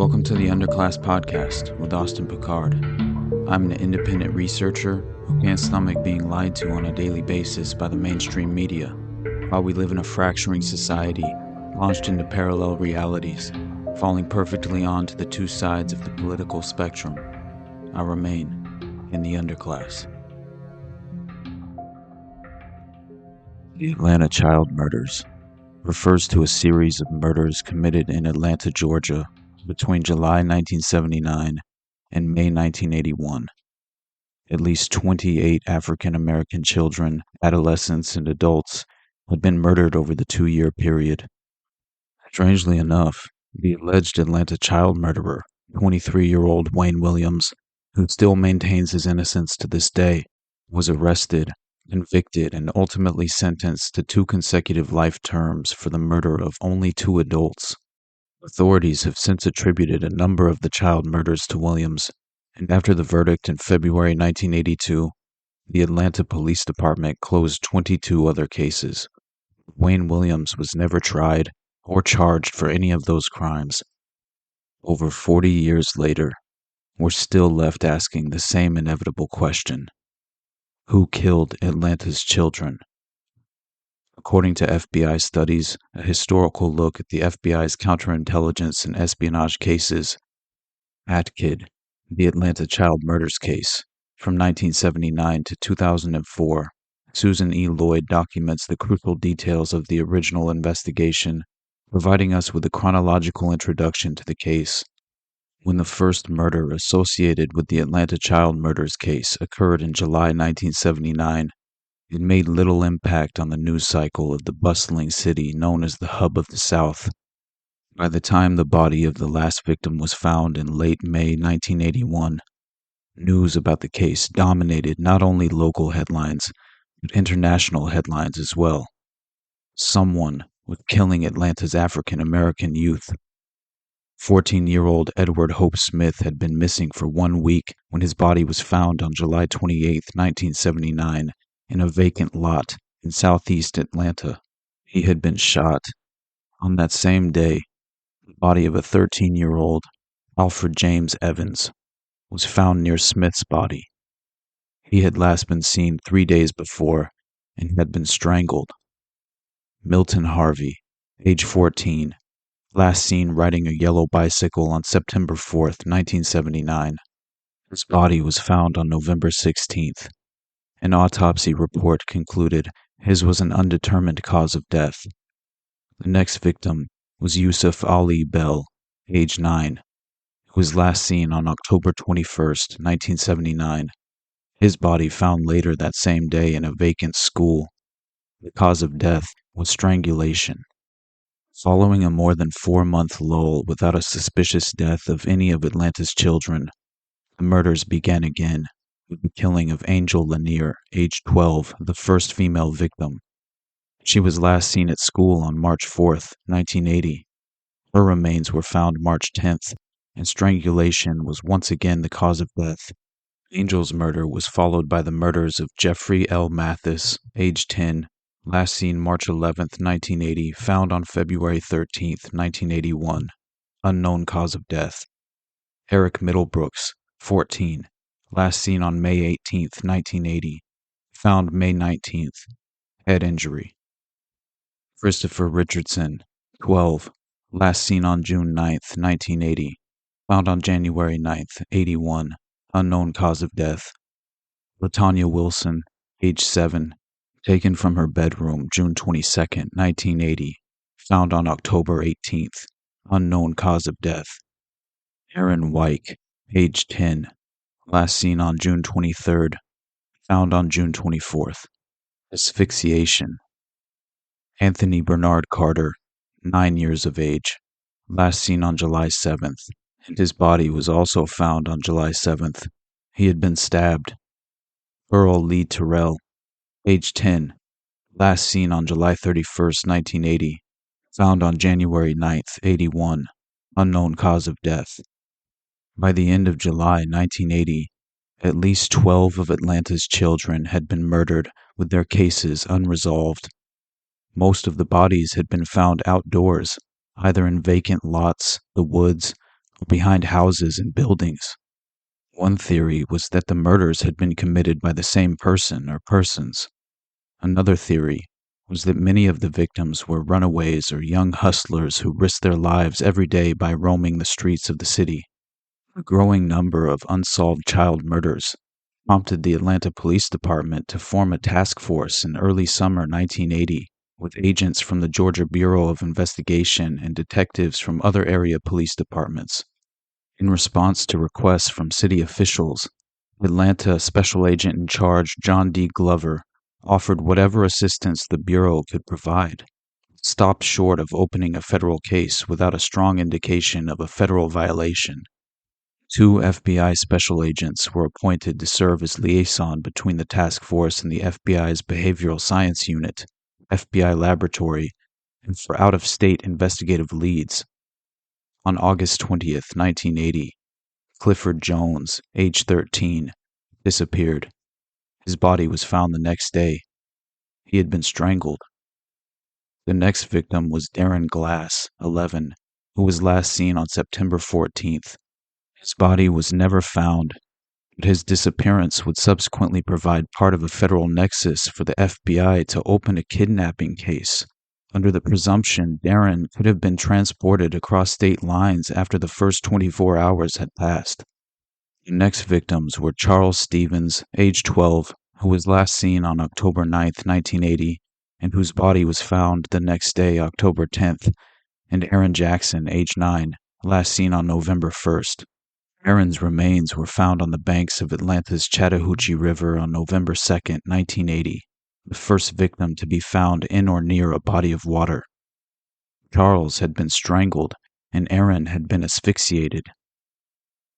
Welcome to the Underclass Podcast with Austin Picard. I'm an independent researcher who can't stomach being lied to on a daily basis by the mainstream media, while we live in a fracturing society, launched into parallel realities, falling perfectly onto the two sides of the political spectrum. I remain in the underclass. The Atlanta child murders refers to a series of murders committed in Atlanta, Georgia, between July 1979 and May 1981. At least 28 African American children, adolescents, and adults had been murdered over the 2-year period. Strangely enough, the alleged Atlanta child murderer, 23-year-old Wayne Williams, who still maintains his innocence to this day, was arrested, convicted, and ultimately sentenced to 2 consecutive life terms for the murder of only 2 adults. Authorities have since attributed a number of the child murders to Williams, and after the verdict in February 1982, the Atlanta Police Department closed 22 other cases. Wayne Williams was never tried or charged for any of those crimes. Over 40 years later, we're still left asking the same inevitable question: who killed Atlanta's children? According to FBI studies, a historical look at the FBI's counterintelligence and espionage cases, ATKID, the Atlanta child murders case, from 1979 to 2004, Susan E. Lloyd documents the crucial details of the original investigation, providing us with a chronological introduction to the case. When the first murder associated with the Atlanta child murders case occurred in July 1979, it made little impact on the news cycle of the bustling city known as the Hub of the South. By the time the body of the last victim was found in late May 1981, news about the case dominated not only local headlines, but international headlines as well. Someone was killing Atlanta's African American youth. 14-year-old Edward Hope Smith had been missing for 1 week when his body was found on July 28, 1979, in a vacant lot in southeast Atlanta. He had been shot. On that same day, the body of a 13-year-old, Alfred James Evans, was found near Smith's body. He had last been seen 3 days before and had been strangled. Milton Harvey, age 14, last seen riding a yellow bicycle on September 4th, 1979. His body was found on November 16th. An autopsy report concluded his was an undetermined cause of death. The next victim was Yusuf Ali Bell, age 9, who was last seen on October 21st, 1979. His body found later that same day in a vacant school. The cause of death was strangulation. Following a more than 4-month lull without a suspicious death of any of Atlanta's children, the murders began again, with the killing of Angel Lanier, age 12, the first female victim. She was last seen at school on March 4th, 1980. Her remains were found March 10th, and strangulation was once again the cause of death. Angel's murder was followed by the murders of Jeffrey L. Mathis, age 10, last seen March 11th, 1980, found on February 13th, 1981. Unknown cause of death. Eric Middlebrooks, 14, last seen on May 18, 1980, found May 19th, head injury. Christopher Richardson, 12, last seen on June 9, 1980, found on January 9, 81, unknown cause of death. LaTanya Wilson, age 7, taken from her bedroom June 22, 1980, found on October 18th, unknown cause of death. Aaron Wyke, age 10, last seen on June 23rd, found on June 24th. Asphyxiation. Anthony Bernard Carter, 9 years of age, last seen on July 7th, and his body was also found on July 7th. He had been stabbed. Earl Lee Terrell, age 10, last seen on July 31st, 1980, found on January 9th, 81, unknown cause of death. By the end of July 1980, at least 12 of Atlanta's children had been murdered with their cases unresolved. Most of the bodies had been found outdoors, either in vacant lots, the woods, or behind houses and buildings. One theory was that the murders had been committed by the same person or persons. Another theory was that many of the victims were runaways or young hustlers who risked their lives every day by roaming the streets of the city. A growing number of unsolved child murders prompted the Atlanta Police Department to form a task force in early summer 1980 with agents from the Georgia Bureau of Investigation and detectives from other area police departments. In response to requests from city officials, Atlanta Special Agent in Charge John D. Glover offered whatever assistance the Bureau could provide, stopped short of opening a federal case without a strong indication of a federal violation. 2 FBI special agents were appointed to serve as liaison between the task force and the FBI's Behavioral Science Unit, FBI Laboratory, and for out-of-state investigative leads. On August 20th, 1980, Clifford Jones, age 13, disappeared. His body was found the next day. He had been strangled. The next victim was Darren Glass, 11, who was last seen on September 14th. His body was never found, but his disappearance would subsequently provide part of a federal nexus for the FBI to open a kidnapping case, under the presumption Darren could have been transported across state lines after the first 24 hours had passed. The next victims were Charles Stevens, age 12, who was last seen on October 9th, 1980, and whose body was found the next day, October 10th, and Aaron Jackson, age 9, last seen on November 1st. Aaron's remains were found on the banks of Atlanta's Chattahoochee River on November 2nd, 1980, the first victim to be found in or near a body of water. Charles had been strangled, and Aaron had been asphyxiated.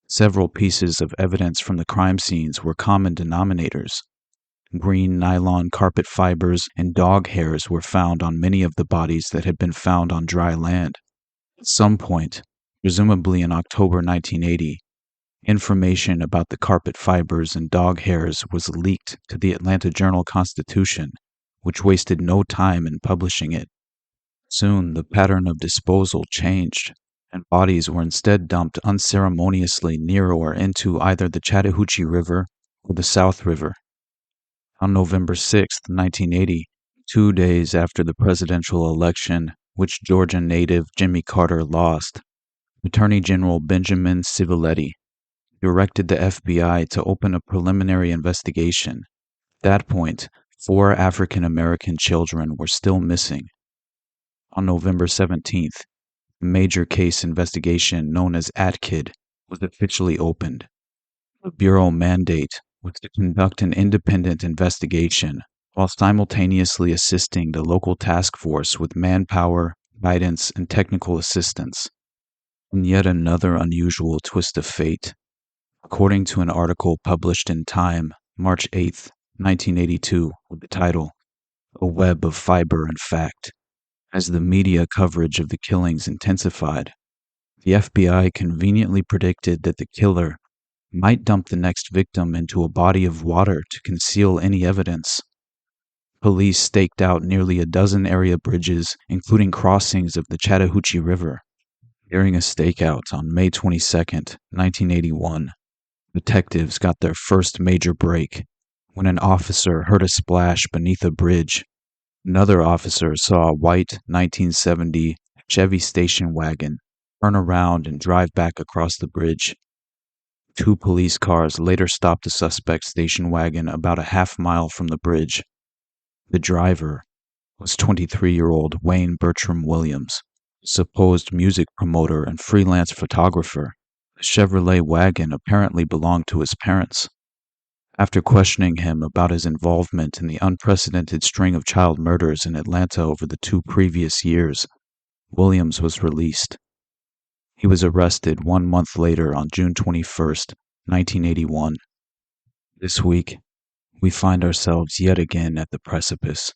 Several pieces of evidence from the crime scenes were common denominators. Green nylon carpet fibers and dog hairs were found on many of the bodies that had been found on dry land. At some point, presumably in October 1980, information about the carpet fibers and dog hairs was leaked to the Atlanta Journal-Constitution, which wasted no time in publishing it. Soon, the pattern of disposal changed, and bodies were instead dumped unceremoniously near or into either the Chattahoochee River or the South River. On November 6, 1980, 2 days after the presidential election, which Georgia native Jimmy Carter lost, Attorney General Benjamin Civiletti directed the FBI to open a preliminary investigation. At that point, 4 African American children were still missing. On November 17th, a major case investigation known as ATKID was officially opened. The Bureau mandate was to conduct an independent investigation while simultaneously assisting the local task force with manpower, guidance, and technical assistance. In yet another unusual twist of fate, according to an article published in Time, March 8, 1982, with the title, A Web of Fiber and Fact, as the media coverage of the killings intensified, the FBI conveniently predicted that the killer might dump the next victim into a body of water to conceal any evidence. Police staked out nearly a dozen area bridges, including crossings of the Chattahoochee River. During a stakeout on May 22, 1981, detectives got their first major break when an officer heard a splash beneath a bridge. Another officer saw a white 1970 Chevy station wagon turn around and drive back across the bridge. 2 police cars later stopped the suspect's station wagon about a half-mile from the bridge. The driver was 23-year-old Wayne Bertram Williams, a supposed music promoter and freelance photographer. The Chevrolet wagon apparently belonged to his parents. After questioning him about his involvement in the unprecedented string of child murders in Atlanta over the 2 previous years, Williams was released. He was arrested 1 month later on June 21st, 1981. This week, we find ourselves yet again at the precipice,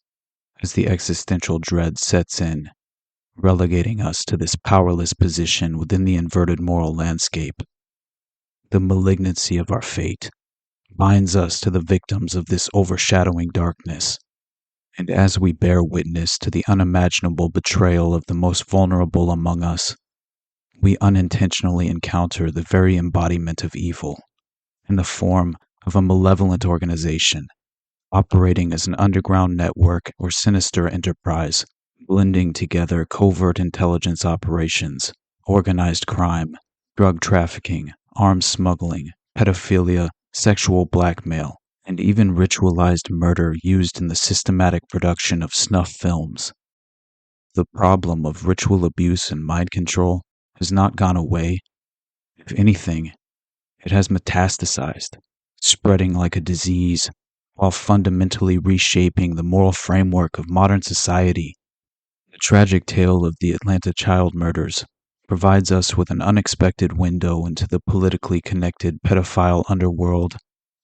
as the existential dread sets in, relegating us to this powerless position within the inverted moral landscape. The malignancy of our fate binds us to the victims of this overshadowing darkness, and as we bear witness to the unimaginable betrayal of the most vulnerable among us, we unintentionally encounter the very embodiment of evil in the form of a malevolent organization operating as an underground network or sinister enterprise, blending together covert intelligence operations, organized crime, drug trafficking, arms smuggling, pedophilia, sexual blackmail, and even ritualized murder used in the systematic production of snuff films. The problem of ritual abuse and mind control has not gone away. If anything, it has metastasized, spreading like a disease, while fundamentally reshaping the moral framework of modern society. The tragic tale of the Atlanta child murders provides us with an unexpected window into the politically connected pedophile underworld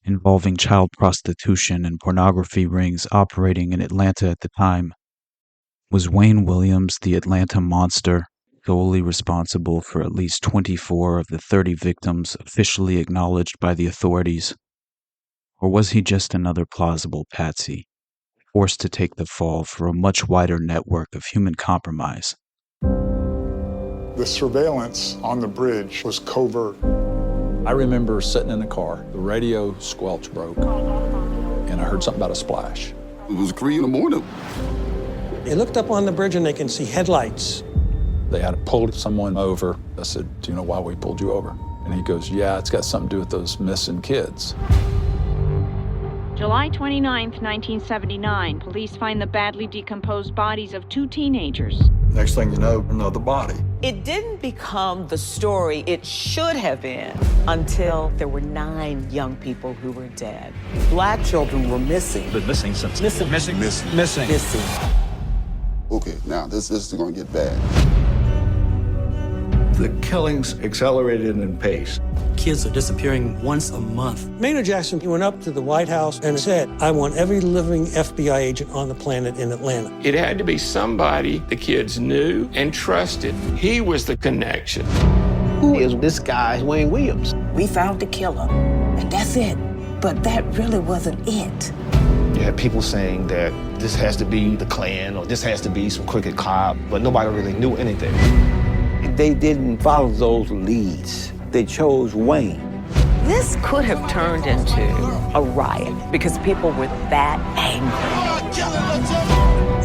involving child prostitution and pornography rings operating in Atlanta at the time. Was Wayne Williams the Atlanta monster, solely responsible for at least 24 of the 30 victims officially acknowledged by the authorities? Or was he just another plausible patsy, forced to take the fall for a much wider network of human compromise? The surveillance on the bridge was covert. I remember sitting in the car, the radio squelch broke, and I heard something about a splash. It was 3 in the morning. They looked up on the bridge and they can see headlights. They had pulled someone over. I said, "Do you know why we pulled you over?" And he goes, "Yeah, it's got something to do with those missing kids." July 29, 1979, police find the badly decomposed bodies of 2 teenagers. Next thing you know, another body. It didn't become the story it should have been until there were 9 young people who were dead. Black children were missing. Been missing since. Missing. Okay, now this is going to get bad. The killings accelerated in pace. Kids are disappearing once a month. Maynard Jackson went up to the White House and said, "I want every living FBI agent on the planet in Atlanta." It had to be somebody the kids knew and trusted. He was the connection. Who is this guy, Wayne Williams? We found the killer, and that's it. But that really wasn't it. You had people saying that this has to be the Klan or this has to be some crooked cop, but nobody really knew anything. They didn't follow those leads. They chose Wayne. This could have turned into a riot because people were that angry.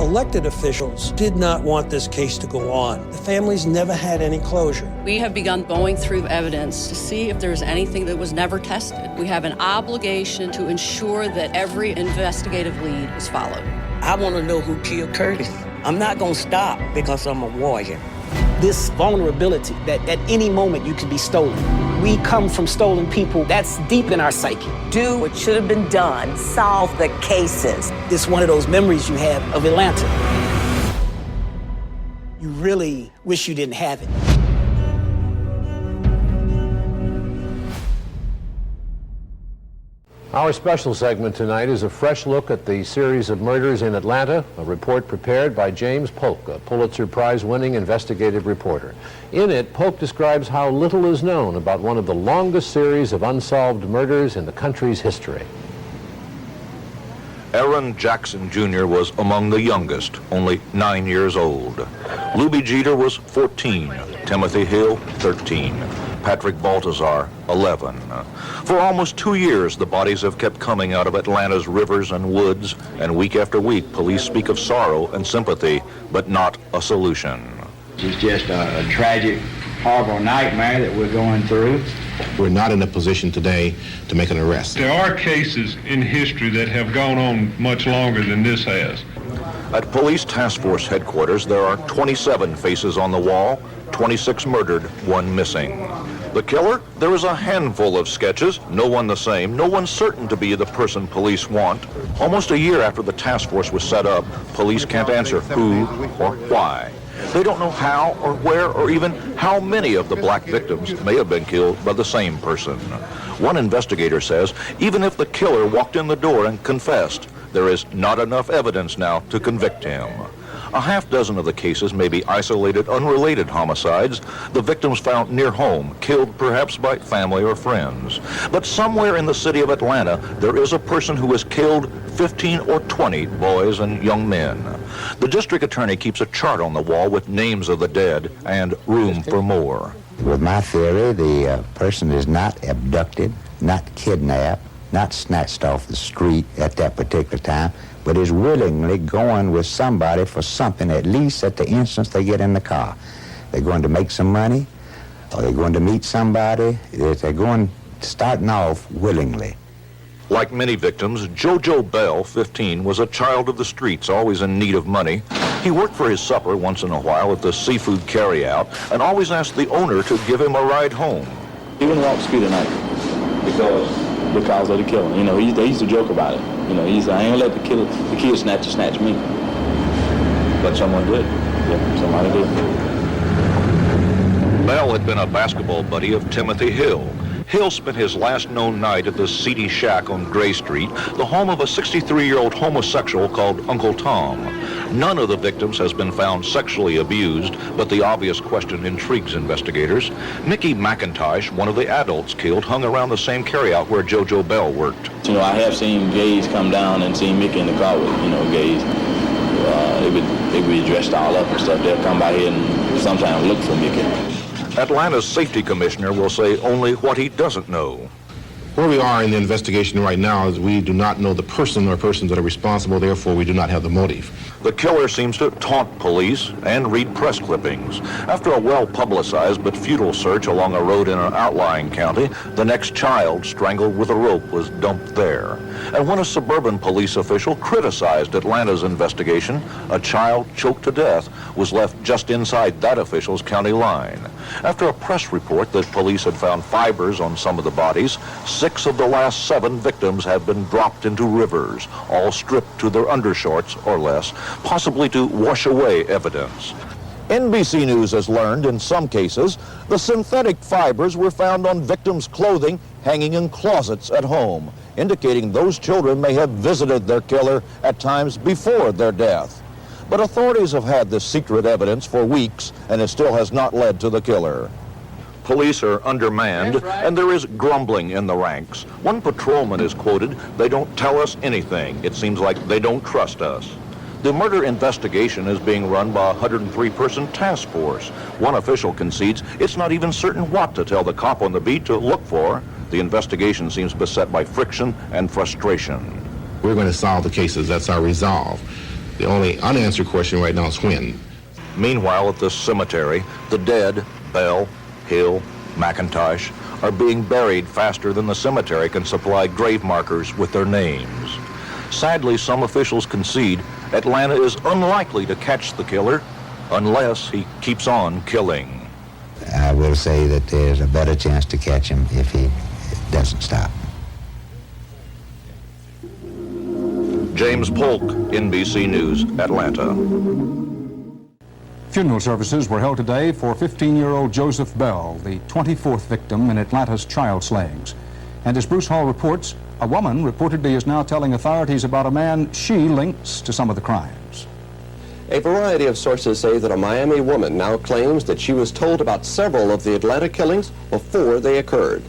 Elected officials did not want this case to go on. The families never had any closure. We have begun going through evidence to see if there's anything that was never tested. We have an obligation to ensure that every investigative lead is followed. I want to know who killed Curtis. I'm not going to stop because I'm a warrior. This vulnerability that at any moment you could be stolen. We come from stolen people. That's deep in our psyche. Do what should have been done. Solve the cases. It's one of those memories you have of Atlanta. You really wish you didn't have it. Our special segment tonight is a fresh look at the series of murders in Atlanta, a report prepared by James Polk, a Pulitzer Prize-winning investigative reporter. In it, Polk describes how little is known about one of the longest series of unsolved murders in the country's history. Aaron Jackson Jr. was among the youngest, only 9 years old. Luby Jeter was 14, Timothy Hill, 13. Patrick Baltazar, 11. For almost 2 years, the bodies have kept coming out of Atlanta's rivers and woods, and week after week, police speak of sorrow and sympathy, but not a solution. It's just a tragic, horrible nightmare that we're going through. We're not in a position today to make an arrest. There are cases in history that have gone on much longer than this has. At Police Task Force headquarters, there are 27 faces on the wall, 26 murdered, 1 missing. The killer? There is a handful of sketches, no one the same, no one certain to be the person police want. Almost a year after the task force was set up, police can't answer who or why. They don't know how or where or even how many of the black victims may have been killed by the same person. One investigator says even if the killer walked in the door and confessed, there is not enough evidence now to convict him. A half dozen of the cases may be isolated, unrelated homicides, the victims found near home, killed perhaps by family or friends. But somewhere in the city of Atlanta, there is a person who has killed 15 or 20 boys and young men. The district attorney keeps a chart on the wall with names of the dead and room for more. With my theory, the person is not abducted, not kidnapped, not snatched off the street at that particular time, but is willingly going with somebody for something, at least at the instance they get in the car. They're going to make some money, or they're going to meet somebody. They're going starting off willingly. Like many victims, JoJo Bell, 15, was a child of the streets, always in need of money. He worked for his supper once in a while at the seafood carryout and always asked the owner to give him a ride home. He wouldn't walk the street at night because of the killing. You know, they used to joke about it. You know, I ain't gonna let the kids snatch me. But someone did. Yeah, somebody did. Bell had been a basketball buddy of Timothy Hill. Hill spent his last known night at the seedy shack on Gray Street, the home of a 63-year-old homosexual called Uncle Tom. None of the victims has been found sexually abused, but the obvious question intrigues investigators. Mickey McIntosh, one of the adults killed, hung around the same carryout where JoJo Bell worked. You know, I have seen gays come down and seen Mickey in the car with, gays. They would be dressed all up and stuff. They'll come by here and sometimes look for Mickey. Atlanta's safety commissioner will say only what he doesn't know. Where we are in the investigation right now is we do not know the person or persons that are responsible, therefore we do not have the motive. The killer seems to taunt police and read press clippings. After a well-publicized but futile search along a road in an outlying county, the next child strangled with a rope was dumped there. And when a suburban police official criticized Atlanta's investigation, a child choked to death was left just inside that official's county line. After a press report that police had found fibers on some of the bodies, 6 of the last 7 victims have been dropped into rivers, all stripped to their undershorts or less, possibly to wash away evidence. NBC News has learned in some cases the synthetic fibers were found on victims' clothing hanging in closets at home, indicating those children may have visited their killer at times before their death. But authorities have had this secret evidence for weeks, and it still has not led to the killer. Police are undermanned, and there is grumbling in the ranks. One patrolman is quoted, "They don't tell us anything. It seems like they don't trust us." The murder investigation is being run by a 103-person task force. One official concedes it's not even certain what to tell the cop on the beat to look for. The investigation seems beset by friction and frustration. We're going to solve the cases. That's our resolve. The only unanswered question right now is when. Meanwhile, at the cemetery, the dead, Bell, Hill, McIntosh, are being buried faster than the cemetery can supply grave markers with their names. Sadly, some officials concede Atlanta is unlikely to catch the killer unless he keeps on killing. I will say that there's a better chance to catch him if he doesn't stop. James Polk, NBC News, Atlanta. Funeral services were held today for 15-year-old Joseph Bell, the 24th victim in Atlanta's child slayings. And as Bruce Hall reports, a woman reportedly is now telling authorities about a man she links to some of the crimes. A variety of sources say that a Miami woman now claims that she was told about several of the Atlanta killings before they occurred.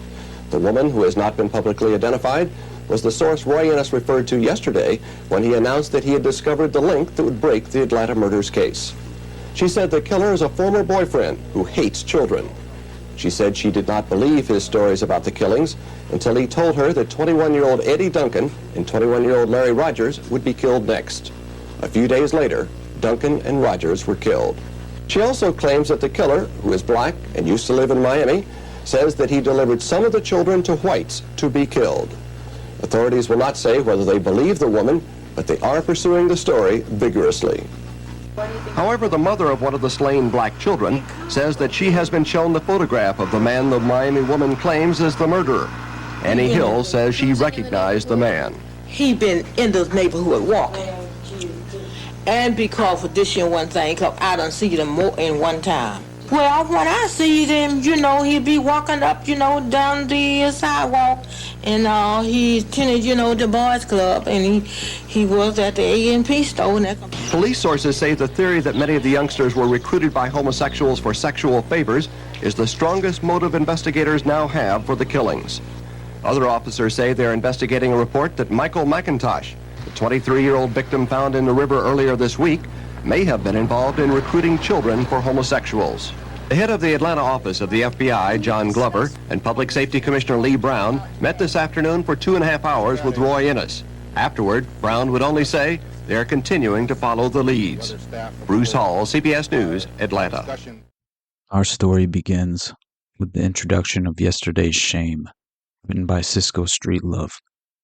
The woman, who has not been publicly identified, was the source Roy Ennis referred to yesterday when he announced that he had discovered the link that would break the Atlanta murders case. She said the killer is a former boyfriend who hates children. She said she did not believe his stories about the killings until he told her that 21-year-old Eddie Duncan and 21-year-old Larry Rogers would be killed next. A few days later, Duncan and Rogers were killed. She also claims that the killer, who is black and used to live in Miami, says that he delivered some of the children to whites to be killed. Authorities will not say whether they believe the woman, but they are pursuing the story vigorously. However, the mother of one of the slain black children says that she has been shown the photograph of the man the Miami woman claims is the murderer. Annie Hill says she recognized the man. He been in the neighborhood walking. And because of this and one thing, because I done see them more in one time. Well, when I see them, he'd be walking up, down the sidewalk, and he attended, the boys club, and he was at the A&P store. Police sources say the theory that many of the youngsters were recruited by homosexuals for sexual favors is the strongest motive investigators now have for the killings. Other officers say they're investigating a report that Michael McIntosh, the 23-year-old victim found in the river earlier this week, may have been involved in recruiting children for homosexuals. The head of the Atlanta office of the FBI, John Glover, and Public Safety Commissioner Lee Brown met this afternoon for 2.5 hours with Roy Innes. Afterward, Brown would only say they're continuing to follow the leads. Bruce Hall, CBS News, Atlanta. Our story begins with the introduction of Yesterday's Shame, written by Cisco Streetlove,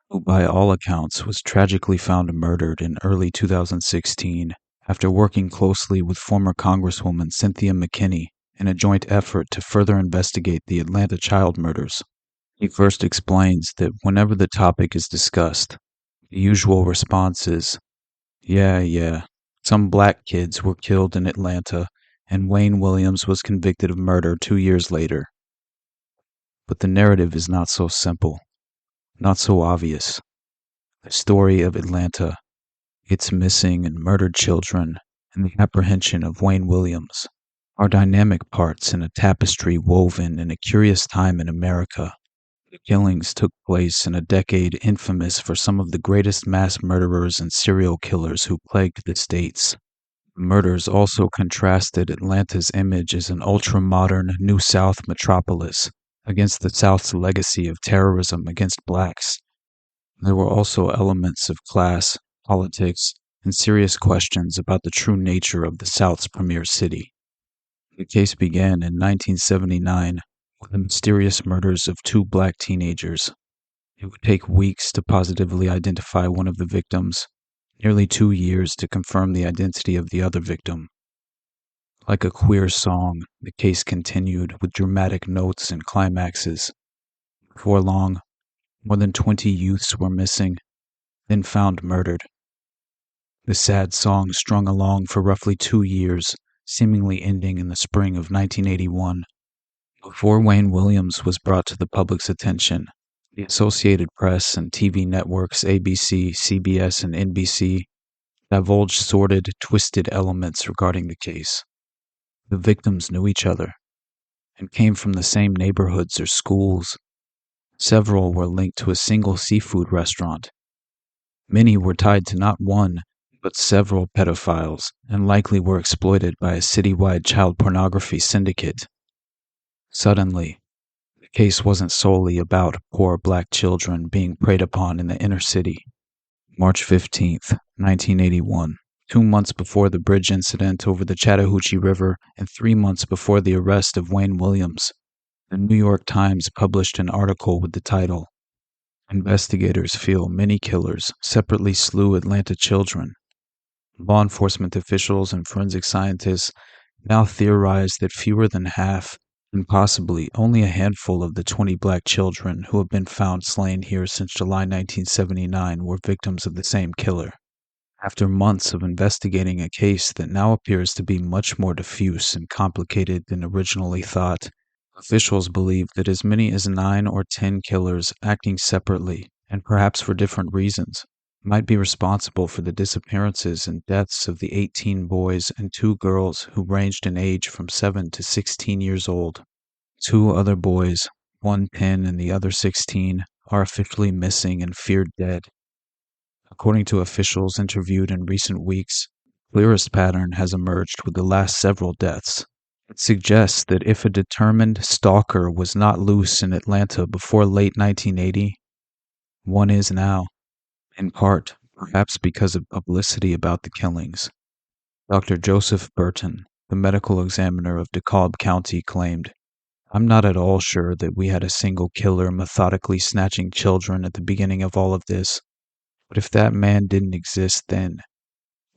who by all accounts was tragically found murdered in early 2016 after working closely with former Congresswoman Cynthia McKinney in a joint effort to further investigate the Atlanta child murders. He first explains that whenever the topic is discussed, the usual response is, yeah, some black kids were killed in Atlanta and Wayne Williams was convicted of murder 2 years later. But the narrative is not so simple, not so obvious. The story of Atlanta, its missing and murdered children, and the apprehension of Wayne Williams are dynamic parts in a tapestry woven in a curious time in America. The killings took place in a decade infamous for some of the greatest mass murderers and serial killers who plagued the states. The murders also contrasted Atlanta's image as an ultra-modern New South metropolis against the South's legacy of terrorism against blacks. There were also elements of class, politics, and serious questions about the true nature of the South's premier city. The case began in 1979 with the mysterious murders of 2 black teenagers. It would take weeks to positively identify one of the victims, nearly 2 years to confirm the identity of the other victim. Like a queer song, the case continued with dramatic notes and climaxes. Before long, more than 20 youths were missing, then found murdered. The sad song strung along for roughly 2 years, seemingly ending in the spring of 1981. Before Wayne Williams was brought to the public's attention, the Associated Press and TV networks ABC, CBS, and NBC divulged sordid, twisted elements regarding the case. The victims knew each other and came from the same neighborhoods or schools. Several were linked to a single seafood restaurant. Many were tied to not one, but several pedophiles and likely were exploited by a citywide child pornography syndicate. Suddenly, the case wasn't solely about poor black children being preyed upon in the inner city. March 15th, 1981, 2 months before the bridge incident over the Chattahoochee River and 3 months before the arrest of Wayne Williams, the New York Times published an article with the title, "Investigators Feel Many Killers Separately Slew Atlanta Children." Law enforcement officials and forensic scientists now theorize that fewer than half, and possibly only a handful of the 20 black children who have been found slain here since July 1979 were victims of the same killer. After months of investigating a case that now appears to be much more diffuse and complicated than originally thought, officials believe that as many as 9 or 10 killers acting separately, and perhaps for different reasons, might be responsible for the disappearances and deaths of the 18 boys and 2 girls who ranged in age from 7 to 16 years old. 2 other boys, one 10 and the other 16, are officially missing and feared dead. According to officials interviewed in recent weeks, the clearest pattern has emerged with the last several deaths. It suggests that if a determined stalker was not loose in Atlanta before late 1980, one is now. In part, perhaps because of publicity about the killings. Dr. Joseph Burton, the medical examiner of DeKalb County, claimed, "I'm not at all sure that we had a single killer methodically snatching children at the beginning of all of this, but if that man didn't exist then,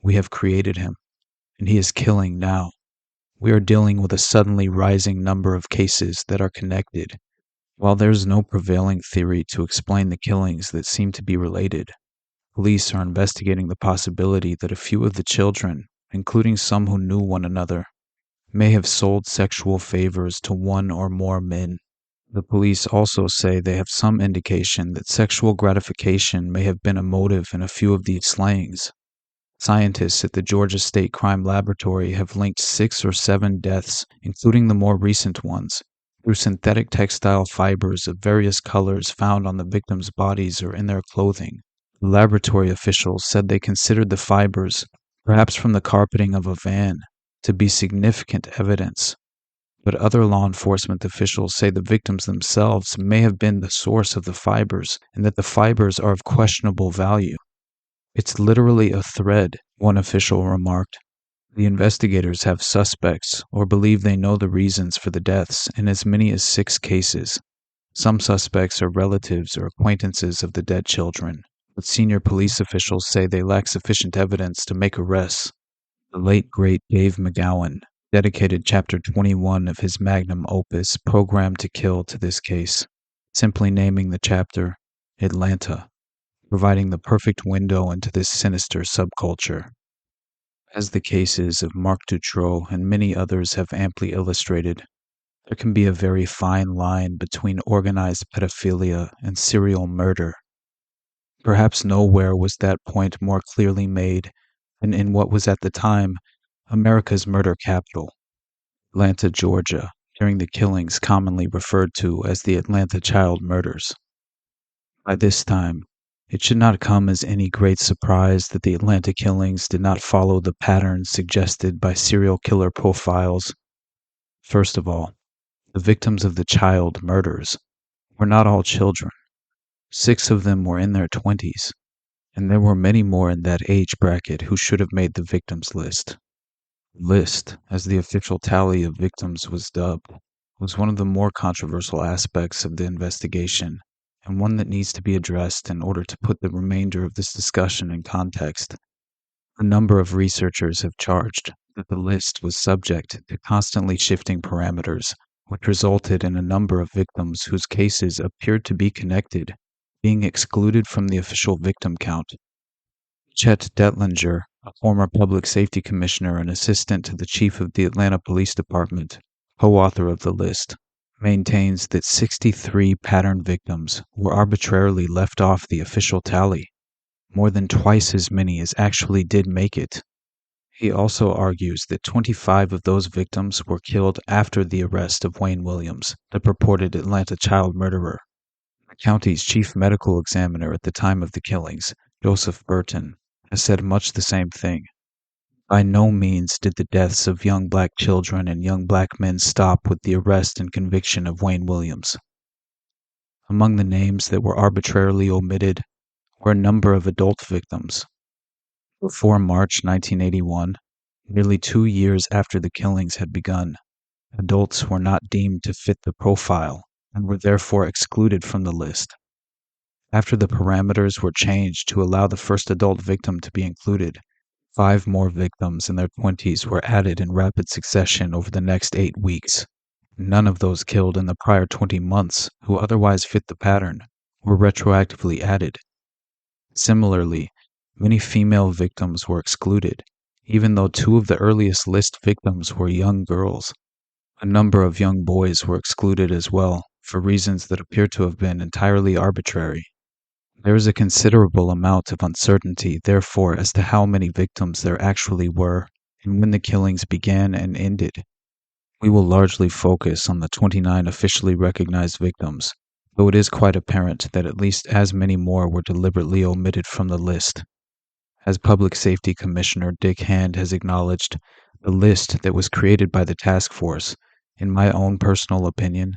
we have created him, and he is killing now. We are dealing with a suddenly rising number of cases that are connected, while there is no prevailing theory to explain the killings that seem to be related. Police are investigating the possibility that a few of the children, including some who knew one another, may have sold sexual favors to one or more men. The police also say they have some indication that sexual gratification may have been a motive in a few of these slayings. Scientists at the Georgia State Crime Laboratory have linked 6 or 7 deaths, including the more recent ones, through synthetic textile fibers of various colors found on the victims' bodies or in their clothing. The laboratory officials said they considered the fibers, perhaps from the carpeting of a van, to be significant evidence. But other law enforcement officials say the victims themselves may have been the source of the fibers and that the fibers are of questionable value. It's literally a thread, one official remarked. The investigators have suspects or believe they know the reasons for the deaths in as many as 6 cases. Some suspects are relatives or acquaintances of the dead children, but senior police officials say they lack sufficient evidence to make arrests. The late great Dave McGowan dedicated Chapter 21 of his magnum opus, Programmed to Kill, to this case, simply naming the chapter Atlanta, providing the perfect window into this sinister subculture. As the cases of Marc Dutroux and many others have amply illustrated, there can be a very fine line between organized pedophilia and serial murder. Perhaps nowhere was that point more clearly made than in what was at the time America's murder capital, Atlanta, Georgia, during the killings commonly referred to as the Atlanta child murders. By this time, it should not come as any great surprise that the Atlanta killings did not follow the patterns suggested by serial killer profiles. First of all, the victims of the child murders were not all children. 6 of them were in their 20s, and there were many more in that age bracket who should have made the victims list. The list, as the official tally of victims was dubbed, was one of the more controversial aspects of the investigation, and one that needs to be addressed in order to put the remainder of this discussion in context. A number of researchers have charged that the list was subject to constantly shifting parameters, which resulted in a number of victims whose cases appeared to be connected being excluded from the official victim count. Chet Detlinger, a former public safety commissioner and assistant to the chief of the Atlanta Police Department, co-author of the list, maintains that 63 pattern victims were arbitrarily left off the official tally, more than twice as many as actually did make it. He also argues that 25 of those victims were killed after the arrest of Wayne Williams, the purported Atlanta child murderer. The county's chief medical examiner at the time of the killings, Joseph Burton, has said much the same thing. By no means did the deaths of young black children and young black men stop with the arrest and conviction of Wayne Williams. Among the names that were arbitrarily omitted were a number of adult victims. Before March 1981, nearly 2 years after the killings had begun, adults were not deemed to fit the profile and were therefore excluded from the list. After the parameters were changed to allow the first adult victim to be included, 5 more victims in their 20s were added in rapid succession over the next 8 weeks. None of those killed in the prior 20 months, who otherwise fit the pattern, were retroactively added. Similarly, many female victims were excluded, even though 2 of the earliest list victims were young girls. A number of young boys were excluded as well, for reasons that appear to have been entirely arbitrary. There is a considerable amount of uncertainty, therefore, as to how many victims there actually were and when the killings began and ended. We will largely focus on the 29 officially recognized victims, though it is quite apparent that at least as many more were deliberately omitted from the list. As Public Safety Commissioner Dick Hand has acknowledged, the list that was created by the task force, in my own personal opinion,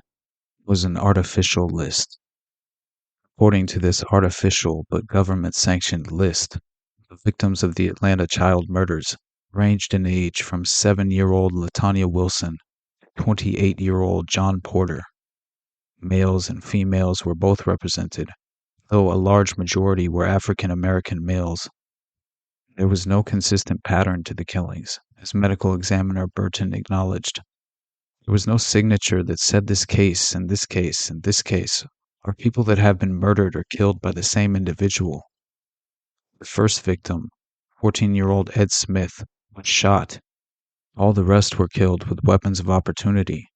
was an artificial list. According to this artificial but government-sanctioned list, the victims of the Atlanta child murders ranged in age from 7-year-old LaTanya Wilson to 28-year-old John Porter. Males and females were both represented, though a large majority were African American males. There was no consistent pattern to the killings, as medical examiner Burton acknowledged. There was no signature that said this case and this case and this case are people that have been murdered or killed by the same individual. The first victim, 14-year-old Ed Smith, was shot, All the rest were killed with weapons of opportunity.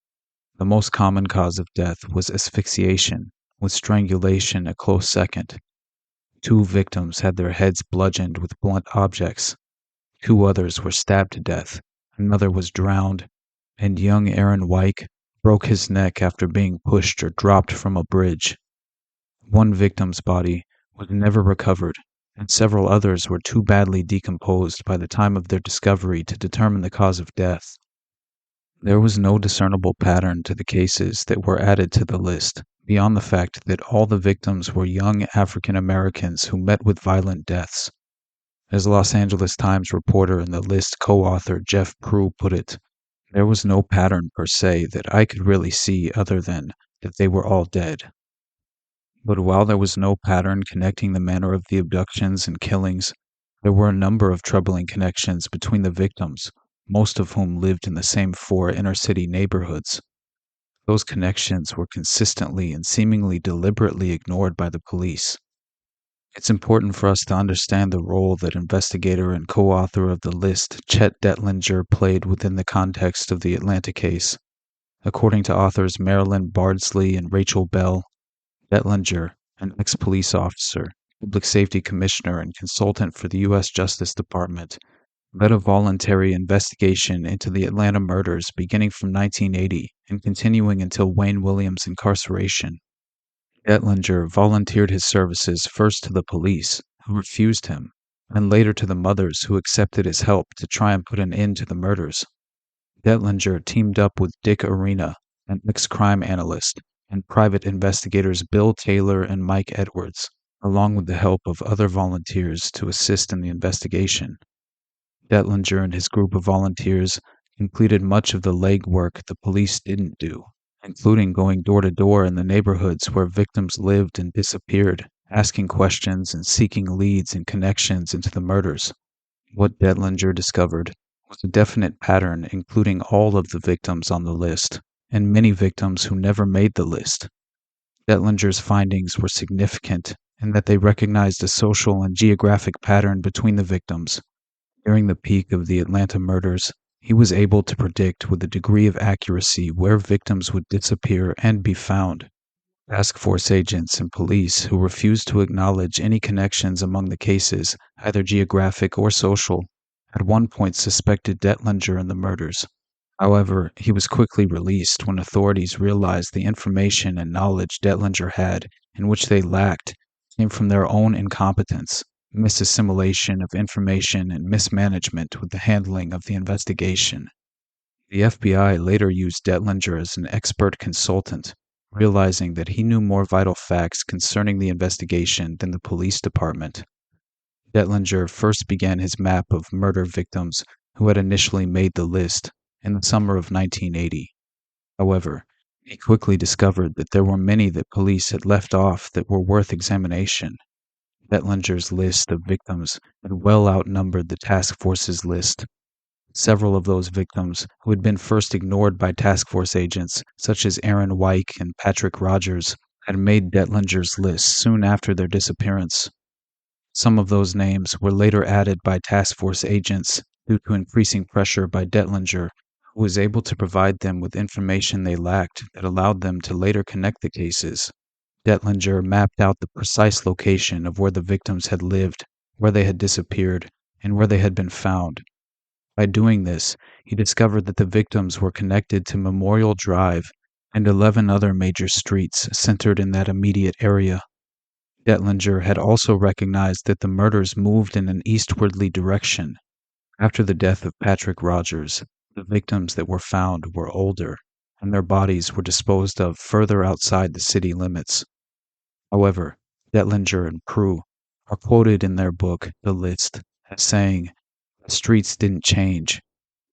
The most common cause of death was asphyxiation, with strangulation a close second. 2 victims had their heads bludgeoned with blunt objects. 2 others were stabbed to death. Another was drowned, and young Aaron Wyke broke his neck after being pushed or dropped from a bridge. 1 victim's body was never recovered, and several others were too badly decomposed by the time of their discovery to determine the cause of death. There was no discernible pattern to the cases that were added to the list, beyond the fact that all the victims were young African Americans who met with violent deaths. As Los Angeles Times reporter and the list co-author Jeff Prue put it, there was no pattern per se that I could really see other than that they were all dead. But while there was no pattern connecting the manner of the abductions and killings, there were a number of troubling connections between the victims, most of whom lived in the same 4 inner-city neighborhoods. Those connections were consistently and seemingly deliberately ignored by the police. It's important for us to understand the role that investigator and co-author of the list, Chet Dettlinger, played within the context of the Atlanta case. According to authors Marilyn Bardsley and Rachel Bell, Dettlinger, an ex-police officer, public safety commissioner, and consultant for the U.S. Justice Department, led a voluntary investigation into the Atlanta murders beginning from 1980 and continuing until Wayne Williams' incarceration. Dettlinger volunteered his services first to the police, who refused him, and later to the mothers who accepted his help to try and put an end to the murders. Dettlinger teamed up with Dick Arena, an ex-crime analyst, and private investigators Bill Taylor and Mike Edwards, along with the help of other volunteers to assist in the investigation. Dettlinger and his group of volunteers completed much of the legwork the police didn't do, including going door to door in the neighborhoods where victims lived and disappeared, asking questions and seeking leads and connections into the murders. What Dettlinger discovered was a definite pattern including all of the victims on the list, and many victims who never made the list. Dettlinger's findings were significant in that they recognized a social and geographic pattern between the victims. During the peak of the Atlanta murders, he was able to predict with a degree of accuracy where victims would disappear and be found. Task force agents and police who refused to acknowledge any connections among the cases, either geographic or social, at one point suspected Dettlinger in the murders. However, he was quickly released when authorities realized the information and knowledge Dettlinger had, in which they lacked, came from their own incompetence, misassimilation of information, and mismanagement with the handling of the investigation. The FBI later used Dettlinger as an expert consultant, realizing that he knew more vital facts concerning the investigation than the police department. Dettlinger first began his map of murder victims who had initially made the list in the summer of 1980. However, he quickly discovered that there were many that police had left off that were worth examination. Dettlinger's list of victims had well outnumbered the task force's list. Several of those victims, who had been first ignored by task force agents such as Aaron Wyke and Patrick Rogers, had made Dettlinger's list soon after their disappearance. Some of those names were later added by task force agents due to increasing pressure by Dettlinger, who was able to provide them with information they lacked that allowed them to later connect the cases. Dettlinger mapped out the precise location of where the victims had lived, where they had disappeared, and where they had been found. By doing this, he discovered that the victims were connected to Memorial Drive and 11 other major streets centered in that immediate area. Dettlinger had also recognized that the murders moved in an eastwardly direction. After the death of Patrick Rogers, the victims that were found were older, and their bodies were disposed of further outside the city limits. However, Dettlinger and Prue are quoted in their book, The List, as saying, "The streets didn't change.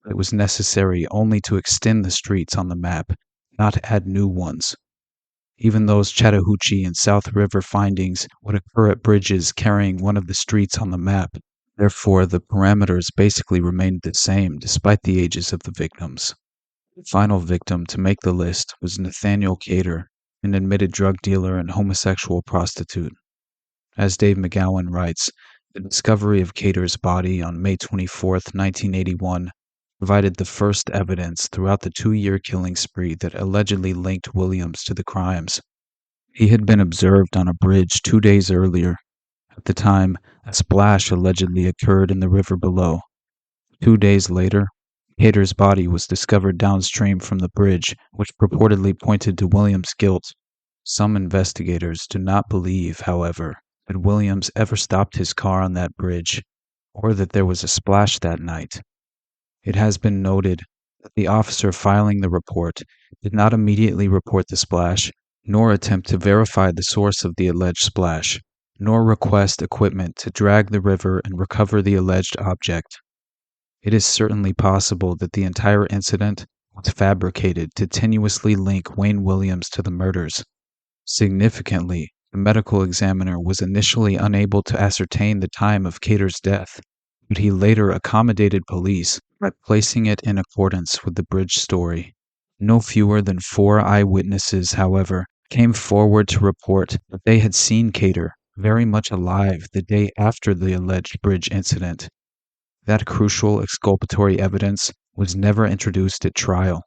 It was necessary only to extend the streets on the map, not add new ones. Even those Chattahoochee and South River findings would occur at bridges carrying one of the streets on the map. Therefore, the parameters basically remained the same despite the ages of the victims." The final victim to make the list was Nathaniel Cater, an admitted drug dealer and homosexual prostitute. As Dave McGowan writes, the discovery of Cater's body on May 24, 1981, provided the first evidence throughout the 2-year killing spree that allegedly linked Williams to the crimes. He had been observed on a bridge 2 days earlier. At the time, a splash allegedly occurred in the river below. 2 days later, Cater's body was discovered downstream from the bridge, which purportedly pointed to Williams' guilt. Some investigators do not believe, however, that Williams ever stopped his car on that bridge, or that there was a splash that night. It has been noted that the officer filing the report did not immediately report the splash, nor attempt to verify the source of the alleged splash, nor request equipment to drag the river and recover the alleged object. It is certainly possible that the entire incident was fabricated to tenuously link Wayne Williams to the murders. Significantly, the medical examiner was initially unable to ascertain the time of Cater's death, but he later accommodated police by placing it in accordance with the bridge story. No fewer than 4 eyewitnesses, however, came forward to report that they had seen Cater very much alive the day after the alleged bridge incident. That crucial exculpatory evidence was never introduced at trial.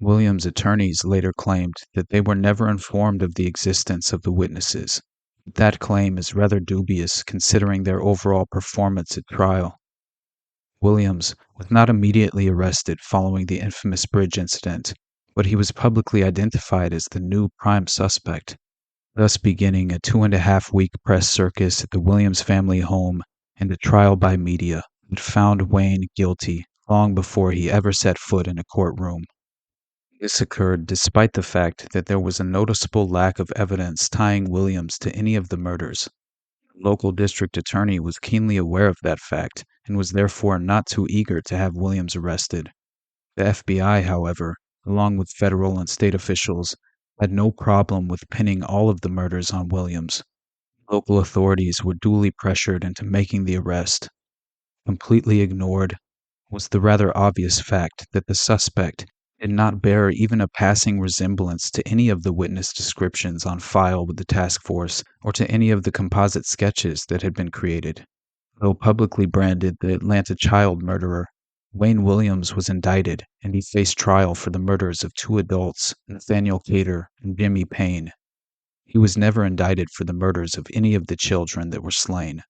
Williams' attorneys later claimed that they were never informed of the existence of the witnesses. That claim is rather dubious considering their overall performance at trial. Williams was not immediately arrested following the infamous bridge incident, but he was publicly identified as the new prime suspect, thus beginning a 2.5-week press circus at the Williams family home and a trial by media that found Wayne guilty long before he ever set foot in a courtroom. This occurred despite the fact that there was a noticeable lack of evidence tying Williams to any of the murders. The local district attorney was keenly aware of that fact and was therefore not too eager to have Williams arrested. The FBI, however, along with federal and state officials, had no problem with pinning all of the murders on Williams. Local authorities were duly pressured into making the arrest. Completely ignored was the rather obvious fact that the suspect did not bear even a passing resemblance to any of the witness descriptions on file with the task force or to any of the composite sketches that had been created. Though publicly branded the Atlanta child murderer, Wayne Williams was indicted and he faced trial for the murders of 2 adults, Nathaniel Cater and Jimmy Payne. He was never indicted for the murders of any of the children that were slain.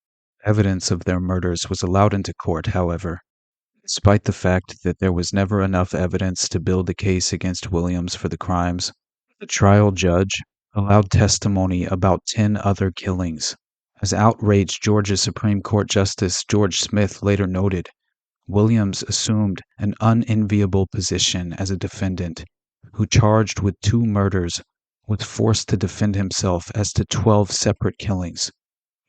Evidence of their murders was allowed into court, however. Despite the fact that there was never enough evidence to build a case against Williams for the crimes, the trial judge allowed testimony about 10 other killings. As outraged Georgia Supreme Court Justice George Smith later noted, Williams assumed an unenviable position as a defendant who, charged with 2 murders, was forced to defend himself as to 12 separate killings.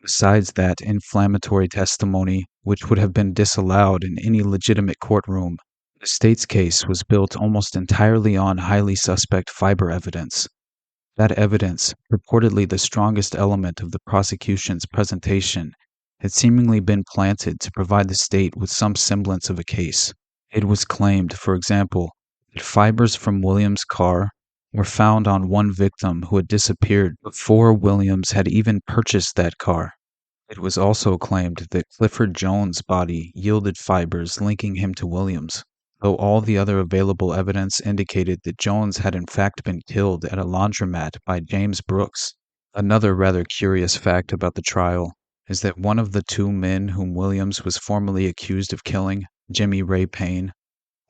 Besides that inflammatory testimony, which would have been disallowed in any legitimate courtroom, the state's case was built almost entirely on highly suspect fiber evidence. That evidence, purportedly the strongest element of the prosecution's presentation, had seemingly been planted to provide the state with some semblance of a case. It was claimed, for example, that fibers from Williams' car were found on one victim who had disappeared before Williams had even purchased that car. It was also claimed that Clifford Jones' body yielded fibers linking him to Williams, though all the other available evidence indicated that Jones had in fact been killed at a laundromat by James Brooks. Another rather curious fact about the trial is that one of the 2 men whom Williams was formally accused of killing, Jimmy Ray Payne,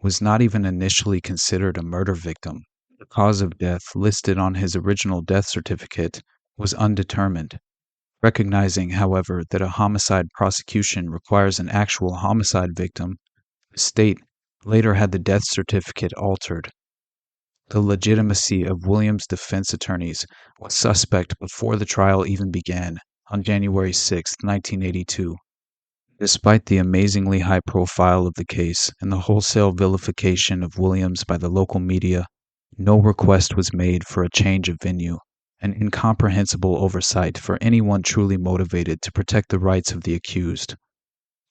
was not even initially considered a murder victim. The cause of death listed on his original death certificate was undetermined. Recognizing, however, that a homicide prosecution requires an actual homicide victim, the state later had the death certificate altered. The legitimacy of Williams' defense attorneys was suspect before the trial even began, on January 6, 1982. Despite the amazingly high profile of the case and the wholesale vilification of Williams by the local media, no request was made for a change of venue, an incomprehensible oversight for anyone truly motivated to protect the rights of the accused.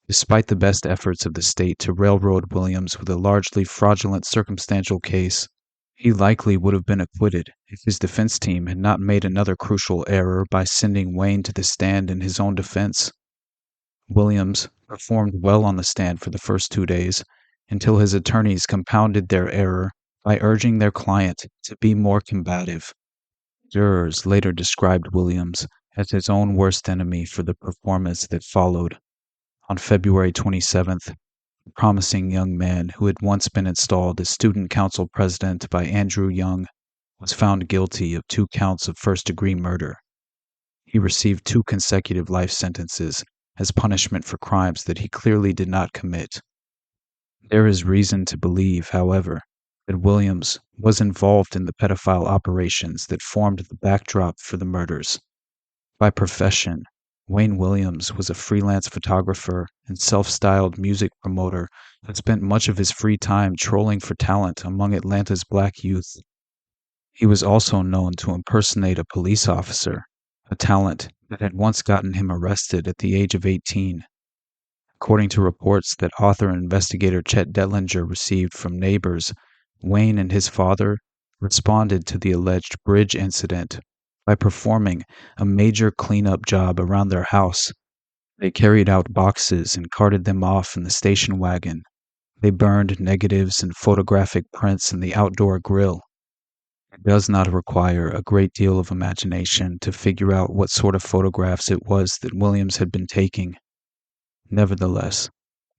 Despite the best efforts of the state to railroad Williams with a largely fraudulent circumstantial case, he likely would have been acquitted if his defense team had not made another crucial error by sending Wayne to the stand in his own defense. Williams performed well on the stand for the first 2 days, until his attorneys compounded their error by urging their client to be more combative. Jurors later described Williams as his own worst enemy for the performance that followed. On February 27th, a promising young man who had once been installed as student council president by Andrew Young was found guilty of 2 counts of first-degree murder. He received 2 consecutive life sentences as punishment for crimes that he clearly did not commit. There is reason to believe, however, that Williams was involved in the pedophile operations that formed the backdrop for the murders. By profession, Wayne Williams was a freelance photographer and self-styled music promoter that spent much of his free time trolling for talent among Atlanta's black youth. He was also known to impersonate a police officer, a talent that had once gotten him arrested at the age of 18. According to reports that author and investigator Chet Detlinger received from neighbors, Wayne and his father responded to the alleged bridge incident by performing a major cleanup job around their house. They carried out boxes and carted them off in the station wagon. They burned negatives and photographic prints in the outdoor grill. It does not require a great deal of imagination to figure out what sort of photographs it was that Williams had been taking. Nevertheless,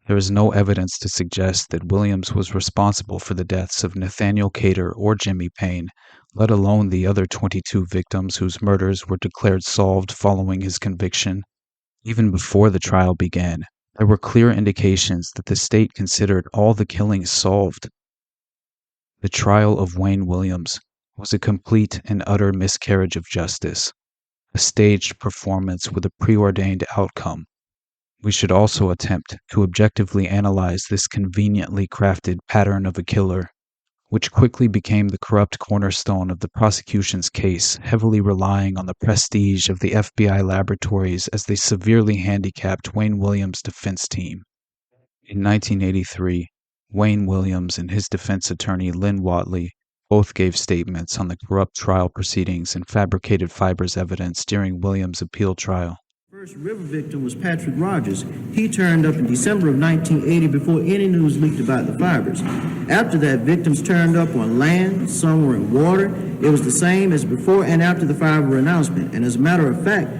there is no evidence to suggest that Williams was responsible for the deaths of Nathaniel Cater or Jimmy Payne, let alone the other 22 victims whose murders were declared solved following his conviction. Even before the trial began, there were clear indications that the state considered all the killings solved. The trial of Wayne Williams was a complete and utter miscarriage of justice, a staged performance with a preordained outcome. We should also attempt to objectively analyze this conveniently crafted pattern of a killer, which quickly became the corrupt cornerstone of the prosecution's case, heavily relying on the prestige of the FBI laboratories as they severely handicapped Wayne Williams' defense team. In 1983, Wayne Williams and his defense attorney Lynn Watley both gave statements on the corrupt trial proceedings and fabricated fibers evidence during Williams' appeal trial. First river victim was Patrick Rogers. He turned up in December of 1980 before any news leaked about the fibers. After that, victims turned up on land, some were in water. It was the same as before and after the fiber announcement. And as a matter of fact,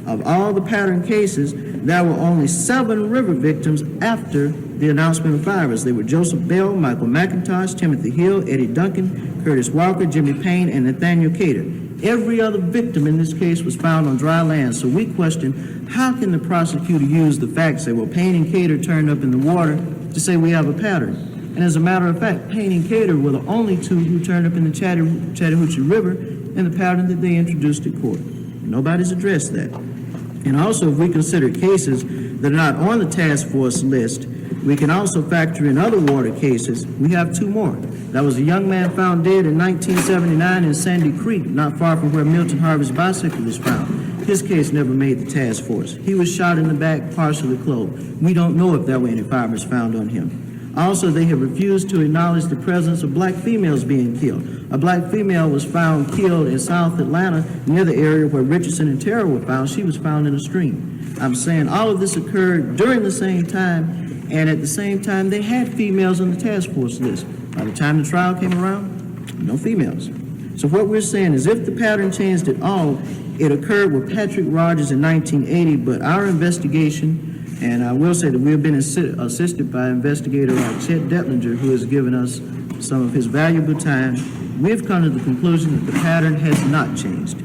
of all the pattern cases, there were only 7 river victims after the announcement of fibers. They were Joseph Bell, Michael McIntosh, Timothy Hill, Eddie Duncan, Curtis Walker, Jimmy Payne, and Nathaniel Cater. Every other victim in this case was found on dry land, so we question, how can the prosecutor use the facts that, well, Payne and Cater turned up in the water to say we have a pattern? And as a matter of fact, Payne and Cater were the only 2 who turned up in the Chattahoochee River in the pattern that they introduced at court. Nobody's addressed that. And also, if we consider cases that are not on the task force list, we can also factor in other water cases. We have 2 more. That was a young man found dead in 1979 in Sandy Creek, not far from where Milton Harvey's bicycle was found. His case never made the task force. He was shot in the back, partially clothed. We don't know if there were any fibers found on him. Also, they have refused to acknowledge the presence of black females being killed. A black female was found killed in South Atlanta near the area where Richardson and Terra were found. She was found in a stream. I'm saying all of this occurred during the same time, and at the same time, they had females on the task force list. By the time the trial came around, no females. So what we're saying is if the pattern changed at all, it occurred with Patrick Rogers in 1980, but our investigation, and I will say that we have been assisted by investigator Chet Detlinger, who has given us some of his valuable time, we've come to the conclusion that the pattern has not changed.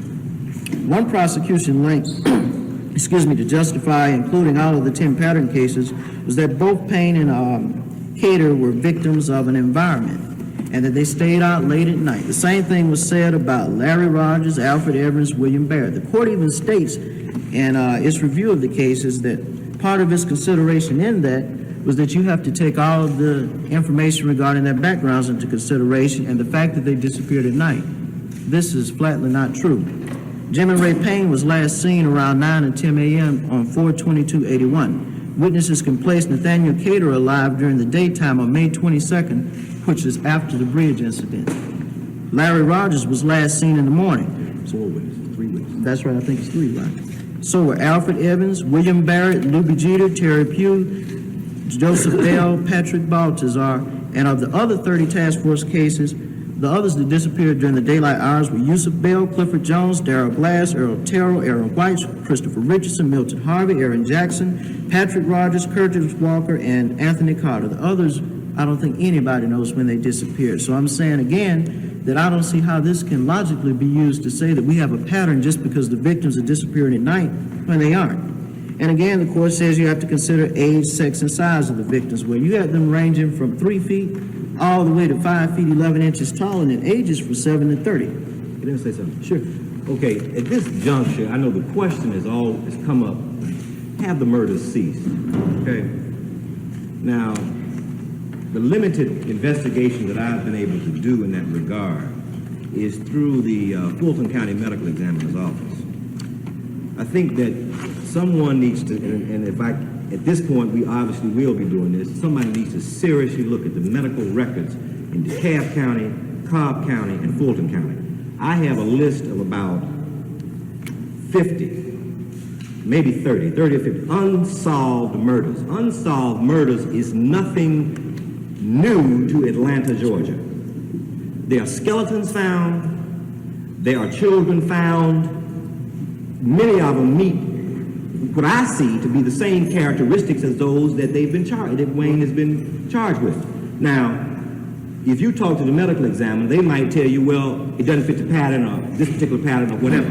One prosecution link to justify including all of the 10 pattern cases was that both Payne and Cater were victims of an environment and that they stayed out late at night. The same thing was said about Larry Rogers, Alfred Evans, William Barrett. The court even states in its review of the cases that part of its consideration in that was that you have to take all of the information regarding their backgrounds into consideration and the fact that they disappeared at night. This is flatly not true. Jimmy Ray Payne was last seen around 9 and 10 a.m. on 4/22/81. Witnesses can place Nathaniel Cater alive during the daytime on May 22nd, which is after the bridge incident. Larry Rogers was last seen in the morning. So 3 witnesses. That's right, I think it's 3, right? So were Alfred Evans, William Barrett, Luby Jeter, Terry Pugh, Joseph Bell, Patrick Baltazar, and of the other 30 task force cases, the others that disappeared during the daylight hours were Yusuf Bell, Clifford Jones, Darrell Glass, Earl Terrell, Aaron White, Christopher Richardson, Milton Harvey, Aaron Jackson, Patrick Rogers, Curtis Walker, and Anthony Carter. The others, I don't think anybody knows when they disappeared. So I'm saying again that I don't see how this can logically be used to say that we have a pattern just because the victims are disappearing at night when they aren't. And again, the court says you have to consider age, sex, and size of the victims, where you have them ranging from 3 feet all the way to 5 feet 11 inches tall, and then ages from 7 to 30. Let me say something. Sure. Okay, at this juncture, I know the question has come up, have the murders ceased? Okay. Now, the limited investigation that I've been able to do in that regard is through the Fulton County Medical Examiner's Office. I think that someone needs to, and if at this point we obviously will be doing this, somebody needs to seriously look at the medical records in DeKalb County, Cobb County, and Fulton County. I have a list of about 50, maybe 30 or 50 unsolved murders. Unsolved murders is nothing new to Atlanta, Georgia. There are skeletons found, there are children found. Many of them meet what I see to be the same characteristics as those that they've been charged, that Wayne has been charged with. Now, if you talk to the medical examiner, they might tell you, well, it doesn't fit the pattern or this particular pattern or whatever.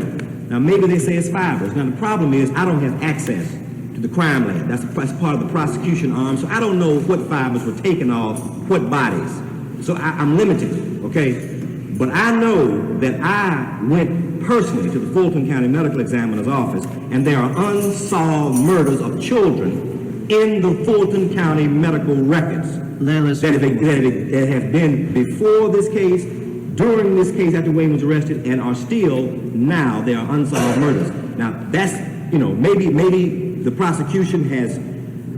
Now, maybe they say it's fibers. Now, the problem is I don't have access to the crime lab. That's part of the prosecution arm, so I don't know what fibers were taken off what bodies. So I'm limited, okay? But I know that I went personally to the Fulton County Medical Examiner's Office, and there are unsolved murders of children in the Fulton County medical records that have been before this case, during this case after Wayne was arrested, and are still now. There are unsolved murders. Now that's, maybe the prosecution has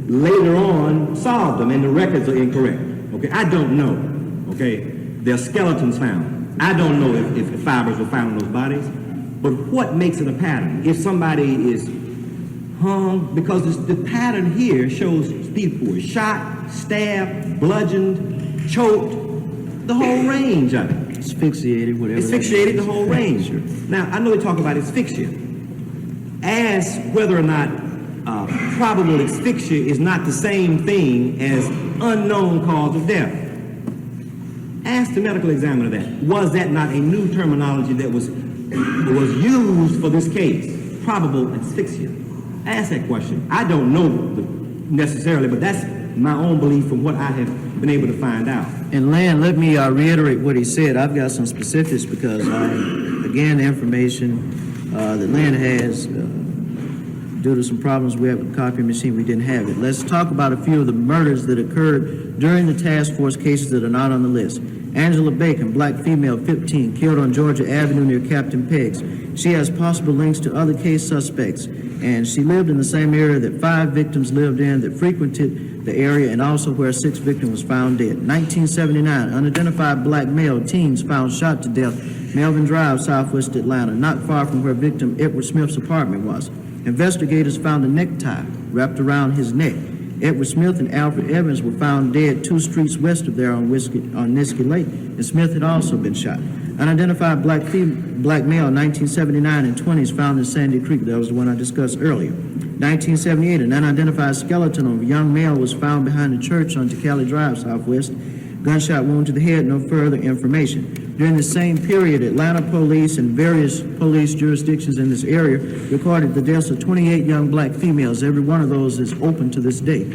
later on solved them and the records are incorrect. Okay, I don't know. Okay, there are skeletons found. I don't know if fibers were found in those bodies, but what makes it a pattern? If somebody is hung, because the pattern here shows people who are shot, stabbed, bludgeoned, choked, the whole range of it. Asphyxiated, whatever. Asphyxiated, the whole range. Sure. Now, I know they talk about asphyxia as whether or not probable asphyxia is not the same thing as unknown cause of death. Ask the medical examiner that. Was that not a new terminology that was used for this case? Probable asphyxia. Ask that question. I don't know necessarily, but that's my own belief from what I have been able to find out. And Lan, let me reiterate what he said. I've got some specifics because, again, the information that Lan has, due to some problems we had with the copy machine, we didn't have it. Let's talk about a few of the murders that occurred during the task force cases that are not on the list. Angela Bacon, black female, 15, killed on Georgia Avenue near Captain Pegg's. She has possible links to other case suspects, and she lived in the same area that 5 victims lived in, that frequented the area, and also where a 6th victim was found dead. 1979, unidentified black male, teens found shot to death, Melvin Drive, southwest Atlanta, not far from where victim Edward Smith's apartment was. Investigators found a necktie wrapped around his neck. Edward Smith and Alfred Evans were found dead 2 streets west of there on Niskey Lake, and Smith had also been shot. Unidentified black male, 1979 and 20s, found in Sandy Creek. That was the one I discussed earlier. 1978, an unidentified skeleton of a young male was found behind the church on Tecali Drive, southwest. Gunshot wound to the head, no further information. During the same period, Atlanta police and various police jurisdictions in this area recorded the deaths of 28 young black females. Every one of those is open to this day.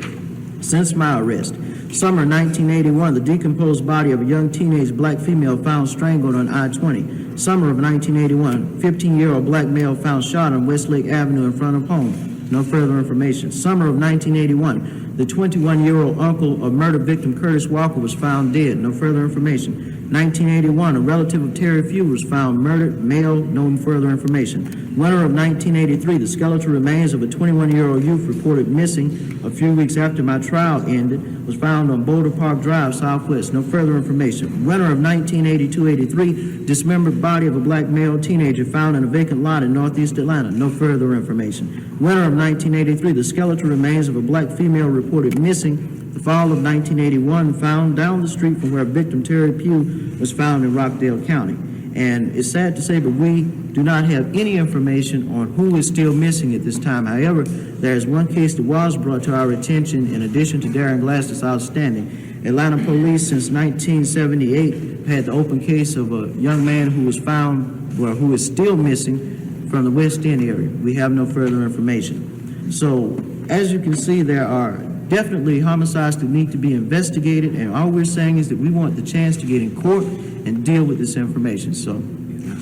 Since my arrest, summer 1981, the decomposed body of a young teenage black female found strangled on I-20. Summer of 1981, 15-year-old black male found shot on Westlake Avenue in front of home. No further information. Summer of 1981, the 21-year-old uncle of murder victim Curtis Walker was found dead. No further information. 1981, a relative of Terry Few was found murdered, male, no further information. Winter of 1983, the skeletal remains of a 21-year-old youth reported missing a few weeks after my trial ended was found on Boulder Park Drive, southwest. No further information. Winter of 1982-83, dismembered body of a black male teenager found in a vacant lot in northeast Atlanta. No further information. Winter of 1983, the skeletal remains of a black female reported missing The fall of 1981 found down the street from where victim Terry Pugh was found in Rockdale County. And it's sad to say, but we do not have any information on who is still missing at this time. However, there is one case that was brought to our attention in addition to Darren Glass's outstanding. Atlanta police since 1978 had the open case of a young man who was found, or who is still missing from the West End area. We have no further information. So, as you can see, there are definitely homicides that need to be investigated, and all we're saying is that we want the chance to get in court and deal with this information. So,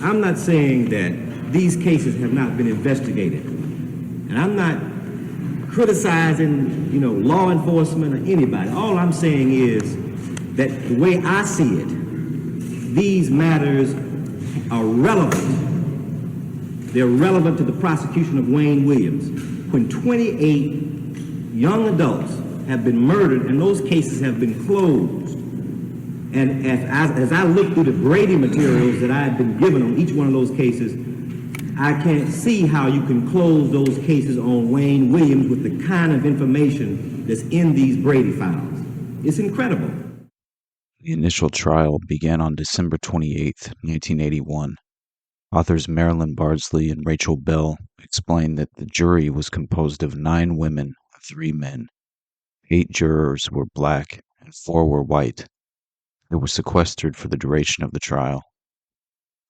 I'm not saying that these cases have not been investigated, and I'm not criticizing, law enforcement or anybody. All I'm saying is that the way I see it, these matters are relevant. They're relevant to the prosecution of Wayne Williams. When 28 young adults have been murdered and those cases have been closed, and as I look through the Brady materials that I've been given on each one of those cases, I can't see how you can close those cases on Wayne Williams with the kind of information that's in these Brady files. It's incredible. The initial trial began on December 28, 1981. Authors Marilyn Bardsley and Rachel Bell explained that the jury was composed of 9 women and 3 men. 8 jurors were black and 4 were white. They were sequestered for the duration of the trial.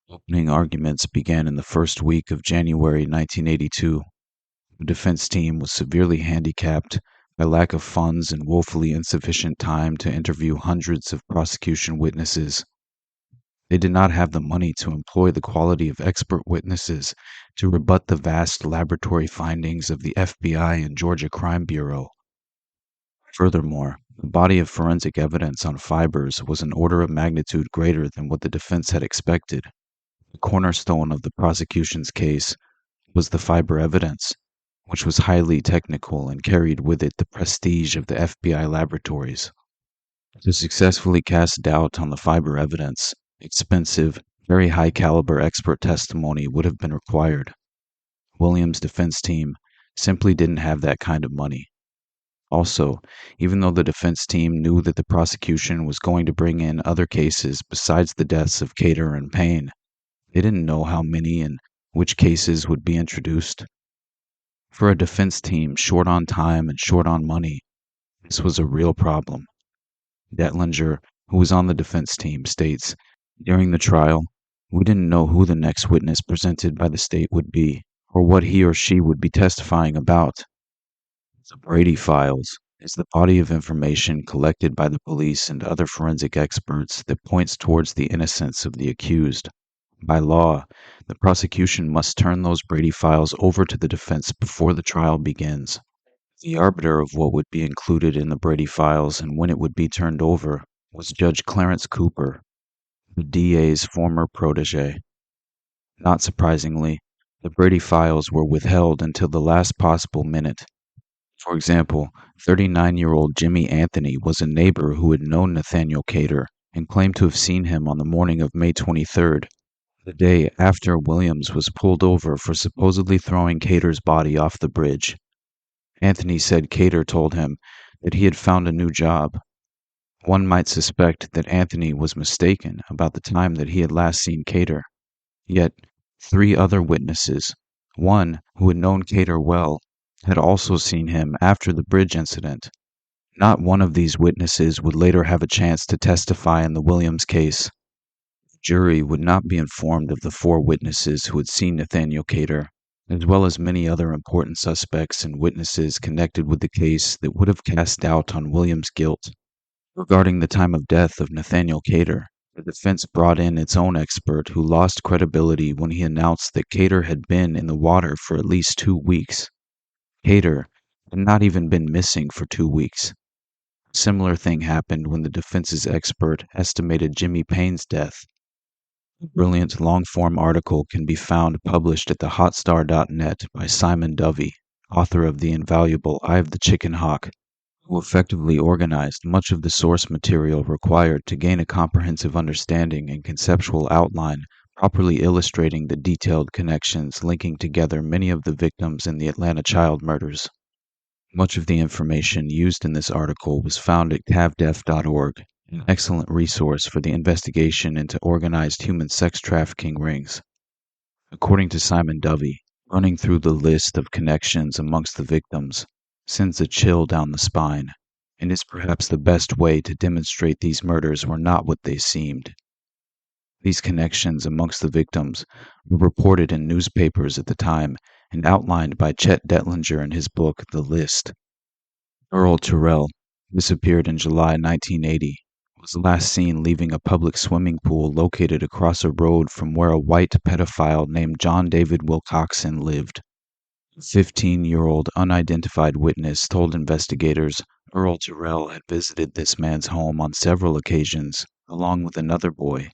Opening arguments began in the first week of January 1982. The defense team was severely handicapped by lack of funds and woefully insufficient time to interview hundreds of prosecution witnesses. They did not have the money to employ the quality of expert witnesses to rebut the vast laboratory findings of the FBI and Georgia Crime Bureau. Furthermore, the body of forensic evidence on fibers was an order of magnitude greater than what the defense had expected. The cornerstone of the prosecution's case was the fiber evidence, which was highly technical and carried with it the prestige of the FBI laboratories. To successfully cast doubt on the fiber evidence, expensive, very high-caliber expert testimony would have been required. Williams' defense team simply didn't have that kind of money. Also, even though the defense team knew that the prosecution was going to bring in other cases besides the deaths of Cater and Payne, they didn't know how many and which cases would be introduced. For a defense team short on time and short on money, this was a real problem. Detlinger, who was on the defense team, states, "During the trial, we didn't know who the next witness presented by the state would be, or what he or she would be testifying about." The Brady Files is the body of information collected by the police and other forensic experts that points towards the innocence of the accused. By law, the prosecution must turn those Brady Files over to the defense before the trial begins. The arbiter of what would be included in the Brady Files and when it would be turned over was Judge Clarence Cooper, the DA's former protege. Not surprisingly, the Brady Files were withheld until the last possible minute. For example, 39-year-old Jimmy Anthony was a neighbor who had known Nathaniel Cater and claimed to have seen him on the morning of May 23rd, the day after Williams was pulled over for supposedly throwing Cater's body off the bridge. Anthony said Cater told him that he had found a new job. One might suspect that Anthony was mistaken about the time that he had last seen Cater. Yet, 3 other witnesses, one who had known Cater well, had also seen him after the bridge incident. Not one of these witnesses would later have a chance to testify in the Williams case. The jury would not be informed of the 4 witnesses who had seen Nathaniel Cater, as well as many other important suspects and witnesses connected with the case that would have cast doubt on Williams' guilt. Regarding the time of death of Nathaniel Cater, the defense brought in its own expert who lost credibility when he announced that Cater had been in the water for at least 2 weeks. Cater had not even been missing for 2 weeks. A similar thing happened when the defense's expert estimated Jimmy Payne's death. A brilliant long-form article can be found published at thehotstar.net by Simon Dovey, author of the invaluable Eye of the Chicken Hawk, who effectively organized much of the source material required to gain a comprehensive understanding and conceptual outline properly illustrating the detailed connections linking together many of the victims in the Atlanta child murders. Much of the information used in this article was found at cavdef.org, an excellent resource for the investigation into organized human sex trafficking rings. According to Simon Dovey, running through the list of connections amongst the victims sends a chill down the spine, and is perhaps the best way to demonstrate these murders were not what they seemed. These connections amongst the victims were reported in newspapers at the time and outlined by Chet Detlinger in his book, The List. Earl Terrell, disappeared in July 1980, was last seen leaving a public swimming pool located across a road from where a white pedophile named John David Wilcoxon lived. A 15-year-old unidentified witness told investigators Earl Terrell had visited this man's home on several occasions, along with another boy.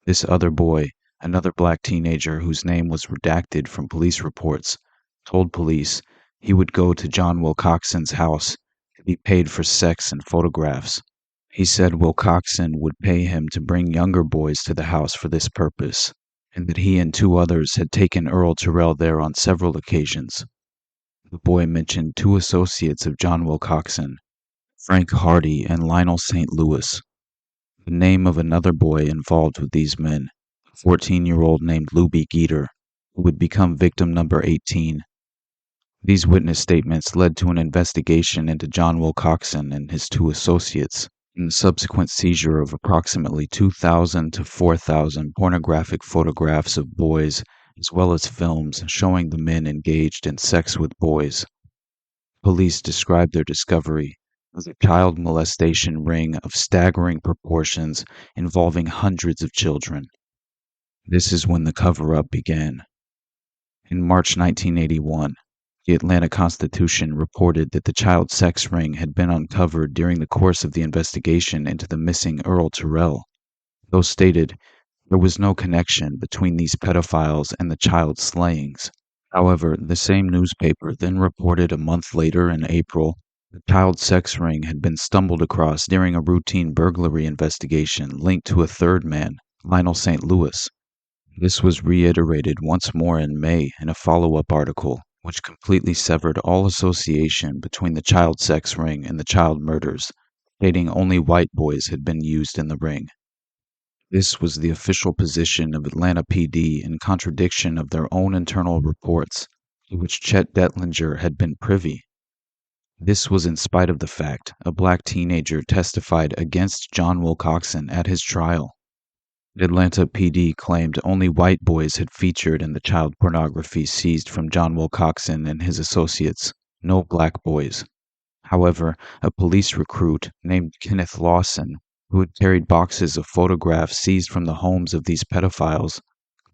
This other boy, another black teenager whose name was redacted from police reports, told police he would go to John Wilcoxon's house to be paid for sex and photographs. He said Wilcoxon would pay him to bring younger boys to the house for this purpose, and that he and two others had taken Earl Terrell there on several occasions. The boy mentioned two associates of John Wilcoxon, Frank Hardy and Lionel St. Louis. The name of another boy involved with these men, a 14-year-old named Luby Geeter, who would become victim number 18. These witness statements led to an investigation into John Wilcoxon and his two associates, and the subsequent seizure of approximately 2,000 to 4,000 pornographic photographs of boys, as well as films showing the men engaged in sex with boys. Police described their discovery as a child molestation ring of staggering proportions involving hundreds of children. This is when the cover-up began. In March 1981, the Atlanta Constitution reported that the child sex ring had been uncovered during the course of the investigation into the missing Earl Terrell, though stated there was no connection between these pedophiles and the child slayings. However, the same newspaper then reported a month later in April the child sex ring had been stumbled across during a routine burglary investigation linked to a third man, Lionel St. Louis. This was reiterated once more in May in a follow-up article, which completely severed all association between the child sex ring and the child murders, stating only white boys had been used in the ring. This was the official position of Atlanta PD in contradiction of their own internal reports, to which Chet Detlinger had been privy. This was in spite of the fact a black teenager testified against John Wilcoxon at his trial. Atlanta PD claimed only white boys had featured in the child pornography seized from John Wilcoxon and his associates, no black boys. However, a police recruit named Kenneth Lawson, who had carried boxes of photographs seized from the homes of these pedophiles,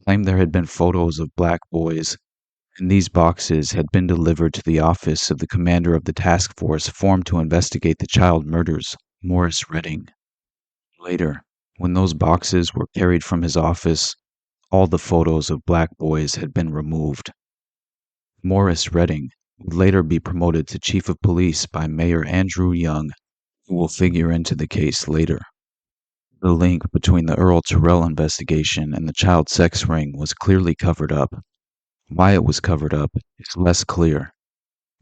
claimed there had been photos of black boys, and these boxes had been delivered to the office of the commander of the task force formed to investigate the child murders, Morris Redding. Later, when those boxes were carried from his office, all the photos of black boys had been removed. Morris Redding would later be promoted to chief of police by Mayor Andrew Young, who will figure into the case later. The link between the Earl Terrell investigation and the child sex ring was clearly covered up. Why it was covered up is less clear,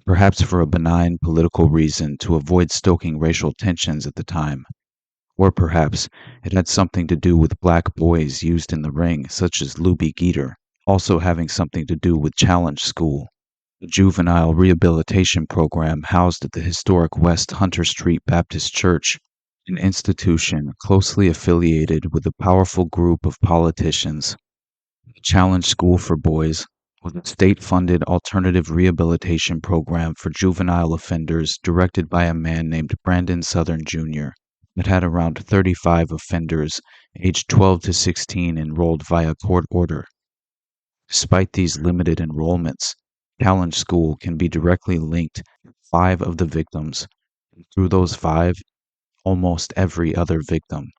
perhaps for a benign political reason to avoid stoking racial tensions at the time, or perhaps it had something to do with black boys used in the ring, such as Luby Geeter, also having something to do with Challenge School, a juvenile rehabilitation program housed at the historic West Hunter Street Baptist Church, an institution closely affiliated with a powerful group of politicians. The Challenge School for Boys was a state-funded alternative rehabilitation program for juvenile offenders directed by a man named Brandon Southern Jr. that had around 35 offenders aged 12 to 16 enrolled via court order. Despite these limited enrollments, Challenge School can be directly linked to 5 of the victims, and through those 5, almost every other victim.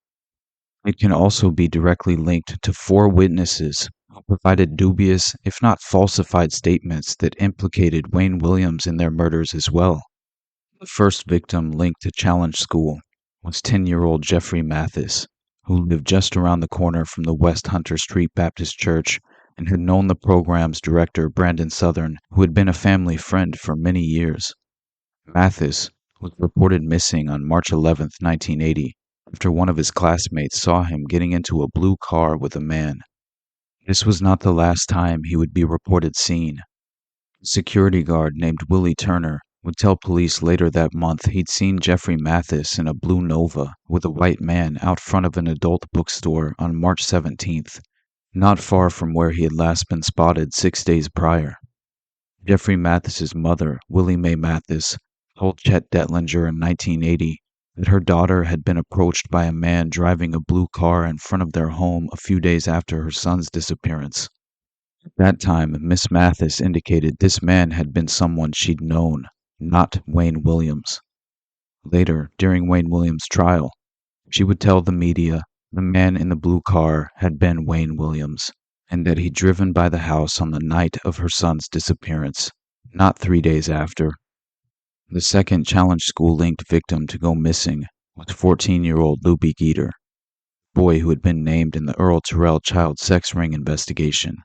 It can also be directly linked to 4 witnesses who provided dubious, if not falsified statements that implicated Wayne Williams in their murders as well. The first victim linked to Challenge School was 10-year-old Jeffrey Mathis, who lived just around the corner from the West Hunter Street Baptist Church and had known the program's director, Brandon Southern, who had been a family friend for many years. Mathis was reported missing on March 11, 1980, after one of his classmates saw him getting into a blue car with a man. This was not the last time he would be reported seen. A security guard named Willie Turner would tell police later that month he'd seen Jeffrey Mathis in a blue Nova with a white man out front of an adult bookstore on March 17th, not far from where he had last been spotted 6 days prior. Jeffrey Mathis's mother, Willie Mae Mathis, told Chet Detlinger in 1980 that her daughter had been approached by a man driving a blue car in front of their home a few days after her son's disappearance. At that time, Miss Mathis indicated this man had been someone she'd known, not Wayne Williams. Later, during Wayne Williams' trial, she would tell the media the man in the blue car had been Wayne Williams, and that he'd driven by the house on the night of her son's disappearance, not 3 days after. The second Challenge School-linked victim to go missing was 14-year-old Luby Geter, a boy who had been named in the Earl Terrell child sex ring investigation.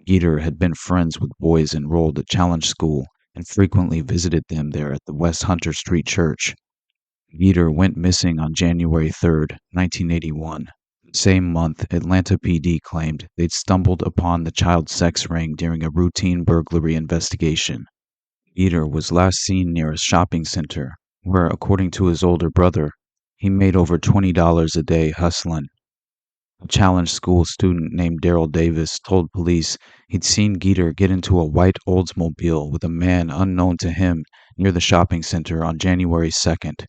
Geter had been friends with boys enrolled at Challenge School and frequently visited them there at the West Hunter Street Church. Geter went missing on January 3, 1981. The same month, Atlanta PD claimed they'd stumbled upon the child sex ring during a routine burglary investigation. Geter was last seen near a shopping center, where, according to his older brother, he made over $20 a day hustling. A Challenge School student named Daryl Davis told police he'd seen Geter get into a white Oldsmobile with a man unknown to him near the shopping center on January 2nd.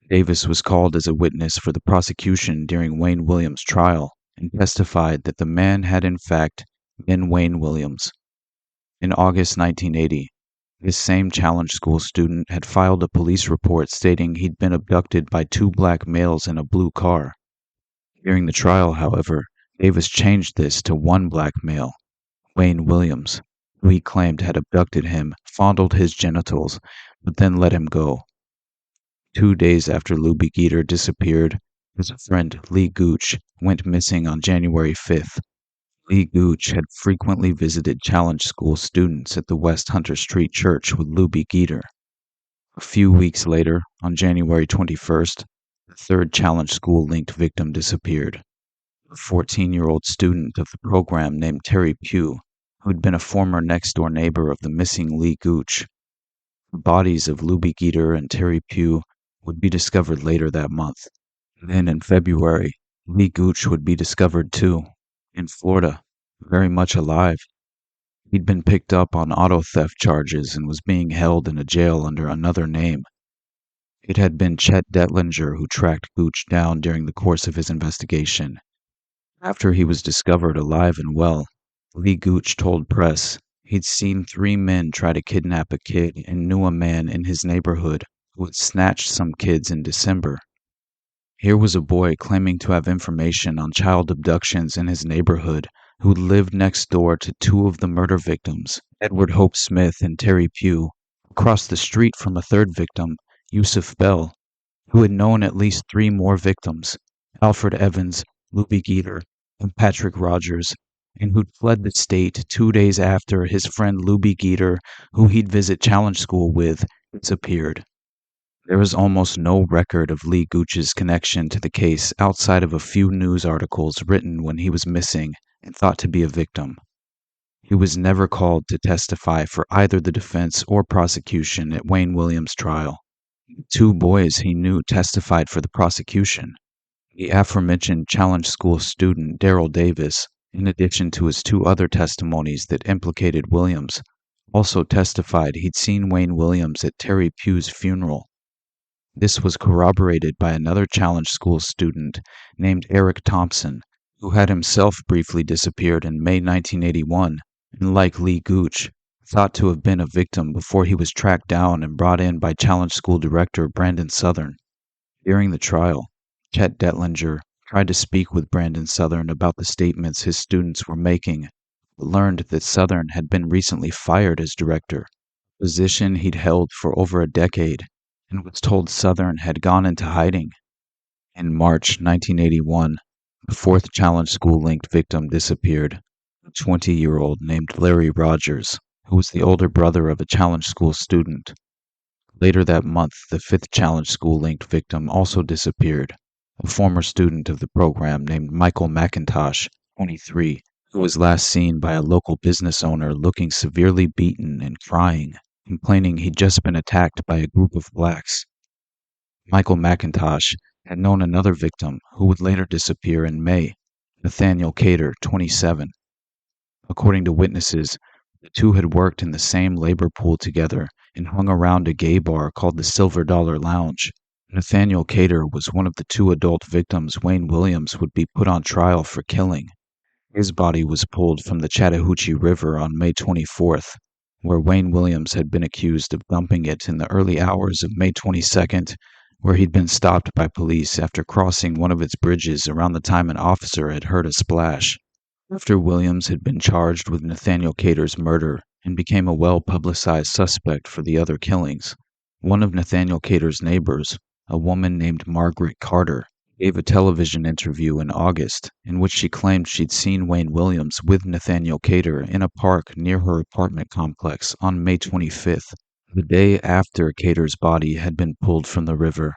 Davis was called as a witness for the prosecution during Wayne Williams' trial and testified that the man had in fact been Wayne Williams. In August 1980, this same Challenge School student had filed a police report stating he'd been abducted by 2 black males in a blue car. During the trial, however, Davis changed this to one black male, Wayne Williams, who he claimed had abducted him, fondled his genitals, but then let him go. 2 days after Luby Geter disappeared, his friend Lee Gooch went missing on January 5th. Lee Gooch had frequently visited Challenge School students at the West Hunter Street Church with Luby Geter. A few weeks later, on January 21st, the third Challenge School-linked victim disappeared. A 14-year-old student of the program named Terry Pugh, who had been a former next-door neighbor of the missing Lee Gooch. The bodies of Luby Geter and Terry Pugh would be discovered later that month. Then in February, Lee Gooch would be discovered too, in Florida, very much alive. He'd been picked up on auto theft charges and was being held in a jail under another name. It had been Chet Detlinger who tracked Gooch down during the course of his investigation. After he was discovered alive and well, Lee Gooch told press he'd seen 3 men try to kidnap a kid and knew a man in his neighborhood who had snatched some kids in December. Here was a boy claiming to have information on child abductions in his neighborhood who lived next door to 2 of the murder victims, Edward Hope Smith and Terry Pugh, across the street from a third victim, Yusuf Bell, who had known at least 3 more victims, Alfred Evans, Luby Geter, and Patrick Rogers, and who'd fled the state 2 days after his friend Luby Geter, who he'd visit Challenge School with, disappeared. There is almost no record of Lee Gooch's connection to the case outside of a few news articles written when he was missing and thought to be a victim. He was never called to testify for either the defense or prosecution at Wayne Williams' trial. 2 boys he knew testified for the prosecution. The aforementioned Challenge School student Daryl Davis, in addition to his 2 other testimonies that implicated Williams, also testified he'd seen Wayne Williams at Terry Pugh's funeral. This was corroborated by another Challenge School student named Eric Thompson, who had himself briefly disappeared in May 1981, and like Lee Gooch, thought to have been a victim before he was tracked down and brought in by Challenge School director Brandon Southern. During the trial, Chet Detlinger tried to speak with Brandon Southern about the statements his students were making, but learned that Southern had been recently fired as director, a position he'd held for over a decade, and was told Southern had gone into hiding. In March 1981, the 4th Challenge School-linked victim disappeared, a 20-year-old named Larry Rogers, who was the older brother of a Challenge School student. Later that month, the fifth challenge school-linked victim also disappeared, a former student of the program named Michael McIntosh, 23, who was last seen by a local business owner looking severely beaten and crying, complaining he'd just been attacked by a group of blacks. Michael McIntosh had known another victim who would later disappear in May, Nathaniel Cater, 27. According to witnesses, the two had worked in the same labor pool together and hung around a gay bar called the Silver Dollar Lounge. Nathaniel Cater was one of the two adult victims Wayne Williams would be put on trial for killing. His body was pulled from the Chattahoochee River on May 24th, where Wayne Williams had been accused of dumping it in the early hours of May 22nd, where he'd been stopped by police after crossing one of its bridges around the time an officer had heard a splash. After Williams had been charged with Nathaniel Cater's murder and became a well-publicized suspect for the other killings, one of Nathaniel Cater's neighbors, a woman named Margaret Carter, gave a television interview in August in which she claimed she'd seen Wayne Williams with Nathaniel Cater in a park near her apartment complex on May 25th, the day after Cater's body had been pulled from the river.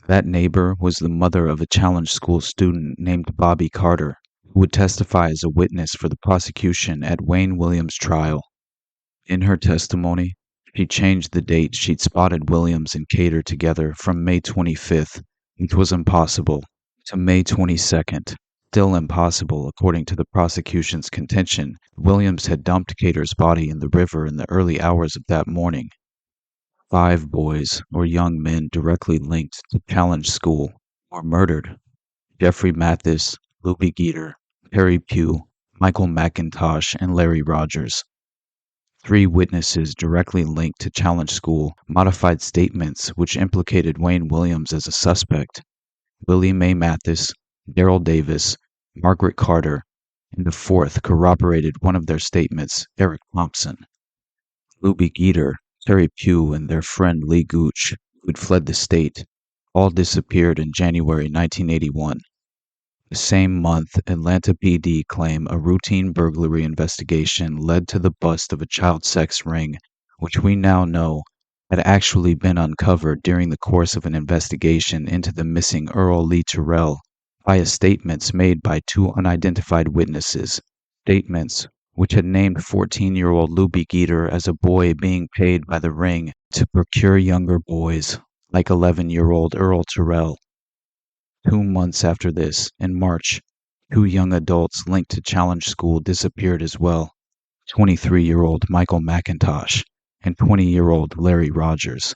That neighbor was the mother of a challenge school student named Bobby Carter, who would testify as a witness for the prosecution at Wayne Williams' trial. In her testimony, she changed the date she'd spotted Williams and Cater together from May 25th, which was impossible, to May 22nd, still impossible according to the prosecution's contention. Williams had dumped Cater's body in the river in the early hours of that morning. 5 boys or young men directly linked to challenge school were murdered: Jeffrey Mathis, Luby Geter, Terry Pugh, Michael McIntosh, and Larry Rogers. 3 witnesses directly linked to challenge school modified statements which implicated Wayne Williams as a suspect: Willie Mae Mathis, Daryl Davis, Margaret Carter, and the 4th corroborated one of their statements, Eric Thompson. Luby Geter, Terry Pugh, and their friend Lee Gooch, who'd fled the state, all disappeared in January 1981. The same month, Atlanta PD claimed a routine burglary investigation led to the bust of a child sex ring, which we now know had actually been uncovered during the course of an investigation into the missing Earl Lee Terrell via statements made by 2 unidentified witnesses, statements which had named 14-year-old Luby Geter as a boy being paid by the ring to procure younger boys, like 11-year-old Earl Terrell. 2 months after this, in March, 2 young adults linked to challenge school disappeared as well: 23-year-old Michael McIntosh and 20-year-old Larry Rogers.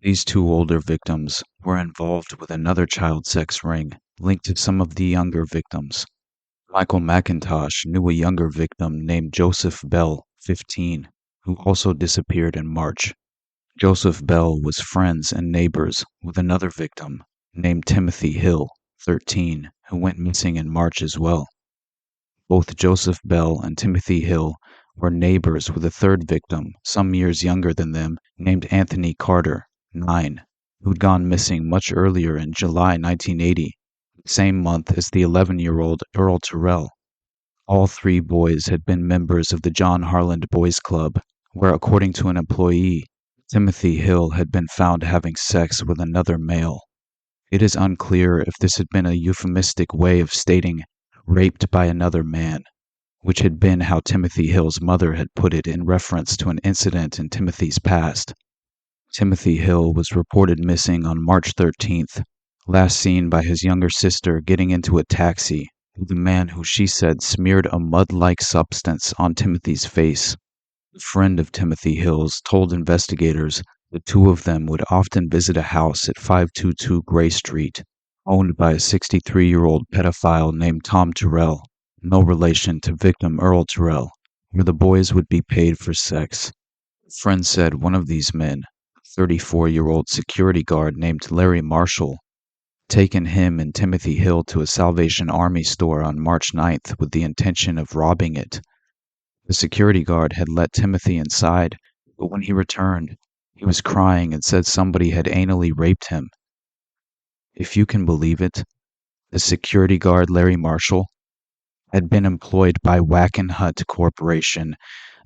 These 2 older victims were involved with another child sex ring linked to some of the younger victims. Michael McIntosh knew a younger victim named Joseph Bell, 15, who also disappeared in March. Joseph Bell was friends and neighbors with another victim named Timothy Hill, 13, who went missing in March as well. Both Joseph Bell and Timothy Hill were neighbors with a third victim, some years younger than them, named Anthony Carter, 9, who'd gone missing much earlier in July 1980, the same month as the 11-year-old Earl Terrell. All 3 boys had been members of the John Harland Boys Club, where, according to an employee, Timothy Hill had been found having sex with another male. It is unclear if this had been a euphemistic way of stating raped by another man, which had been how Timothy Hill's mother had put it in reference to an incident in Timothy's past. Timothy Hill was reported missing on March 13th, last seen by his younger sister getting into a taxi with a man who she said smeared a mud-like substance on Timothy's face. A friend of Timothy Hill's told investigators the 2 of them would often visit a house at 522 Gray Street, owned by a 63-year-old pedophile named Tom Terrell, no relation to victim Earl Terrell, where the boys would be paid for sex. A friend said one of these men, a 34-year-old security guard named Larry Marshall, taken him and Timothy Hill to a Salvation Army store on March 9th with the intention of robbing it. The security guard had let Timothy inside, but when he returned, he was crying and said somebody had anally raped him. If you can believe it, the security guard, Larry Marshall, had been employed by Wackenhut Corporation,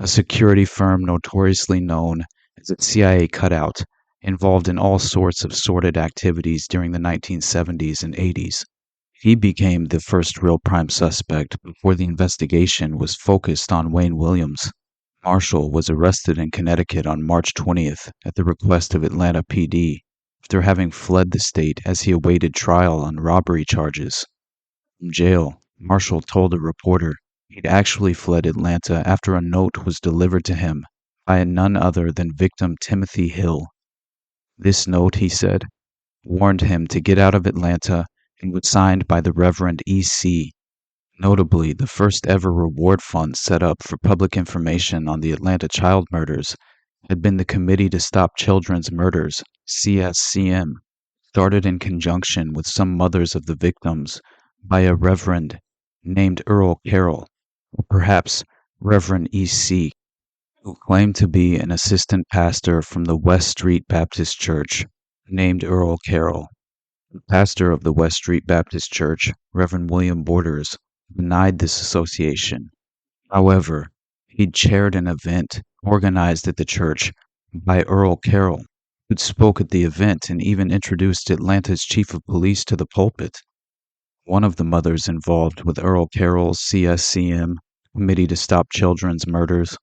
a security firm notoriously known as its CIA cutout, involved in all sorts of sordid activities during the 1970s and 80s. He became the first real prime suspect before the investigation was focused on Wayne Williams. Marshall was arrested in Connecticut on March 20th at the request of Atlanta PD after having fled the state as he awaited trial on robbery charges. From jail, Marshall told a reporter he'd actually fled Atlanta after a note was delivered to him by none other than victim Timothy Hill. This note, he said, warned him to get out of Atlanta and was signed by the Reverend E.C., notably the first ever reward fund set up for public information on the Atlanta child murders had been the Committee to Stop Children's Murders, CSCM, started in conjunction with some mothers of the victims by a reverend named Earl Carroll, or perhaps Reverend E.C., who claimed to be an assistant pastor from the West Street Baptist Church named Earl Carroll. The pastor of the West Street Baptist Church, Reverend William Borders, denied this association. However, he chaired an event organized at the church by Earl Carroll, who spoke at the event and even introduced Atlanta's chief of police to the pulpit. One of the mothers involved with Earl Carroll's CSCM, Committee to Stop Children's Murders,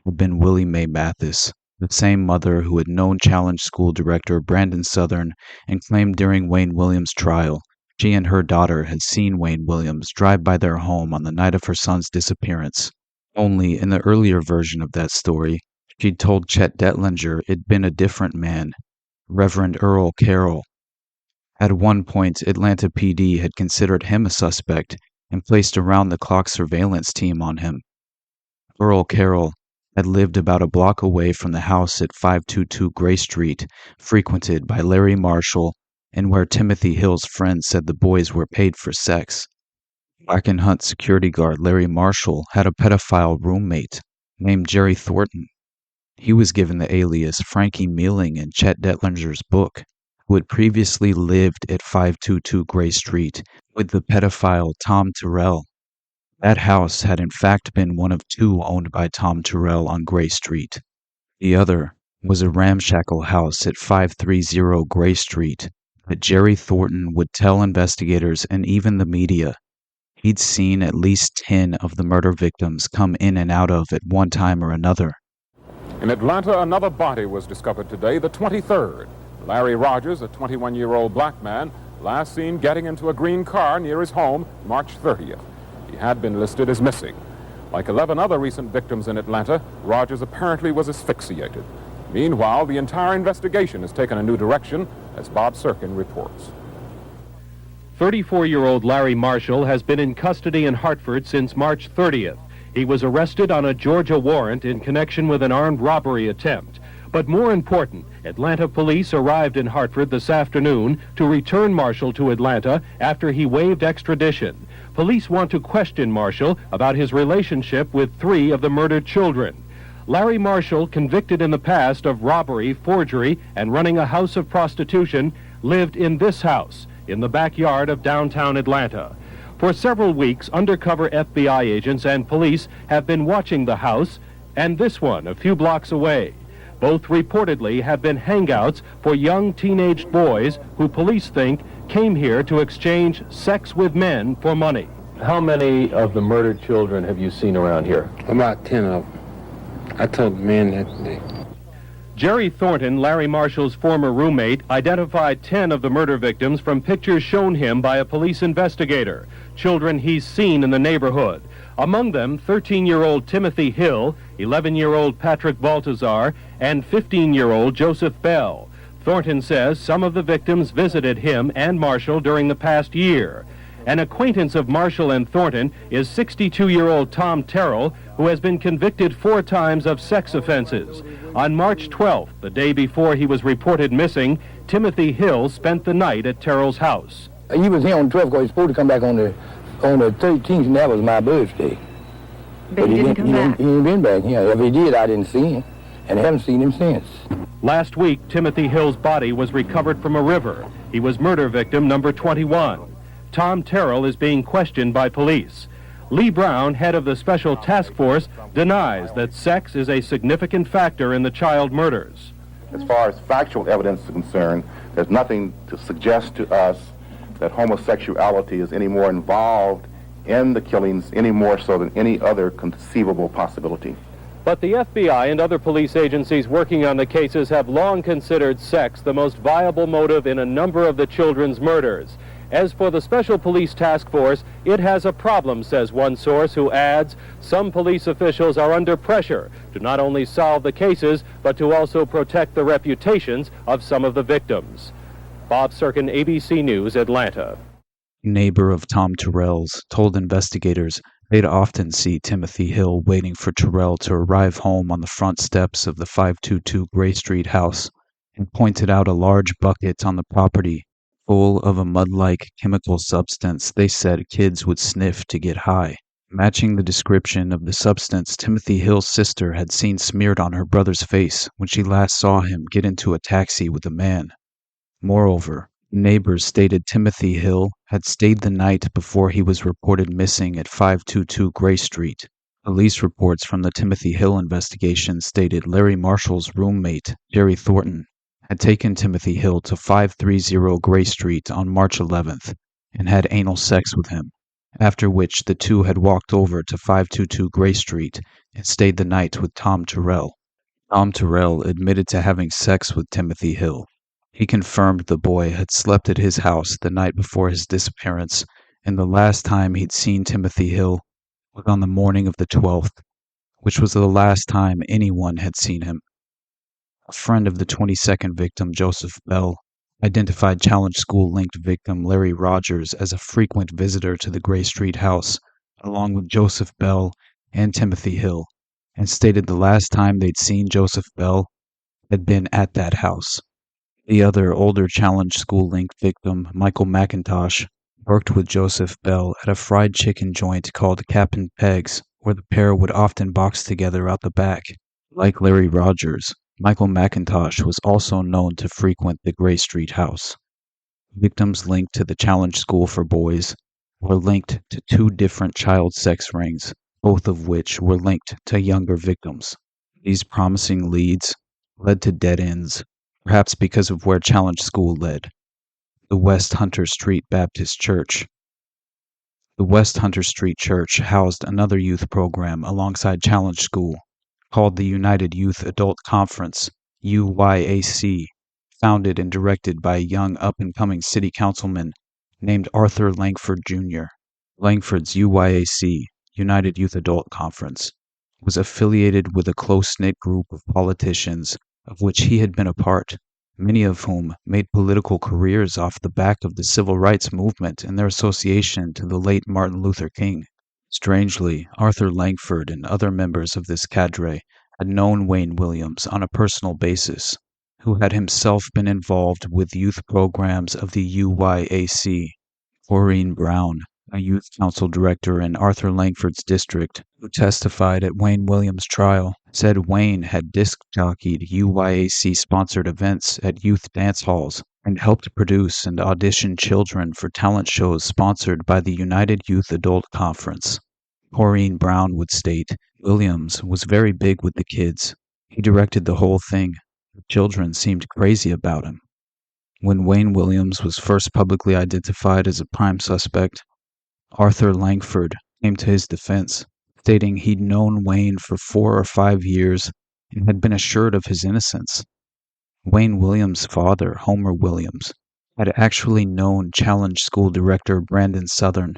had been Willie Mae Mathis, the same mother who had known Challenge School Director Brandon Southern and claimed during Wayne Williams' trial she and her daughter had seen Wayne Williams drive by their home on the night of her son's disappearance. Only in the earlier version of that story, she'd told Chet Detlinger it'd been a different man, Reverend Earl Carroll. At one point, Atlanta PD had considered him a suspect and placed around-the-clock surveillance team on him. Earl Carroll had lived about a block away from the house at 522 Gray Street, frequented by Larry Marshall, and where Timothy Hill's friends said the boys were paid for sex. Black and Hunt security guard Larry Marshall had a pedophile roommate named Jerry Thornton. He was given the alias Frankie Mealing in Chet Detlinger's book, who had previously lived at 522 Gray Street with the pedophile Tom Terrell. That house had in fact been one of two owned by Tom Terrell on Gray Street. The other was a ramshackle house at 530 Gray Street that Jerry Thornton would tell investigators and even the media he'd seen at least 10 of the murder victims come in and out of at one time or another. In Atlanta, another body was discovered today, the 23rd. Larry Rogers, a 21-year-old black man, last seen getting into a green car near his home March 30th. He had been listed as missing. Like 11 other recent victims in Atlanta, Rogers apparently was asphyxiated. Meanwhile, the entire investigation has taken a new direction, as Bob Serkin reports. 34-year-old Larry Marshall has been in custody in Hartford since March 30th. He was arrested on a Georgia warrant in connection with an armed robbery attempt. But more important, Atlanta police arrived in Hartford this afternoon to return Marshall to Atlanta after he waived extradition. Police want to question Marshall about his relationship with 3 of the murdered children. Larry Marshall, convicted in the past of robbery, forgery, and running a house of prostitution, lived in this house in the backyard of downtown Atlanta. For several weeks, undercover FBI agents and police have been watching the house and this one a few blocks away. Both reportedly have been hangouts for young teenage boys who police think came here to exchange sex with men for money. How many of the murdered children have you seen around here? About 10 of them. I told the men that day. Jerry Thornton, Larry Marshall's former roommate, identified 10 of the murder victims from pictures shown him by a police investigator, children he's seen in the neighborhood. Among them, 13-year-old Timothy Hill, 11-year-old Patrick Baltazar, and 15-year-old Joseph Bell. Thornton says some of the victims visited him and Marshall during the past year. An acquaintance of Marshall and Thornton is 62-year-old Tom Terrell, who has been convicted 4 times of sex offenses. On March 12th, the day before he was reported missing, Timothy Hill spent the night at Terrell's house. He was here on the 12th because he was supposed to come back on the 13th, and that was my birthday. But he didn't come back? He ain't been back here. If he did, I didn't see him, and I haven't seen him since. Last week, Timothy Hill's body was recovered from a river. He was murder victim number 21. Tom Terrell is being questioned by police. Lee Brown, head of the Special Task Force, denies that sex is a significant factor in the child murders. As far as factual evidence is concerned, there's nothing to suggest to us that homosexuality is any more involved in the killings, any more so than any other conceivable possibility. But the FBI and other police agencies working on the cases have long considered sex the most viable motive in a number of the children's murders. As for the Special Police Task Force, it has a problem, says one source, who adds, some police officials are under pressure to not only solve the cases, but to also protect the reputations of some of the victims. Bob Serkin, ABC News, Atlanta. A neighbor of Tom Terrell's told investigators they'd often see Timothy Hill waiting for Terrell to arrive home on the front steps of the 522 Gray Street house, and pointed out a large bucket on the property full of a mud-like chemical substance they said kids would sniff to get high. Matching the description of the substance Timothy Hill's sister had seen smeared on her brother's face when she last saw him get into a taxi with a man. Moreover, neighbors stated Timothy Hill had stayed the night before he was reported missing at 522 Gray Street. Police reports from the Timothy Hill investigation stated Larry Marshall's roommate, Jerry Thornton, had taken Timothy Hill to 530 Gray Street on March 11th and had anal sex with him, after which the two had walked over to 522 Gray Street and stayed the night with Tom Terrell. Tom Terrell admitted to having sex with Timothy Hill. He confirmed the boy had slept at his house the night before his disappearance, and the last time he'd seen Timothy Hill was on the morning of the 12th, which was the last time anyone had seen him. A friend of the 22nd victim, Joseph Bell, identified Challenge School-linked victim Larry Rogers as a frequent visitor to the Gray Street house, along with Joseph Bell and Timothy Hill, and stated the last time they'd seen Joseph Bell had been at that house. The other older Challenge School-linked victim, Michael McIntosh, worked with Joseph Bell at a fried chicken joint called Cap'n Peg's, where the pair would often box together out the back. Like Larry Rogers, Michael McIntosh was also known to frequent the Gray Street house. Victims linked to the Challenge School for Boys were linked to two different child sex rings, both of which were linked to younger victims. These promising leads led to dead ends, perhaps because of where Challenge School led, the West Hunter Street Baptist Church. The West Hunter Street Church housed another youth program alongside Challenge School, called the United Youth Adult Conference, UYAC, founded and directed by a young up-and-coming city councilman named Arthur Langford Jr. Langford's UYAC, United Youth Adult Conference, was affiliated with a close-knit group of politicians of which he had been a part, many of whom made political careers off the back of the civil rights movement and their association to the late Martin Luther King. Strangely, Arthur Langford and other members of this cadre had known Wayne Williams on a personal basis, who had himself been involved with youth programs of the UYAC. Maureen Brown, a youth council director in Arthur Langford's district, who testified at Wayne Williams' trial, said Wayne had disc-jockeyed UYAC-sponsored events at youth dance halls and helped produce and audition children for talent shows sponsored by the United Youth Adult Conference. Maureen Brown would state, Williams was very big with the kids. He directed the whole thing. The children seemed crazy about him. When Wayne Williams was first publicly identified as a prime suspect, Arthur Langford came to his defense, stating he'd known Wayne for 4 or 5 years and had been assured of his innocence. Wayne Williams' father, Homer Williams, had actually known Challenge School director Brandon Southern.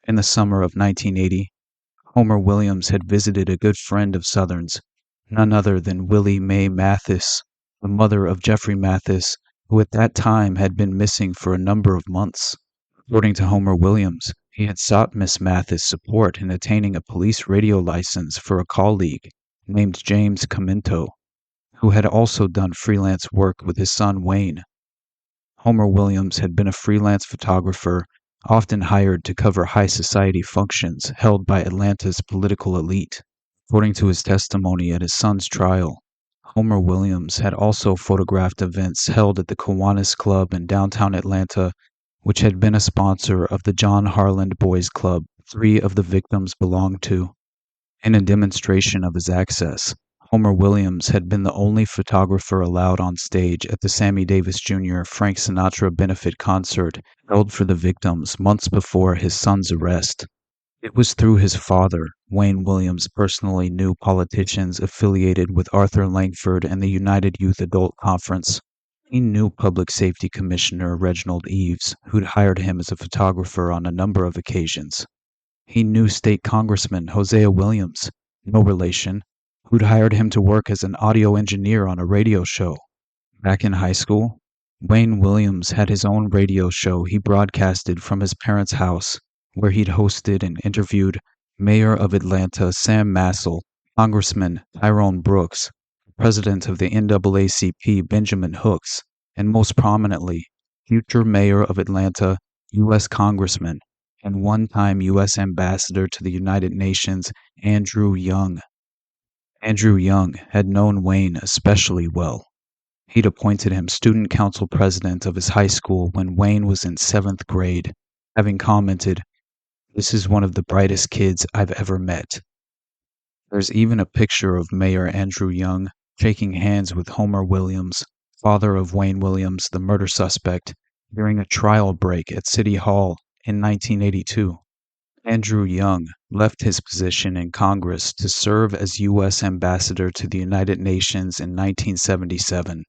In the summer of 1980, Homer Williams had visited a good friend of Southern's, none other than Willie Mae Mathis, the mother of Jeffrey Mathis, who at that time had been missing for a number of months. According to Homer Williams, he had sought Miss Mathis' support in attaining a police radio license for a colleague named James Caminto, who had also done freelance work with his son Wayne. Homer Williams had been a freelance photographer, often hired to cover high society functions held by Atlanta's political elite. According to his testimony at his son's trial, Homer Williams had also photographed events held at the Kiwanis Club in downtown Atlanta, which had been a sponsor of the John Harland Boys Club 3 of the victims belonged to. In a demonstration of his access, Homer Williams had been the only photographer allowed on stage at the Sammy Davis Jr. Frank Sinatra benefit concert held for the victims months before his son's arrest. It was through his father, Wayne Williams personally knew politicians affiliated with Arthur Langford and the United Youth Adult Conference. He knew Public Safety Commissioner Reginald Eves, who'd hired him as a photographer on a number of occasions. He knew State Congressman Hosea Williams, no relation, who'd hired him to work as an audio engineer on a radio show. Back in high school, Wayne Williams had his own radio show he broadcasted from his parents' house, where he'd hosted and interviewed Mayor of Atlanta Sam Massel, Congressman Tyrone Brooks, President of the NAACP Benjamin Hooks, and most prominently, future Mayor of Atlanta, U.S. Congressman, and one-time U.S. Ambassador to the United Nations, Andrew Young. Andrew Young had known Wayne especially well. He'd appointed him student council president of his high school when Wayne was in 7th grade, having commented, "This is one of the brightest kids I've ever met." There's even a picture of Mayor Andrew Young shaking hands with Homer Williams, father of Wayne Williams, the murder suspect, during a trial break at City Hall in 1982. Andrew Young left his position in Congress to serve as U.S. Ambassador to the United Nations in 1977.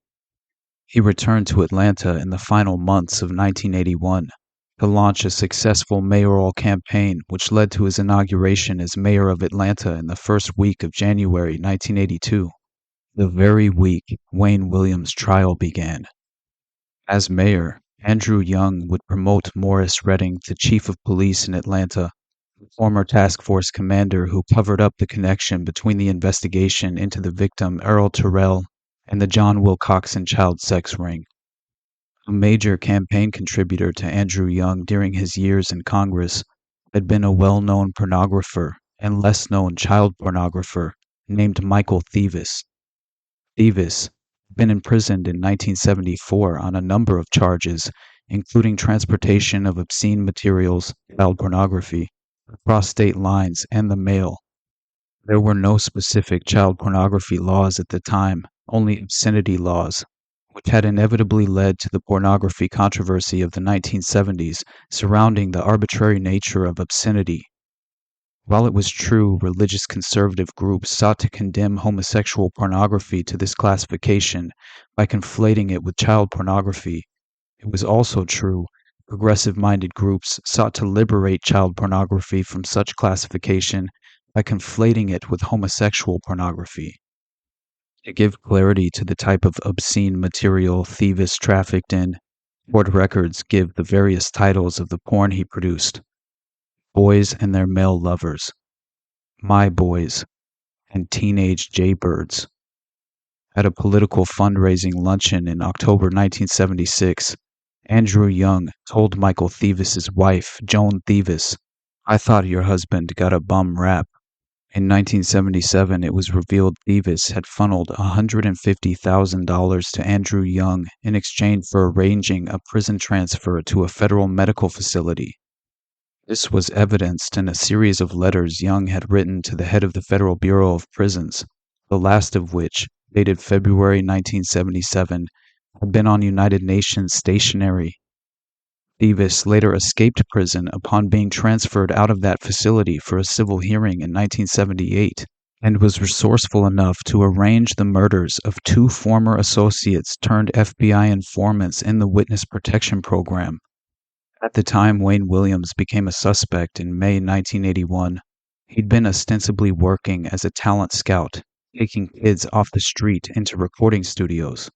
He returned to Atlanta in the final months of 1981 to launch a successful mayoral campaign which led to his inauguration as mayor of Atlanta in the first week of January 1982, the very week Wayne Williams' trial began. As mayor, Andrew Young would promote Morris Redding to chief of police in Atlanta, the former task force commander who covered up the connection between the investigation into the victim Earl Terrell and the John Wilcoxon child sex ring. A major campaign contributor to Andrew Young during his years in Congress had been a well-known pornographer and less-known child pornographer named Michael Thevis. Thevis had been imprisoned in 1974 on a number of charges, including transportation of obscene materials, child pornography, across state lines and the mail. There were no specific child pornography laws at the time, only obscenity laws, which had inevitably led to the pornography controversy of the 1970s surrounding the arbitrary nature of obscenity. While it was true religious conservative groups sought to condemn homosexual pornography to this classification by conflating it with child pornography, it was also true progressive-minded groups sought to liberate child pornography from such classification by conflating it with homosexual pornography. To give clarity to the type of obscene material Thevis trafficked in, court records give the various titles of the porn he produced: Boys and Their Male Lovers, My Boys, and Teenage Jaybirds. At a political fundraising luncheon in October 1976, Andrew Young told Michael Thevis's wife, Joan Thevis, "I thought your husband got a bum rap." In 1977, it was revealed Thevis had funneled $150,000 to Andrew Young in exchange for arranging a prison transfer to a federal medical facility. This was evidenced in a series of letters Young had written to the head of the Federal Bureau of Prisons, the last of which, dated February 1977, had been on United Nations stationery. Thevis later escaped prison upon being transferred out of that facility for a civil hearing in 1978, and was resourceful enough to arrange the murders of 2 former associates turned FBI informants in the Witness Protection Program. At the time Wayne Williams became a suspect in May 1981, he'd been ostensibly working as a talent scout, taking kids off the street into recording studios.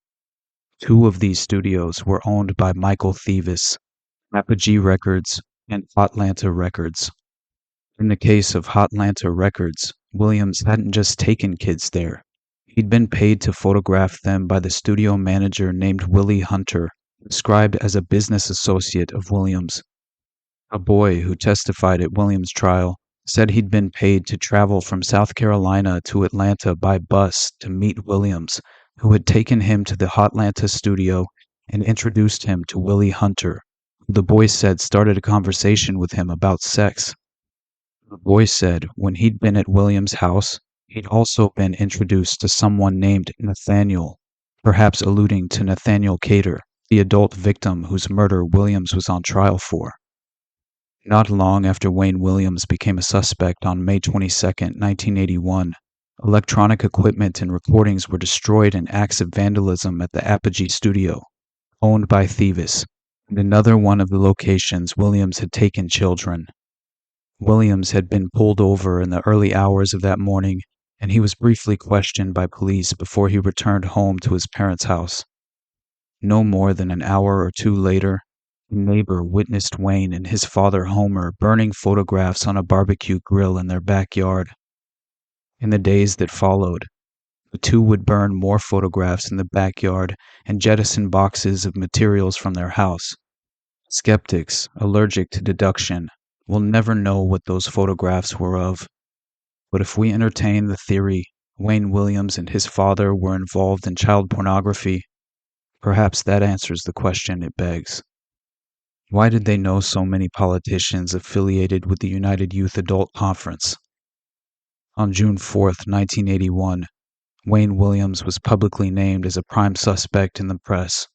2 of these studios were owned by Michael Thevis, Apogee Records and Hotlanta Records. In the case of Hotlanta Records, Williams hadn't just taken kids there. He'd been paid to photograph them by the studio manager named Willie Hunter, described as a business associate of Williams. A boy who testified at Williams' trial said he'd been paid to travel from South Carolina to Atlanta by bus to meet Williams, who had taken him to the Hotlanta studio and introduced him to Willie Hunter, who the boy said started a conversation with him about sex. The boy said when he'd been at Williams' house, He'd also been introduced to someone named Nathaniel, perhaps alluding to Nathaniel Cater, the adult victim whose murder Williams was on trial for. Not long after Wayne Williams became a suspect on May 22, 1981, electronic equipment and recordings were destroyed in acts of vandalism at the Apogee Studio, owned by Thieves, and another one of the locations Williams had taken children. Williams had been pulled over in the early hours of that morning, and he was briefly questioned by police before he returned home to his parents' house. No more than an hour or two later, a neighbor witnessed Wayne and his father Homer burning photographs on a barbecue grill in their backyard. In the days that followed, the two would burn more photographs in the backyard and jettison boxes of materials from their house. Skeptics, allergic to deduction, will never know what those photographs were of. But if we entertain the theory Wayne Williams and his father were involved in child pornography, perhaps that answers the question it begs. Why did they know so many politicians affiliated with the United Youth Adult Conference? On June 4, 1981, Wayne Williams was publicly named as a prime suspect in the press.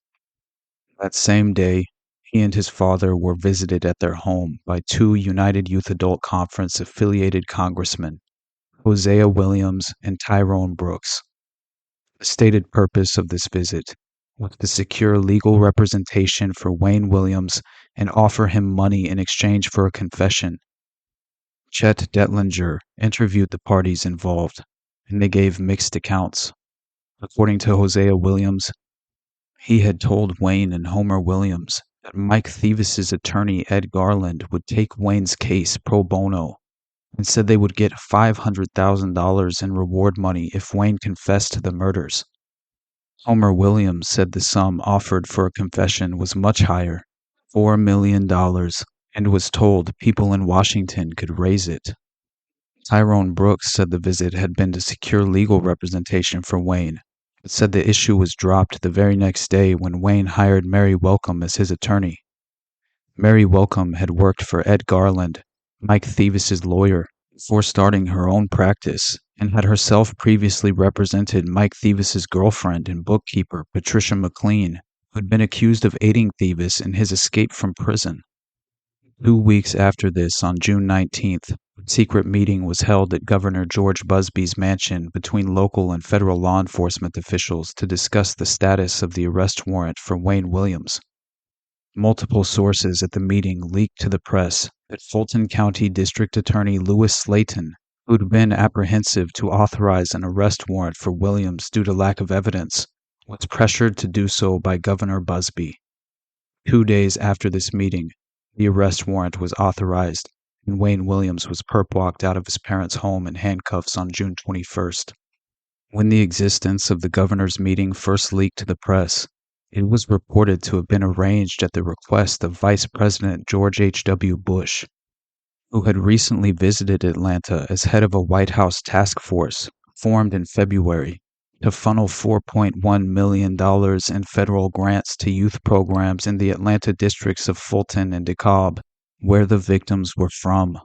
That same day, he and his father were visited at their home by two United Youth Adult Conference affiliated congressmen, Hosea Williams and Tyrone Brooks. The stated purpose of this visit was to secure legal representation for Wayne Williams and offer him money in exchange for a confession. Chet Detlinger interviewed the parties involved, and they gave mixed accounts. According to Hosea Williams, he had told Wayne and Homer Williams that Mike Thieves' attorney Ed Garland would take Wayne's case pro bono and said they would get $500,000 in reward money if Wayne confessed to the murders. Homer Williams said the sum offered for a confession was much higher, $4 million, and was told people in Washington could raise it. Tyrone Brooks said the visit had been to secure legal representation for Wayne, but said the issue was dropped the very next day when Wayne hired Mary Welcome as his attorney. Mary Welcome had worked for Ed Garland, Mike Thieves' lawyer, before starting her own practice, and had herself previously represented Mike Thieves' girlfriend and bookkeeper, Patricia McLean, who had been accused of aiding Thieves in his escape from prison. 2 weeks after this, on June 19th, a secret meeting was held at Governor George Busby's mansion between local and federal law enforcement officials to discuss the status of the arrest warrant for Wayne Williams. Multiple sources at the meeting leaked to the press that Fulton County District Attorney Louis Slayton, who'd been apprehensive to authorize an arrest warrant for Williams due to lack of evidence, was pressured to do so by Governor Busby. 2 days after this meeting, the arrest warrant was authorized, and Wayne Williams was perp-walked out of his parents' home in handcuffs on June 21st. When the existence of the governor's meeting first leaked to the press, it was reported to have been arranged at the request of Vice President George H.W. Bush, who had recently visited Atlanta as head of a White House task force formed in February to funnel $4.1 million in federal grants to youth programs in the Atlanta districts of Fulton and DeKalb, where the victims were from.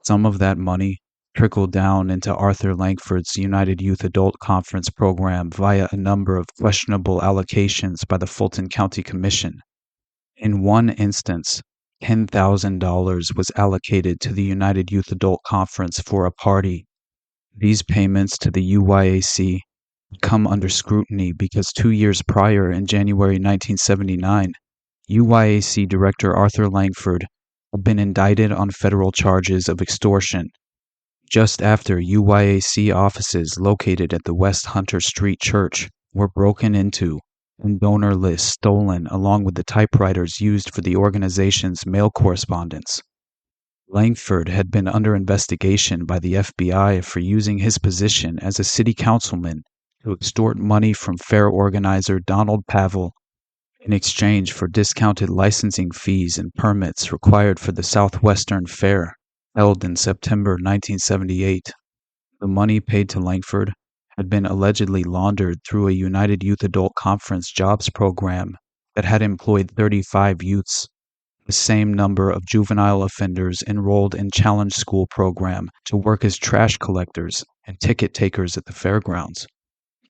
Some of that money trickled down into Arthur Langford's United Youth Adult Conference program via a number of questionable allocations by the Fulton County Commission. In one instance, $10,000 was allocated to the United Youth Adult Conference for a party. These payments to the UYAC come under scrutiny because 2 years prior, in January 1979, UYAC Director Arthur Langford had been indicted on federal charges of extortion. Just after UYAC offices located at the West Hunter Street Church were broken into and donor lists stolen along with the typewriters used for the organization's mail correspondence. Langford had been under investigation by the FBI for using his position as a city councilman to extort money from fair organizer Donald Pavel in exchange for discounted licensing fees and permits required for the Southwestern Fair, held in September 1978. The money paid to Langford had been allegedly laundered through a United Youth Adult Conference jobs program that had employed 35 youths, the same number of juvenile offenders enrolled in Challenge School program to work as trash collectors and ticket takers at the fairgrounds.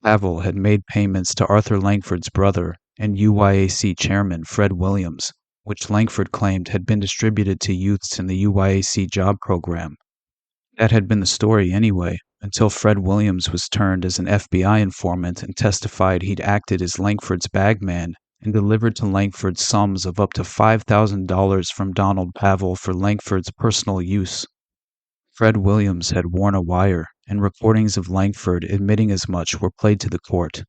Pavel had made payments to Arthur Langford's brother and UYAC chairman Fred Williams, which Langford claimed had been distributed to youths in the UYAC job program. That had been the story anyway, until Fred Williams was turned as an FBI informant and testified he'd acted as Langford's bagman and delivered to Langford sums of up to $5,000 from Donald Pavel for Langford's personal use. Fred Williams had worn a wire, and recordings of Langford admitting as much were played to the court.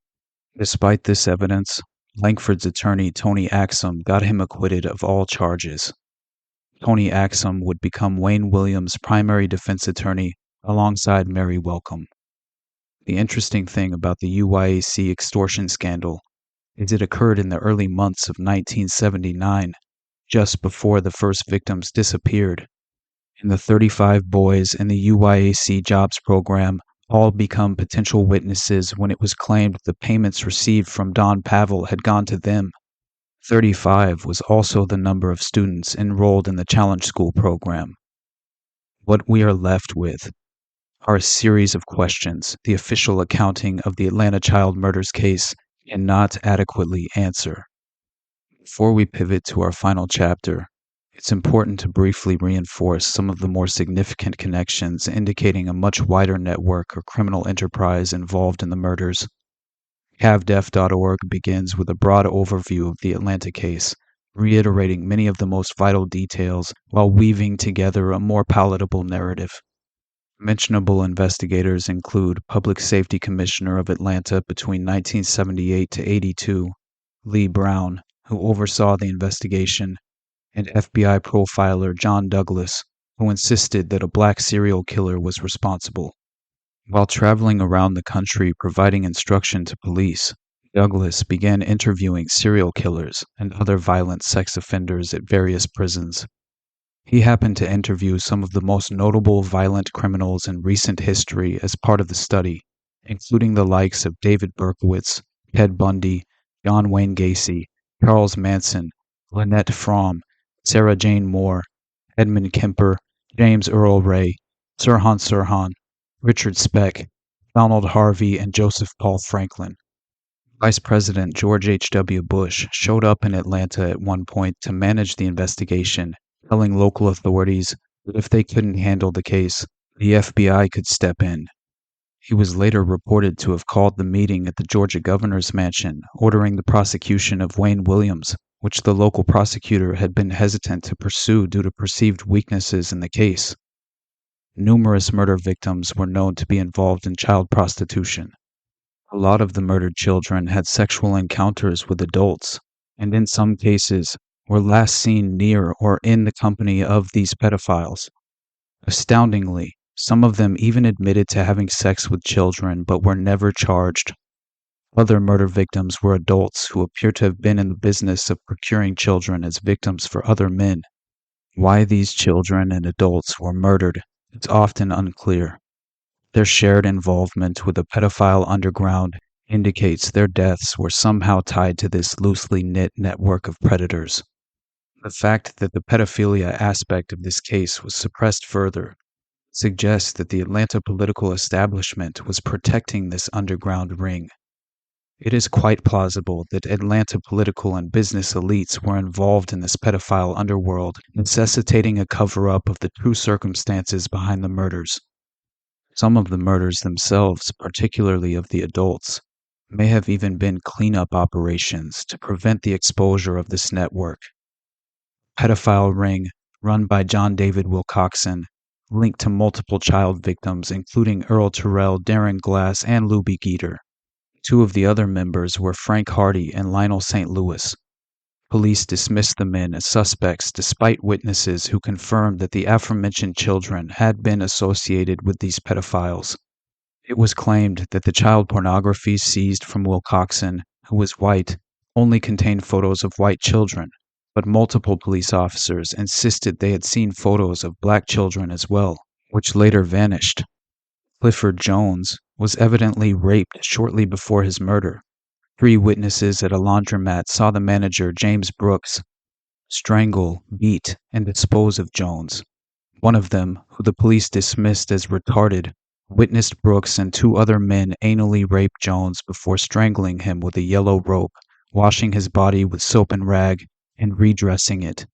Despite this evidence, Langford's attorney Tony Axum got him acquitted of all charges. Tony Axum would become Wayne Williams' primary defense attorney alongside Mary Welcome. The interesting thing about the UYAC extortion scandal is it occurred in the early months of 1979, just before the first victims disappeared, and the 35 boys in the UYAC jobs program all become potential witnesses when it was claimed the payments received from Don Pavel had gone to them. 35 was also the number of students enrolled in the Challenge School program. What we are left with are a series of questions the official accounting of the Atlanta child murders case cannot adequately answer. Before we pivot to our final chapter, it's important to briefly reinforce some of the more significant connections indicating a much wider network or criminal enterprise involved in the murders. CavDef.org begins with a broad overview of the Atlanta case, reiterating many of the most vital details while weaving together a more palatable narrative. Mentionable investigators include Public Safety Commissioner of Atlanta between 1978 to 82, Lee Brown, who oversaw the investigation, and FBI profiler John Douglas, who insisted that a black serial killer was responsible. While traveling around the country providing instruction to police, Douglas began interviewing serial killers and other violent sex offenders at various prisons. He happened to interview some of the most notable violent criminals in recent history as part of the study, including the likes of David Berkowitz, Ted Bundy, John Wayne Gacy, Charles Manson, Lynette Fromm, Sarah Jane Moore, Edmund Kemper, James Earl Ray, Sirhan Sirhan, Richard Speck, Donald Harvey, and Joseph Paul Franklin. Vice President George H.W. Bush showed up in Atlanta at one point to manage the investigation, telling local authorities that if they couldn't handle the case, the FBI could step in. He was later reported to have called the meeting at the Georgia governor's mansion, ordering the prosecution of Wayne Williams, which the local prosecutor had been hesitant to pursue due to perceived weaknesses in the case. Numerous murder victims were known to be involved in child prostitution. A lot of the murdered children had sexual encounters with adults, and in some cases were last seen near or in the company of these pedophiles. Astoundingly, some of them even admitted to having sex with children but were never charged. Other murder victims were adults who appear to have been in the business of procuring children as victims for other men. Why these children and adults were murdered is often unclear. Their shared involvement with the pedophile underground indicates their deaths were somehow tied to this loosely knit network of predators. The fact that the pedophilia aspect of this case was suppressed further suggests that the Atlanta political establishment was protecting this underground ring. It is quite plausible that Atlanta political and business elites were involved in this pedophile underworld, necessitating a cover-up of the true circumstances behind the murders. Some of the murders themselves, particularly of the adults, may have even been cleanup operations to prevent the exposure of this network. Pedophile ring, run by John David Wilcoxon, linked to multiple child victims including Earl Terrell, Darren Glass, and Lou Geeter. Two of the other members were Frank Hardy and Lionel St. Louis. Police dismissed the men as suspects despite witnesses who confirmed that the aforementioned children had been associated with these pedophiles. It was claimed that the child pornography seized from Wilcoxon, who was white, only contained photos of white children, but multiple police officers insisted they had seen photos of black children as well, which later vanished. Clifford Jones was evidently raped shortly before his murder. 3 witnesses at a laundromat saw the manager, James Brooks, strangle, beat, and dispose of Jones. One of them, who the police dismissed as retarded, witnessed Brooks and two other men anally rape Jones before strangling him with a yellow rope, washing his body with soap and rag, and redressing it.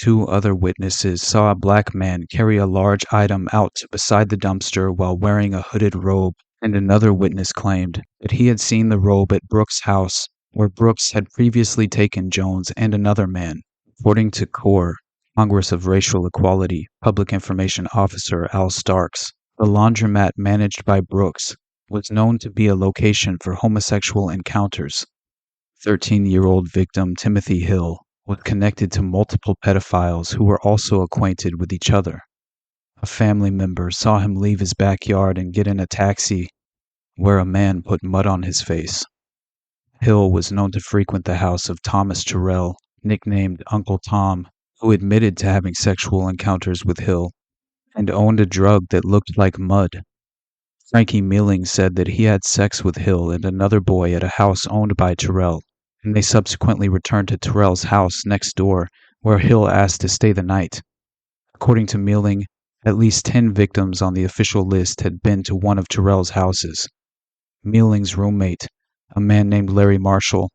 Two other witnesses saw a black man carry a large item out to beside the dumpster while wearing a hooded robe, and another witness claimed that he had seen the robe at Brooks' house, where Brooks had previously taken Jones and another man. According to CORE, Congress of Racial Equality, Public Information Officer Al Starks, the laundromat managed by Brooks was known to be a location for homosexual encounters. 13-year-old victim Timothy Hill was connected to multiple pedophiles who were also acquainted with each other. A family member saw him leave his backyard and get in a taxi where a man put mud on his face. Hill was known to frequent the house of Thomas Terrell, nicknamed Uncle Tom, who admitted to having sexual encounters with Hill and owned a drug that looked like mud. Frankie Mealing said that he had sex with Hill and another boy at a house owned by Terrell, and they subsequently returned to Terrell's house next door, where Hill asked to stay the night. According to Mealing, at least 10 victims on the official list had been to one of Terrell's houses. Mealing's roommate, a man named Larry Marshall,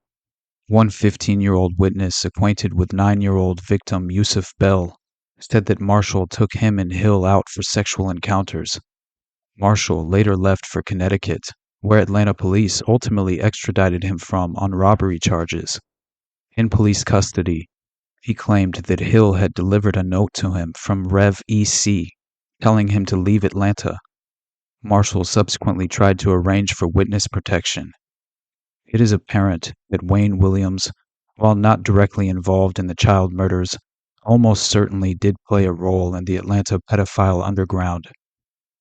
one 15-year-old witness acquainted with 9-year-old victim Yusuf Bell, said that Marshall took him and Hill out for sexual encounters. Marshall later left for Connecticut, where Atlanta police ultimately extradited him from on robbery charges. In police custody, he claimed that Hill had delivered a note to him from Rev E.C., telling him to leave Atlanta. Marshall subsequently tried to arrange for witness protection. It is apparent that Wayne Williams, while not directly involved in the child murders, almost certainly did play a role in the Atlanta pedophile underground.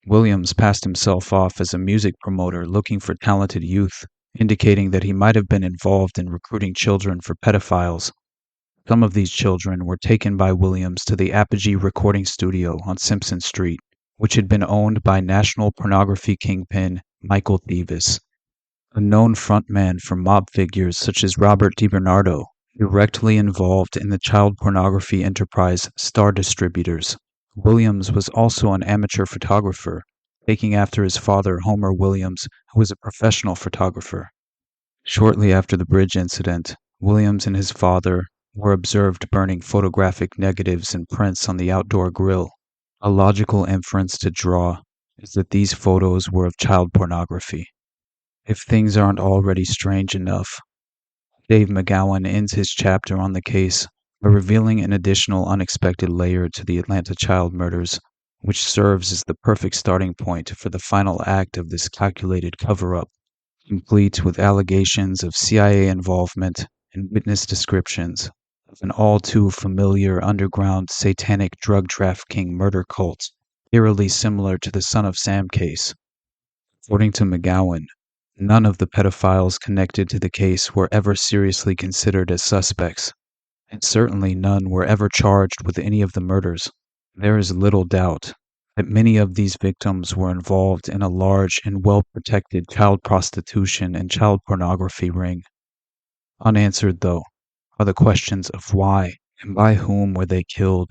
Williams passed himself off as a music promoter looking for talented youth, indicating that he might have been involved in recruiting children for pedophiles. Some of these children were taken by Williams to the Apogee recording studio on Simpson Street, which had been owned by national pornography kingpin Michael Thieves, a known frontman for mob figures such as Robert DiBernardo, directly involved in the child pornography enterprise Star Distributors. Williams was also an amateur photographer, taking after his father Homer Williams, who was a professional photographer. Shortly after the bridge incident, Williams and his father were observed burning photographic negatives and prints on the outdoor grill. A logical inference to draw is that these photos were of child pornography. If things aren't already strange enough, Dave McGowan ends his chapter on the case by revealing an additional unexpected layer to the Atlanta child murders, which serves as the perfect starting point for the final act of this calculated cover-up, complete with allegations of CIA involvement and witness descriptions of an all-too-familiar underground satanic drug trafficking murder cult, eerily similar to the Son of Sam case. According to McGowan, none of the pedophiles connected to the case were ever seriously considered as suspects, and certainly none were ever charged with any of the murders. There is little doubt that many of these victims were involved in a large and well-protected child prostitution and child pornography ring. Unanswered, though, are the questions of why and by whom were they killed.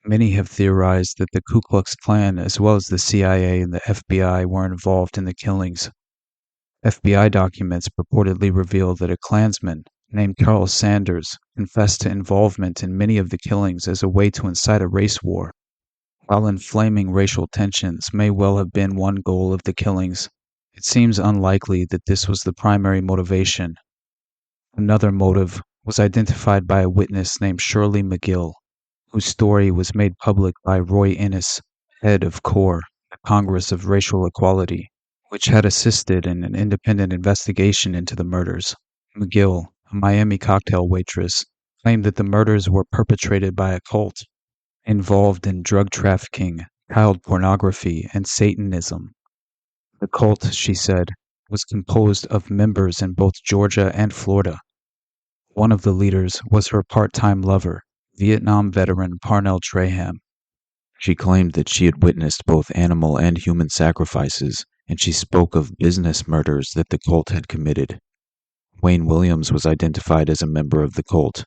Many have theorized that the Ku Klux Klan, as well as the CIA and the FBI, were involved in the killings. FBI documents purportedly reveal that a Klansman named Charles Sanders confessed to involvement in many of the killings as a way to incite a race war. While inflaming racial tensions may well have been one goal of the killings, it seems unlikely that this was the primary motivation. Another motive was identified by a witness named Shirley McGill, whose story was made public by Roy Innis, head of CORE, the Congress of Racial Equality, which had assisted in an independent investigation into the murders. McGill, a Miami cocktail waitress, claimed that the murders were perpetrated by a cult involved in drug trafficking, child pornography, and Satanism. The cult, she said, was composed of members in both Georgia and Florida. One of the leaders was her part-time lover, Vietnam veteran Parnell Traham. She claimed that she had witnessed both animal and human sacrifices, and she spoke of business murders that the cult had committed. Wayne Williams was identified as a member of the cult,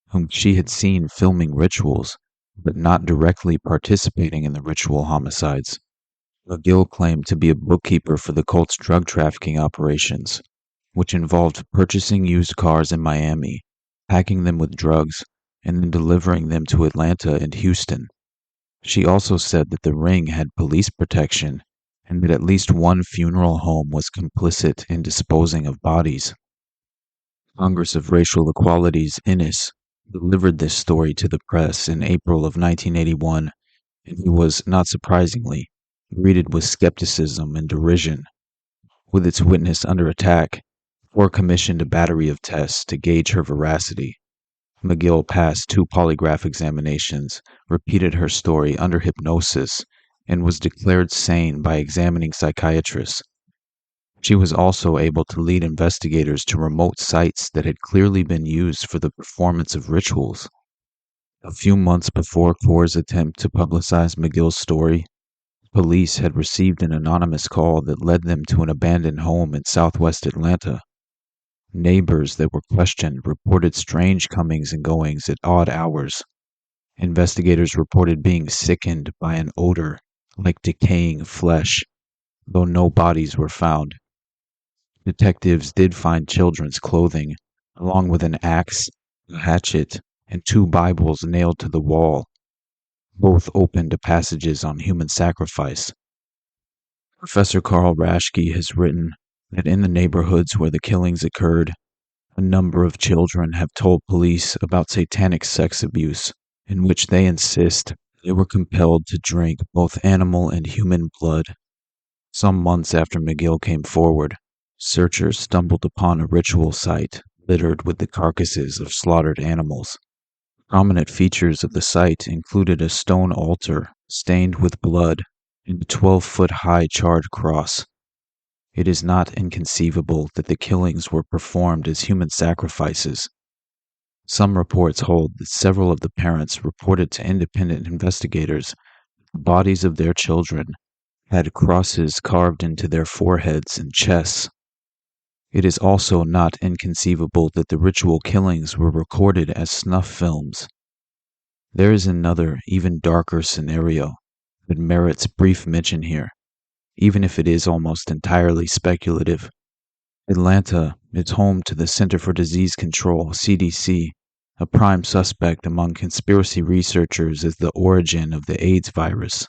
whom she had seen filming rituals, but not directly participating in the ritual homicides. McGill claimed to be a bookkeeper for the cult's drug trafficking operations, which involved purchasing used cars in Miami, packing them with drugs, and then delivering them to Atlanta and Houston. She also said that the ring had police protection and that at least one funeral home was complicit in disposing of bodies. Congress of Racial Equality's Innis delivered this story to the press in April of 1981, and he was, not surprisingly, greeted with skepticism and derision. With its witness under attack, Ford commissioned a battery of tests to gauge her veracity. McGill passed 2 polygraph examinations, repeated her story under hypnosis, and was declared sane by examining psychiatrists. She was also able to lead investigators to remote sites that had clearly been used for the performance of rituals. A few months before Ford's attempt to publicize McGill's story, police had received an anonymous call that led them to an abandoned home in southwest Atlanta. Neighbors that were questioned reported strange comings and goings at odd hours. Investigators reported being sickened by an odor like decaying flesh, though no bodies were found. Detectives did find children's clothing, along with an axe, a hatchet, and 2 Bibles nailed to the wall. Both open to passages on human sacrifice. Professor Carl Raschke has written that in the neighborhoods where the killings occurred, a number of children have told police about satanic sex abuse, in which they insist they were compelled to drink both animal and human blood. Some months after McGill came forward, searchers stumbled upon a ritual site littered with the carcasses of slaughtered animals. Prominent features of the site included a stone altar stained with blood and a 12-foot-high charred cross. It is not inconceivable that the killings were performed as human sacrifices. Some reports hold that several of the parents reported to independent investigators that the bodies of their children had crosses carved into their foreheads and chests. It is also not inconceivable that the ritual killings were recorded as snuff films. There is another, even darker scenario that merits brief mention here, even if it is almost entirely speculative. Atlanta is home to the Center for Disease Control, CDC, a prime suspect among conspiracy researchers as the origin of the AIDS virus.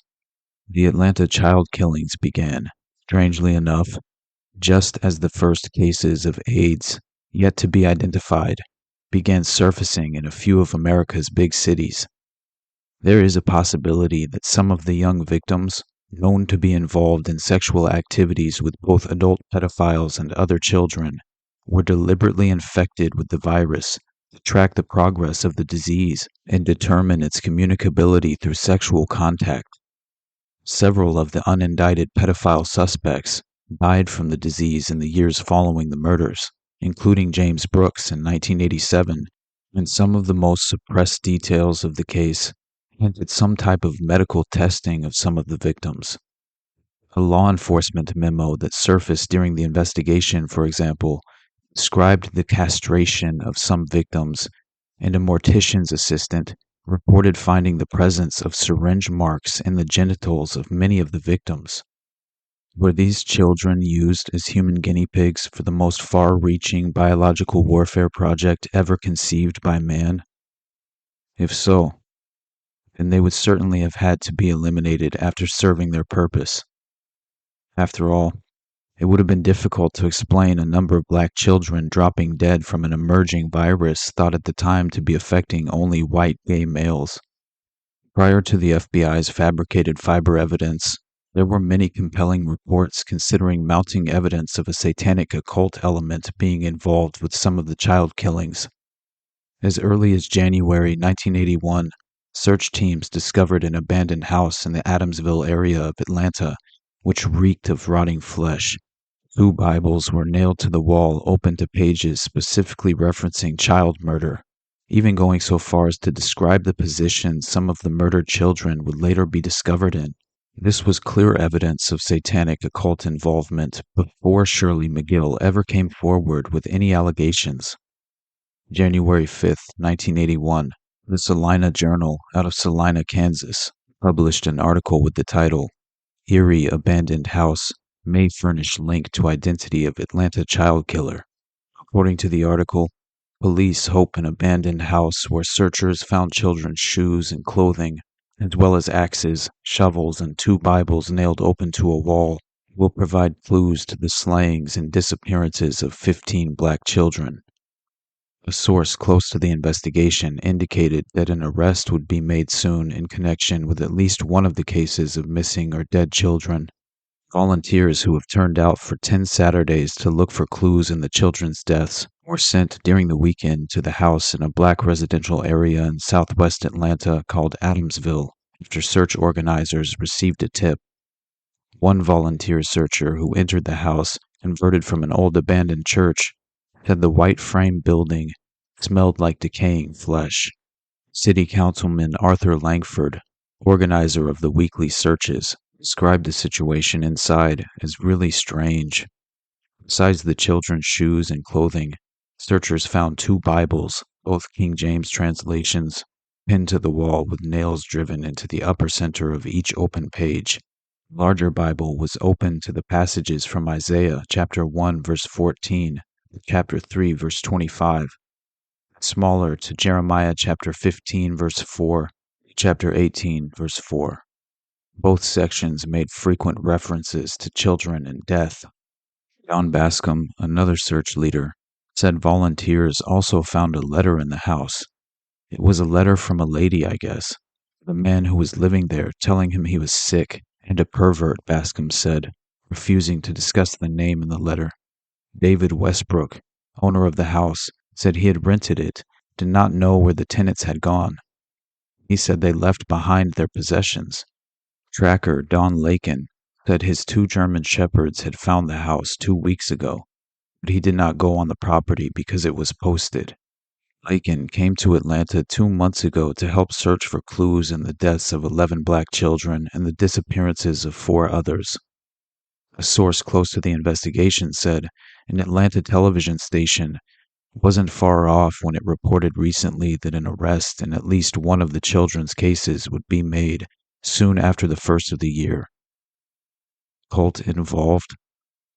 The Atlanta child killings began, strangely enough, just as the first cases of AIDS, yet to be identified, began surfacing in a few of America's big cities. There is a possibility that some of the young victims, known to be involved in sexual activities with both adult pedophiles and other children, were deliberately infected with the virus to track the progress of the disease and determine its communicability through sexual contact. Several of the unindicted pedophile suspects died from the disease in the years following the murders, including James Brooks in 1987, and some of the most suppressed details of the case hinted some type of medical testing of some of the victims. A law enforcement memo that surfaced during the investigation, for example, described the castration of some victims, and a mortician's assistant reported finding the presence of syringe marks in the genitals of many of the victims. Were these children used as human guinea pigs for the most far-reaching biological warfare project ever conceived by man? If so, then they would certainly have had to be eliminated after serving their purpose. After all, it would have been difficult to explain a number of black children dropping dead from an emerging virus thought at the time to be affecting only white gay males. Prior to the FBI's fabricated fiber evidence, there were many compelling reports considering mounting evidence of a satanic occult element being involved with some of the child killings. As early as January 1981, search teams discovered an abandoned house in the Adamsville area of Atlanta, which reeked of rotting flesh. 2 Bibles were nailed to the wall open to pages specifically referencing child murder, even going so far as to describe the position some of the murdered children would later be discovered in. This was clear evidence of satanic occult involvement before Shirley McGill ever came forward with any allegations. January 5, 1981, the Salina Journal out of Salina, Kansas, published an article with the title, eerie abandoned house may furnish link to identity of Atlanta child killer. According to the article, police hope an abandoned house where searchers found children's shoes and clothing, as well as axes, shovels, and 2 Bibles nailed open to a wall, will provide clues to the slayings and disappearances of 15 black children. A source close to the investigation indicated that an arrest would be made soon in connection with at least one of the cases of missing or dead children. Volunteers who have turned out for 10 Saturdays to look for clues in the children's deaths were sent during the weekend to the house in a black residential area in southwest Atlanta called Adamsville after search organizers received a tip. One volunteer searcher who entered the house, converted from an old abandoned church, said the white frame building smelled like decaying flesh. City Councilman Arthur Langford, organizer of the weekly searches, described the situation inside as really strange. Besides the children's shoes and clothing, searchers found 2 Bibles, both King James translations, pinned to the wall with nails driven into the upper center of each open page. The larger Bible was open to the passages from Isaiah chapter 1 verse 14 to chapter 3 verse 25, smaller to Jeremiah chapter 15 verse 4 to chapter 18 verse 4. Both sections made frequent references to children and death. John Bascom, another search leader, said volunteers also found a letter in the house. It was a letter from a lady, I guess, the man who was living there telling him he was sick and a pervert, Bascom said, refusing to discuss the name in the letter. David Westbrook, owner of the house, said he had rented it, did not know where the tenants had gone. He said they left behind their possessions. Tracker Don Lakin said his 2 German shepherds had found the house 2 weeks ago, but he did not go on the property because it was posted. Lakin came to Atlanta 2 months ago to help search for clues in the deaths of 11 black children and the disappearances of 4 others. A source close to the investigation said an Atlanta television station wasn't far off when it reported recently that an arrest in at least one of the children's cases would be made soon after the first of the year. Cult involved?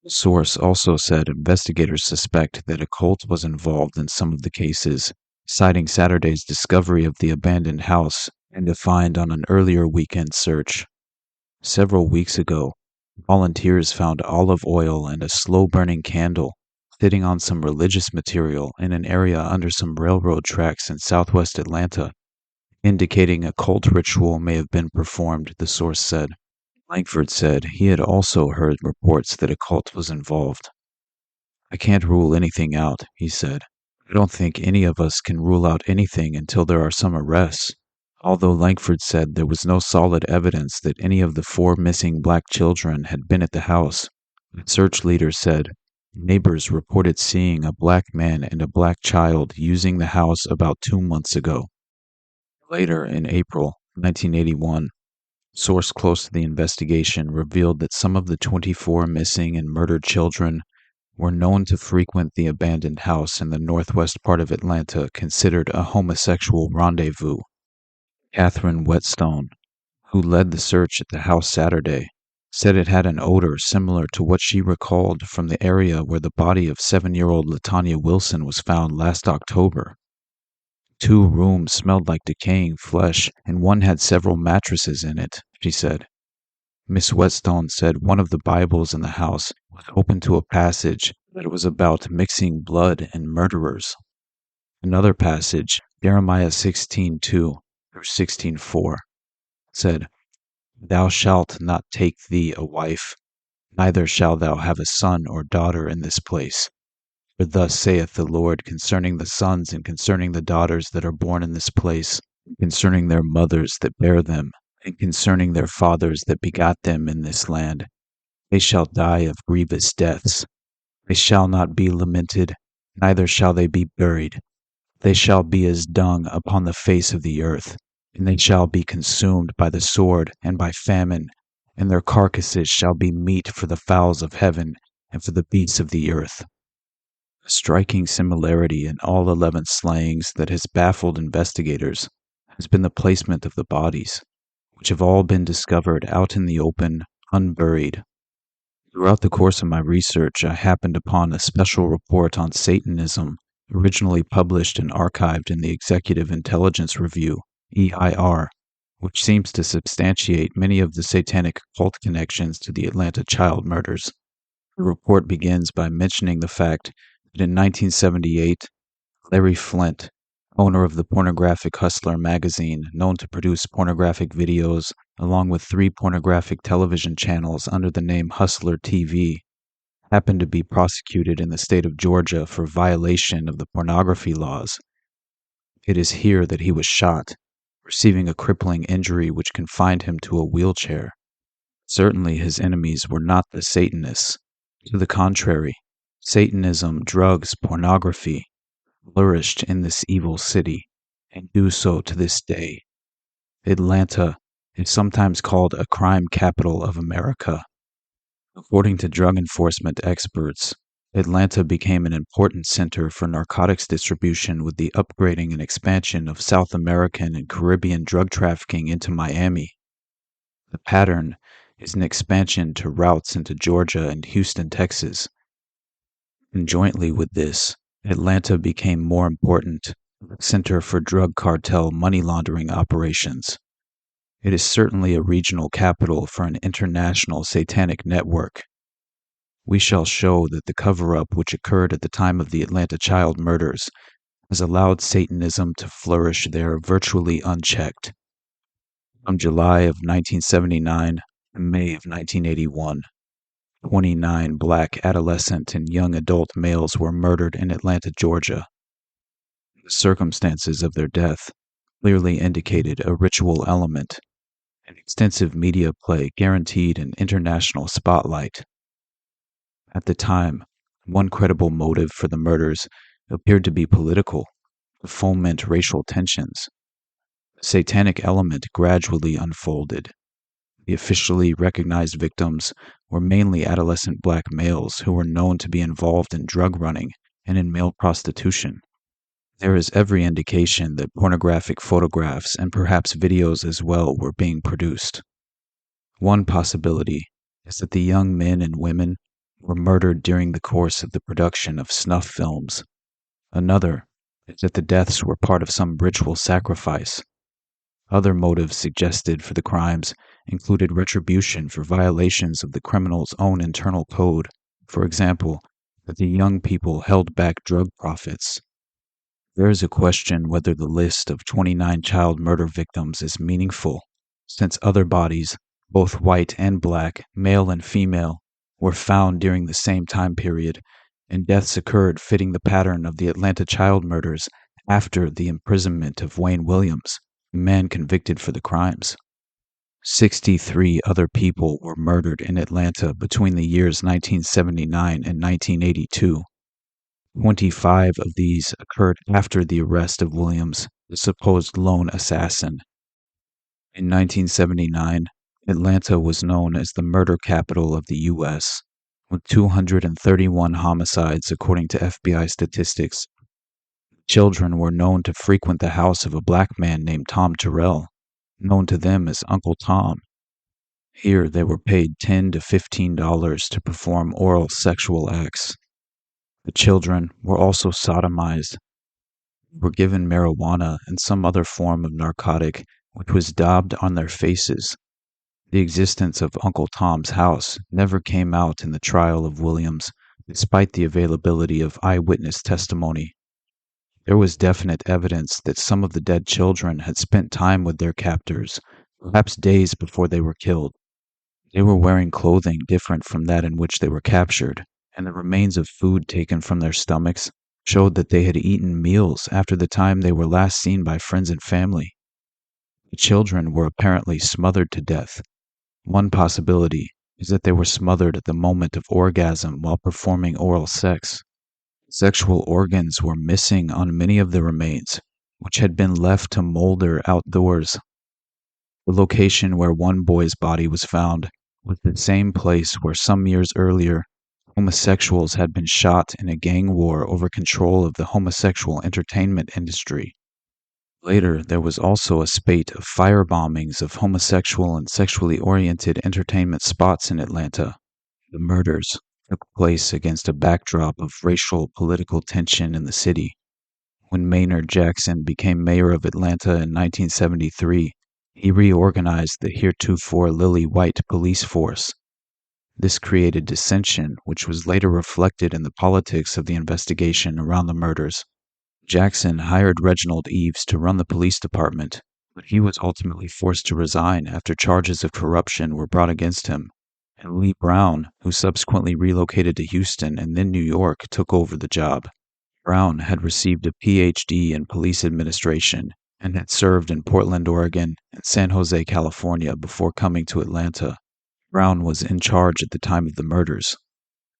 The source also said investigators suspect that a cult was involved in some of the cases, citing Saturday's discovery of the abandoned house and a find on an earlier weekend search. Several weeks ago, volunteers found olive oil and a slow-burning candle sitting on some religious material in an area under some railroad tracks in southwest Atlanta, indicating a cult ritual may have been performed, the source said. Langford said he had also heard reports that a cult was involved. I can't rule anything out, he said. I don't think any of us can rule out anything until there are some arrests. Although Langford said there was no solid evidence that any of the 4 missing black children had been at the house, the search leader said neighbors reported seeing a black man and a black child using the house about 2 months ago. Later, in April 1981, source close to the investigation revealed that some of the 24 missing and murdered children were known to frequent the abandoned house in the northwest part of Atlanta considered a homosexual rendezvous. Catherine Whetstone, who led the search at the house Saturday, said it had an odor similar to what she recalled from the area where the body of 7-year-old Latanya Wilson was found last October. 2 rooms smelled like decaying flesh, and one had several mattresses in it, she said. Miss Whetstone said one of the Bibles in the house was open to a passage that was about mixing blood and murderers. Another passage, Jeremiah 16:2 through 16:4, said, Thou shalt not take thee a wife, neither shalt thou have a son or daughter in this place. For thus saith the Lord concerning the sons and concerning the daughters that are born in this place, concerning their mothers that bear them, and concerning their fathers that begot them in this land. They shall die of grievous deaths. They shall not be lamented, neither shall they be buried. They shall be as dung upon the face of the earth, and they shall be consumed by the sword and by famine, and their carcasses shall be meat for the fowls of heaven and for the beasts of the earth. A striking similarity in all 11 slayings that has baffled investigators has been the placement of the bodies, which have all been discovered out in the open unburied. Throughout the course of my research, I happened upon a special report on Satanism, originally published and archived in the Executive Intelligence Review, EIR, which seems to substantiate many of the satanic cult connections to the Atlanta child murders. The report begins by mentioning the fact that in 1978, Larry Flint, owner of the Pornographic Hustler magazine, known to produce pornographic videos along with 3 pornographic television channels under the name Hustler TV, happened to be prosecuted in the state of Georgia for violation of the pornography laws. It is here that he was shot, receiving a crippling injury which confined him to a wheelchair. Certainly his enemies were not the Satanists. To the contrary, Satanism, drugs, pornography flourished in this evil city, and do so to this day. Atlanta is sometimes called a crime capital of America. According to drug enforcement experts, Atlanta became an important center for narcotics distribution with the upgrading and expansion of South American and Caribbean drug trafficking into Miami. The pattern is an expansion to routes into Georgia and Houston, Texas. Conjointly with this, Atlanta became more important center for drug cartel money laundering operations. It is certainly a regional capital for an international satanic network. We shall show that the cover-up which occurred at the time of the Atlanta child murders has allowed Satanism to flourish there virtually unchecked. From July of 1979 to May of 1981, 29 black adolescent and young adult males were murdered in Atlanta, Georgia. The circumstances of their death clearly indicated a ritual element, and extensive media play guaranteed an international spotlight. At the time, one credible motive for the murders appeared to be political, to foment racial tensions. The satanic element gradually unfolded. The officially recognized victims were mainly adolescent black males who were known to be involved in drug running and in male prostitution. There is every indication that pornographic photographs and perhaps videos as well were being produced. One possibility is that the young men and women were murdered during the course of the production of snuff films. Another is that the deaths were part of some ritual sacrifice. Other motives suggested for the crimes included retribution for violations of the criminal's own internal code, for example, that the young people held back drug profits. There is a question whether the list of 29 child murder victims is meaningful, since other bodies, both white and black, male and female, were found during the same time period, and deaths occurred fitting the pattern of the Atlanta child murders after the imprisonment of Wayne Williams, the man convicted for the crimes. 63 other people were murdered in Atlanta between the years 1979 and 1982. 25 of these occurred after the arrest of Williams, the supposed lone assassin. In 1979, Atlanta was known as the murder capital of the U.S., with 231 homicides according to FBI statistics. Children were known to frequent the house of a black man named Tom Terrell, known to them as Uncle Tom. Here they were paid $10 to $15 to perform oral sexual acts. The children were also sodomized, were given marijuana and some other form of narcotic which was daubed on their faces. The existence of Uncle Tom's house never came out in the trial of Williams, despite the availability of eyewitness testimony. There was definite evidence that some of the dead children had spent time with their captors, perhaps days before they were killed. They were wearing clothing different from that in which they were captured, and the remains of food taken from their stomachs showed that they had eaten meals after the time they were last seen by friends and family. The children were apparently smothered to death. One possibility is that they were smothered at the moment of orgasm while performing oral sex. Sexual organs were missing on many of the remains, which had been left to molder outdoors. The location where one boy's body was found was the same place where some years earlier homosexuals had been shot in a gang war over control of the homosexual entertainment industry. Later, there was also a spate of firebombings of homosexual and sexually oriented entertainment spots in Atlanta. The murders took place against a backdrop of racial political tension in the city. When Maynard Jackson became mayor of Atlanta in 1973, he reorganized the heretofore lily-white police force. This created dissension, which was later reflected in the politics of the investigation around the murders. Jackson hired Reginald Eves to run the police department, but he was ultimately forced to resign after charges of corruption were brought against him, and Lee Brown, who subsequently relocated to Houston and then New York, took over the job. Brown had received a Ph.D. in police administration and had served in Portland, Oregon, and San Jose, California before coming to Atlanta. Brown was in charge at the time of the murders.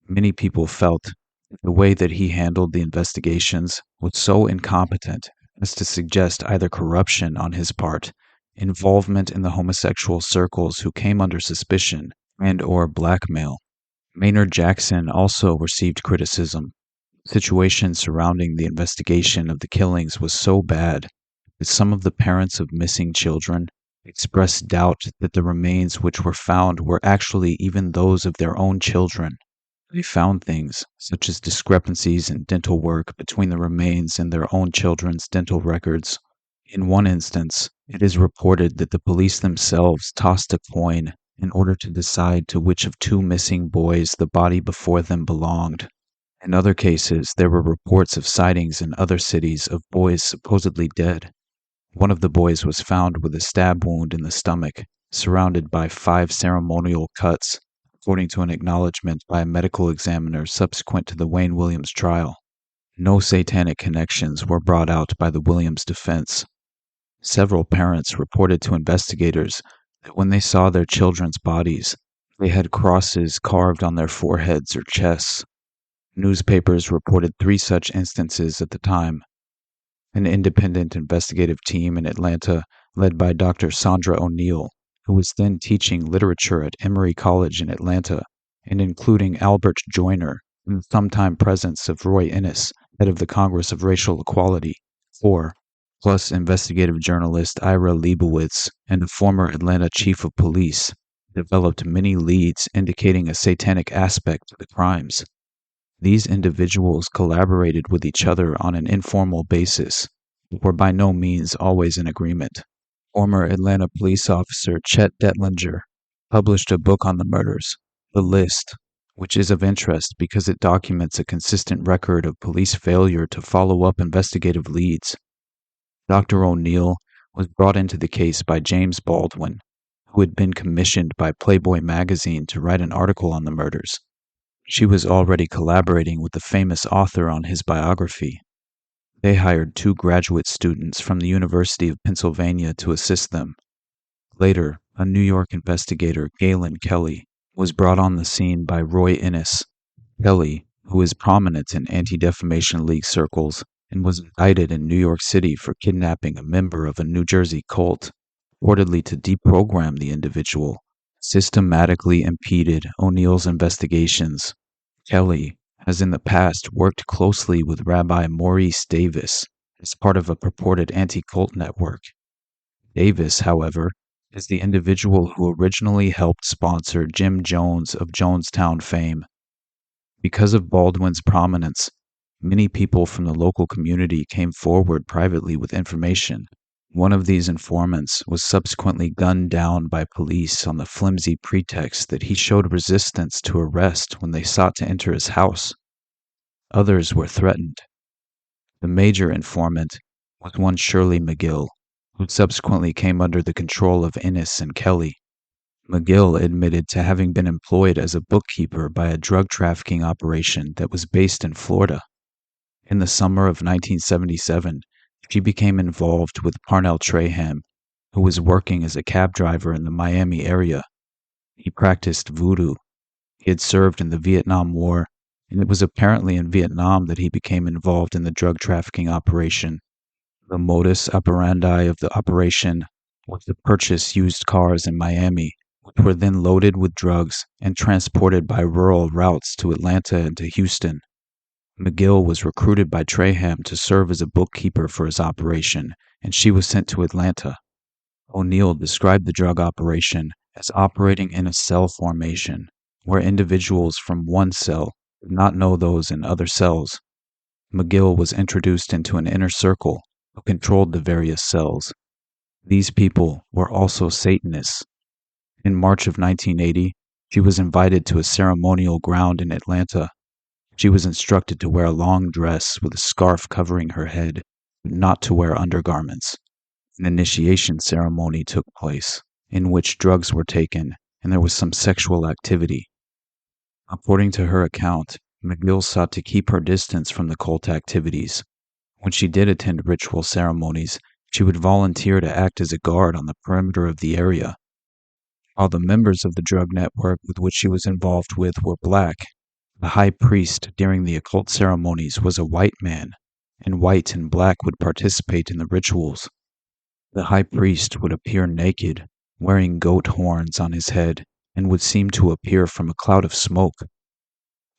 Many people felt that the way that he handled the investigations was so incompetent as to suggest either corruption on his part, involvement in the homosexual circles who came under suspicion, and/or blackmail. Maynard Jackson also received criticism. The situation surrounding the investigation of the killings was so bad that some of the parents of missing children expressed doubt that the remains which were found were actually even those of their own children. They found things such as discrepancies in dental work between the remains and their own children's dental records. In one instance, it is reported that the police themselves tossed a coin in order to decide to which of two missing boys the body before them belonged. In other cases, there were reports of sightings in other cities of boys supposedly dead. One of the boys was found with a stab wound in the stomach, surrounded by 5 ceremonial cuts, according to an acknowledgement by a medical examiner subsequent to the Wayne Williams trial. No satanic connections were brought out by the Williams defense. Several parents reported to investigators that when they saw their children's bodies, they had crosses carved on their foreheads or chests. Newspapers reported 3 such instances at the time. An independent investigative team in Atlanta, led by Dr. Sandra O'Neill, who was then teaching literature at Emory College in Atlanta, and including Albert Joyner, in the sometime presence of Roy Innis, head of the Congress of Racial Equality, 4, plus investigative journalist Ira Leibowitz and a former Atlanta chief of police, developed many leads indicating a satanic aspect to the crimes. These individuals collaborated with each other on an informal basis, but were by no means always in agreement. Former Atlanta police officer Chet Detlinger published a book on the murders, The List, which is of interest because it documents a consistent record of police failure to follow up investigative leads. Dr. O'Neill was brought into the case by James Baldwin, who had been commissioned by Playboy magazine to write an article on the murders. She was already collaborating with the famous author on his biography. They hired 2 graduate students from the University of Pennsylvania to assist them. Later, a New York investigator, Galen Kelly, was brought on the scene by Roy Innis. Kelly, who is prominent in Anti-Defamation League circles and was indicted in New York City for kidnapping a member of a New Jersey cult, reportedly to deprogram the individual, systematically impeded O'Neill's investigations. Kelly has in the past worked closely with Rabbi Maurice Davis as part of a purported anti-cult network. Davis, however, is the individual who originally helped sponsor Jim Jones of Jonestown fame. Because of Baldwin's prominence, many people from the local community came forward privately with information. One of these informants was subsequently gunned down by police on the flimsy pretext that he showed resistance to arrest when they sought to enter his house. Others were threatened. The major informant was one Shirley McGill, who subsequently came under the control of Innis and Kelly. McGill admitted to having been employed as a bookkeeper by a drug trafficking operation that was based in Florida. In the summer of 1977, she became involved with Parnell Traham, who was working as a cab driver in the Miami area. He practiced voodoo. He had served in the Vietnam War, and it was apparently in Vietnam that he became involved in the drug trafficking operation. The modus operandi of the operation was to purchase used cars in Miami, which were then loaded with drugs and transported by rural routes to Atlanta and to Houston. McGill was recruited by Traham to serve as a bookkeeper for his operation, and she was sent to Atlanta. O'Neill described the drug operation as operating in a cell formation, where individuals from one cell did not know those in other cells. McGill was introduced into an inner circle who controlled the various cells. These people were also Satanists. In March of 1980, she was invited to a ceremonial ground in Atlanta. She was instructed to wear a long dress with a scarf covering her head, but not to wear undergarments. An initiation ceremony took place, in which drugs were taken and there was some sexual activity. According to her account, McGill sought to keep her distance from the cult activities. When she did attend ritual ceremonies, she would volunteer to act as a guard on the perimeter of the area. While the members of the drug network with which she was involved with were black, the high priest during the occult ceremonies was a white man, and white and black would participate in the rituals. The high priest would appear naked, wearing goat horns on his head, and would seem to appear from a cloud of smoke.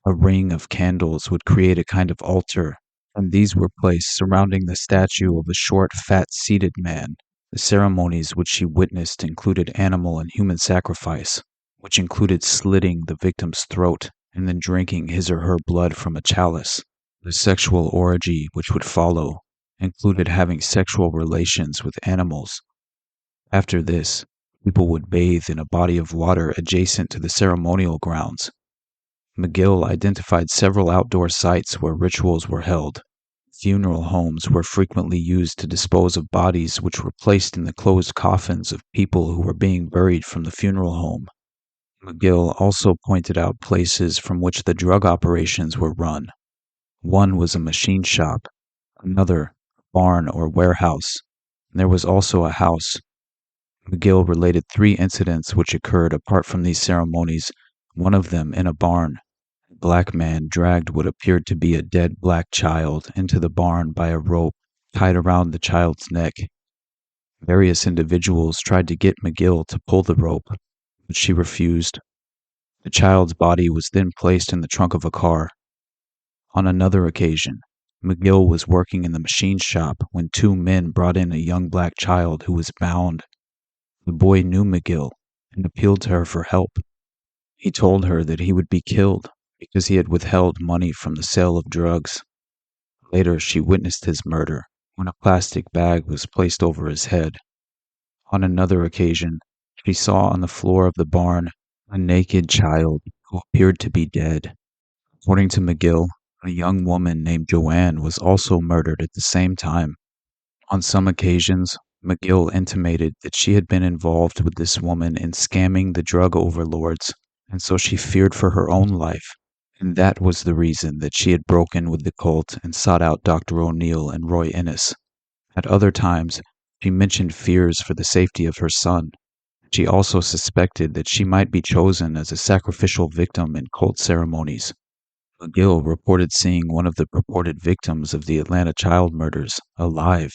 A ring of candles would create a kind of altar, and these were placed surrounding the statue of a short, fat-seated man. The ceremonies which she witnessed included animal and human sacrifice, which included slitting the victim's throat and then drinking his or her blood from a chalice. The sexual orgy which would follow included having sexual relations with animals. After this, people would bathe in a body of water adjacent to the ceremonial grounds. McGill identified several outdoor sites where rituals were held. Funeral homes were frequently used to dispose of bodies which were placed in the closed coffins of people who were being buried from the funeral home. McGill also pointed out places from which the drug operations were run. One was a machine shop, another a barn or warehouse, and there was also a house. McGill related 3 incidents which occurred apart from these ceremonies, one of them in a barn. A black man dragged what appeared to be a dead black child into the barn by a rope tied around the child's neck. Various individuals tried to get McGill to pull the rope, but she refused. The child's body was then placed in the trunk of a car. On another occasion, McGill was working in the machine shop when 2 men brought in a young black child who was bound. The boy knew McGill and appealed to her for help. He told her that he would be killed because he had withheld money from the sale of drugs. Later, she witnessed his murder when a plastic bag was placed over his head. On another occasion, she saw on the floor of the barn a naked child who appeared to be dead. According to McGill, a young woman named Joanne was also murdered at the same time. On some occasions, McGill intimated that she had been involved with this woman in scamming the drug overlords, and so she feared for her own life, and that was the reason that she had broken with the cult and sought out Dr. O'Neill and Roy Innes. At other times, she mentioned fears for the safety of her son. She also suspected that she might be chosen as a sacrificial victim in cult ceremonies. McGill reported seeing one of the purported victims of the Atlanta child murders alive.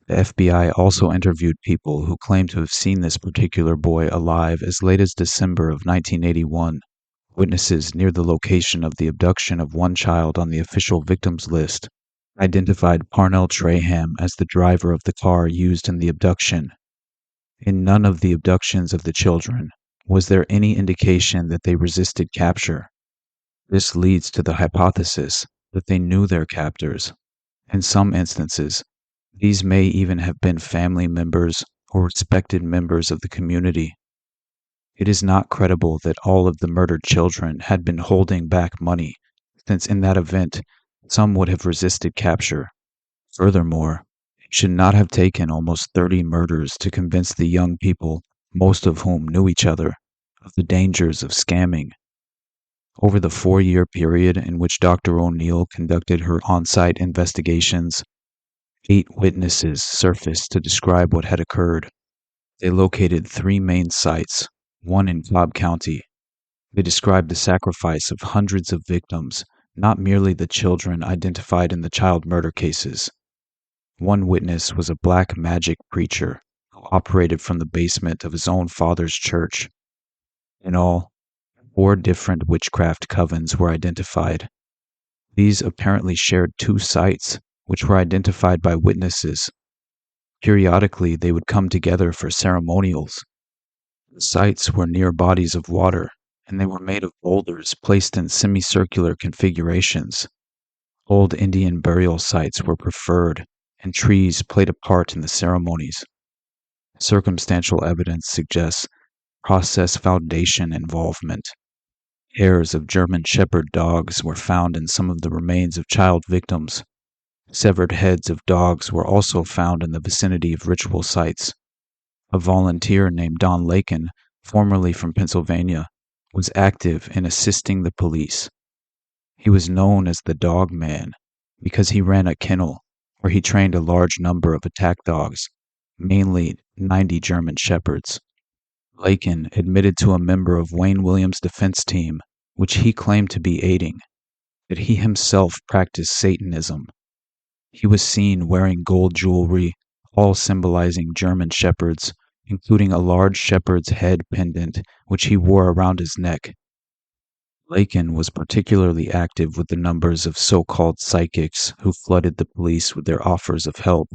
The FBI also interviewed people who claimed to have seen this particular boy alive as late as December of 1981. Witnesses near the location of the abduction of one child on the official victims list identified Parnell Traham as the driver of the car used in the abduction. In none of the abductions of the children was there any indication that they resisted capture. This leads to the hypothesis that they knew their captors. In some instances, these may even have been family members or respected members of the community. It is not credible that all of the murdered children had been holding back money, since in that event, some would have resisted capture. Furthermore, it should not have taken almost 30 murders to convince the young people, most of whom knew each other, of the dangers of scamming. Over the 4-year period in which Dr. O'Neill conducted her on-site investigations, 8 witnesses surfaced to describe what had occurred. They located 3 main sites, one in Cobb County. They described the sacrifice of hundreds of victims, not merely the children identified in the child murder cases. One witness was a black magic preacher who operated from the basement of his own father's church. In all, 4 different witchcraft covens were identified. These apparently shared 2 sites, which were identified by witnesses. Periodically, they would come together for ceremonials. The sites were near bodies of water, and they were made of boulders placed in semicircular configurations. Old Indian burial sites were preferred, and trees played a part in the ceremonies. Circumstantial evidence suggests process foundation involvement. Hairs of German Shepherd dogs were found in some of the remains of child victims. Severed heads of dogs were also found in the vicinity of ritual sites. A volunteer named Don Lakin, formerly from Pennsylvania, was active in assisting the police. He was known as the Dog Man because he ran a kennel where he trained a large number of attack dogs, mainly 90 German Shepherds. Lakin admitted to a member of Wayne Williams' defense team, which he claimed to be aiding, that he himself practiced Satanism. He was seen wearing gold jewelry, all symbolizing German Shepherds, including a large shepherd's head pendant which he wore around his neck. Lakin was particularly active with the numbers of so-called psychics who flooded the police with their offers of help.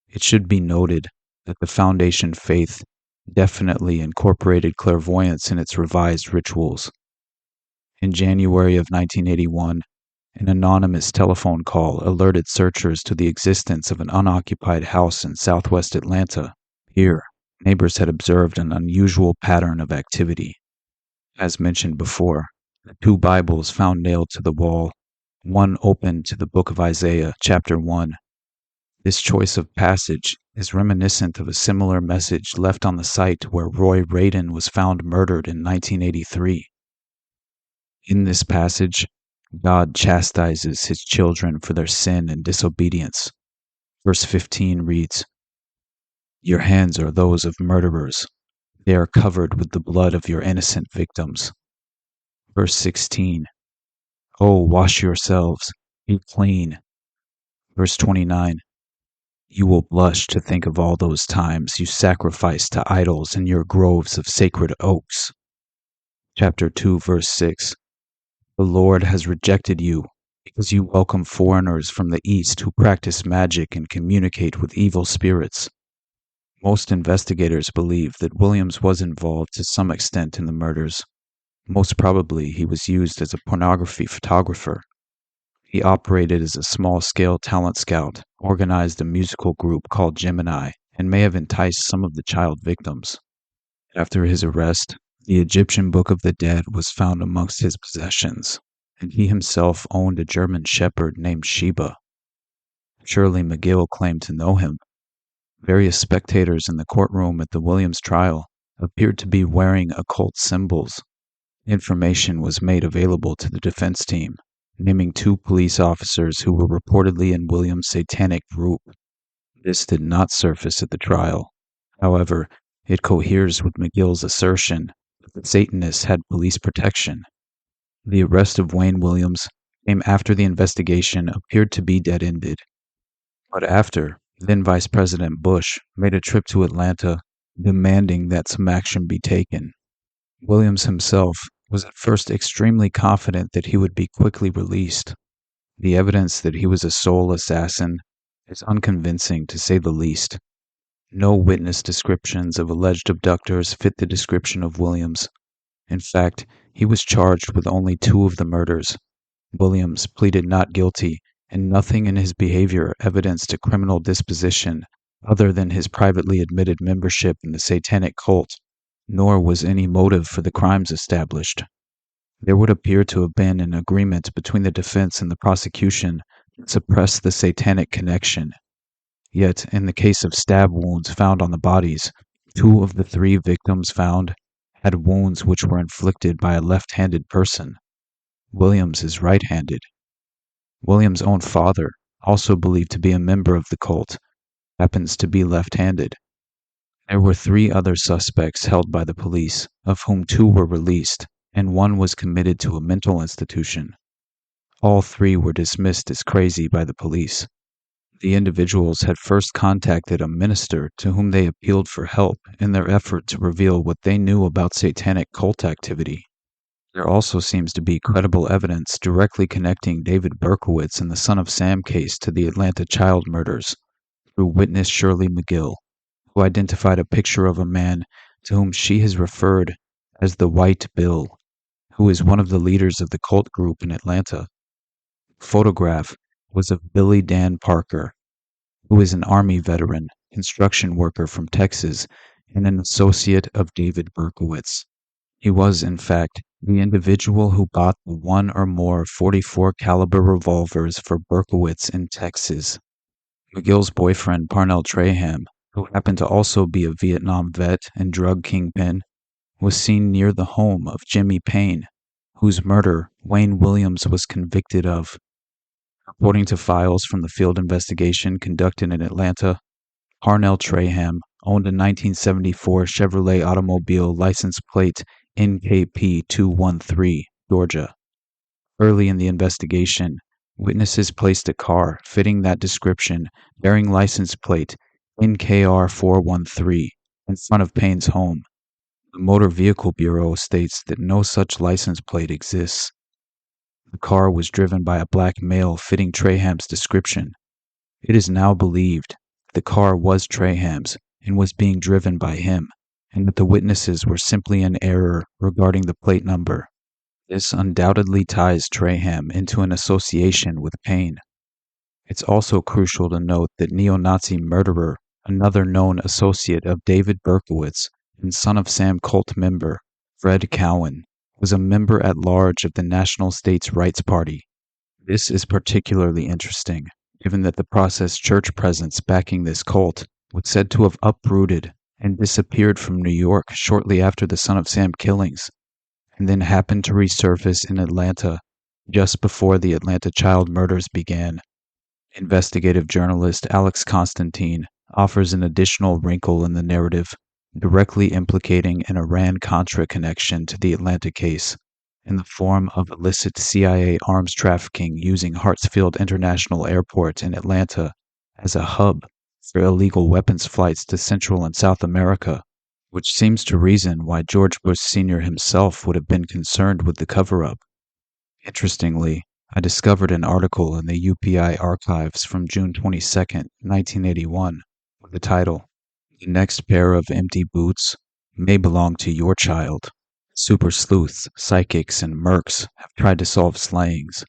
It should be noted that the Foundation faith definitely incorporated clairvoyance in its revised rituals. In January of 1981, an anonymous telephone call alerted searchers to the existence of an unoccupied house in southwest Atlanta. Here, neighbors had observed an unusual pattern of activity. As mentioned before, the 2 Bibles found nailed to the wall, one open to the book of Isaiah, chapter 1. This choice of passage is reminiscent of a similar message left on the site where Roy Radin was found murdered in 1983. In this passage, God chastises his children for their sin and disobedience. Verse 15 reads, "Your hands are those of murderers. They are covered with the blood of your innocent victims." Verse 16, "Oh, wash yourselves, be clean." Verse 29, "You will blush to think of all those times you sacrificed to idols in your groves of sacred oaks." Chapter 2, verse 6, "The Lord has rejected you because you welcome foreigners from the east who practice magic and communicate with evil spirits." Most investigators believe that Williams was involved to some extent in the murders. Most probably he was used as a pornography photographer. He operated as a small-scale talent scout, organized a musical group called Gemini, and may have enticed some of the child victims. After his arrest, the Egyptian Book of the Dead was found amongst his possessions, and he himself owned a German shepherd named Sheba. Shirley McGill claimed to know him. Various spectators in the courtroom at the Williams trial appeared to be wearing occult symbols. Information was made available to the defense team, naming 2 police officers who were reportedly in Williams' satanic group. This did not surface at the trial. However, it coheres with McGill's assertion that the Satanists had police protection. The arrest of Wayne Williams came after the investigation appeared to be dead-ended. But after, then Vice President Bush made a trip to Atlanta demanding that some action be taken. Williams himself was at first extremely confident that he would be quickly released. The evidence that he was a sole assassin is unconvincing to say the least. No witness descriptions of alleged abductors fit the description of Williams. In fact, he was charged with only 2 of the murders. Williams pleaded not guilty, and nothing in his behavior evidenced a criminal disposition other than his privately admitted membership in the satanic cult, nor was any motive for the crimes established. There would appear to have been an agreement between the defense and the prosecution to suppress the satanic connection. Yet, in the case of stab wounds found on the bodies, 2 of the 3 victims found had wounds which were inflicted by a left-handed person. Williams is right-handed. Williams' own father, also believed to be a member of the cult, happens to be left-handed. There were 3 other suspects held by the police, of whom 2 were released, and 1 was committed to a mental institution. All 3 were dismissed as crazy by the police. The individuals had first contacted a minister to whom they appealed for help in their effort to reveal what they knew about satanic cult activity. There also seems to be credible evidence directly connecting David Berkowitz and the Son of Sam case to the Atlanta child murders through witness Shirley McGill, who identified a picture of a man to whom she has referred as the White Bill, who is one of the leaders of the cult group in Atlanta. The photograph was of Billy Dan Parker, who is an Army veteran, construction worker from Texas, and an associate of David Berkowitz. He was, in fact, the individual who bought the one or more .44 caliber revolvers for Berkowitz in Texas. McGill's boyfriend, Parnell Traham, who happened to also be a Vietnam vet and drug kingpin, was seen near the home of Jimmy Payne, whose murder Wayne Williams was convicted of. According to files from the field investigation conducted in Atlanta, Parnell Traham owned a 1974 Chevrolet automobile license plate NKP 213, Georgia. Early in the investigation, witnesses placed a car fitting that description bearing license plate NKR 413 in front of Payne's home. The Motor Vehicle Bureau states that no such license plate exists. The car was driven by a black male fitting Traham's description. It is now believed the car was Traham's and was being driven by him, and that the witnesses were simply in error regarding the plate number. This undoubtedly ties Traham into an association with Payne. It's also crucial to note that neo-Nazi murderer, another known associate of David Berkowitz and Son of Sam cult member, Fred Cowan, was a member at large of the National States Rights Party. This is particularly interesting, given that the Process Church presence backing this cult was said to have uprooted and disappeared from New York shortly after the Son of Sam killings, and then happened to resurface in Atlanta just before the Atlanta child murders began. Investigative journalist Alex Constantine offers an additional wrinkle in the narrative, directly implicating an Iran-Contra connection to the Atlanta case, in the form of illicit CIA arms trafficking using Hartsfield International Airport in Atlanta as a hub for illegal weapons flights to Central and South America, which seems to reason why George Bush Sr. himself would have been concerned with the cover-up. Interestingly, I discovered an article in the UPI archives from June 22, 1981, with the title, "The next pair of empty boots may belong to your child. Super sleuths, psychics, and mercs have tried to solve slayings."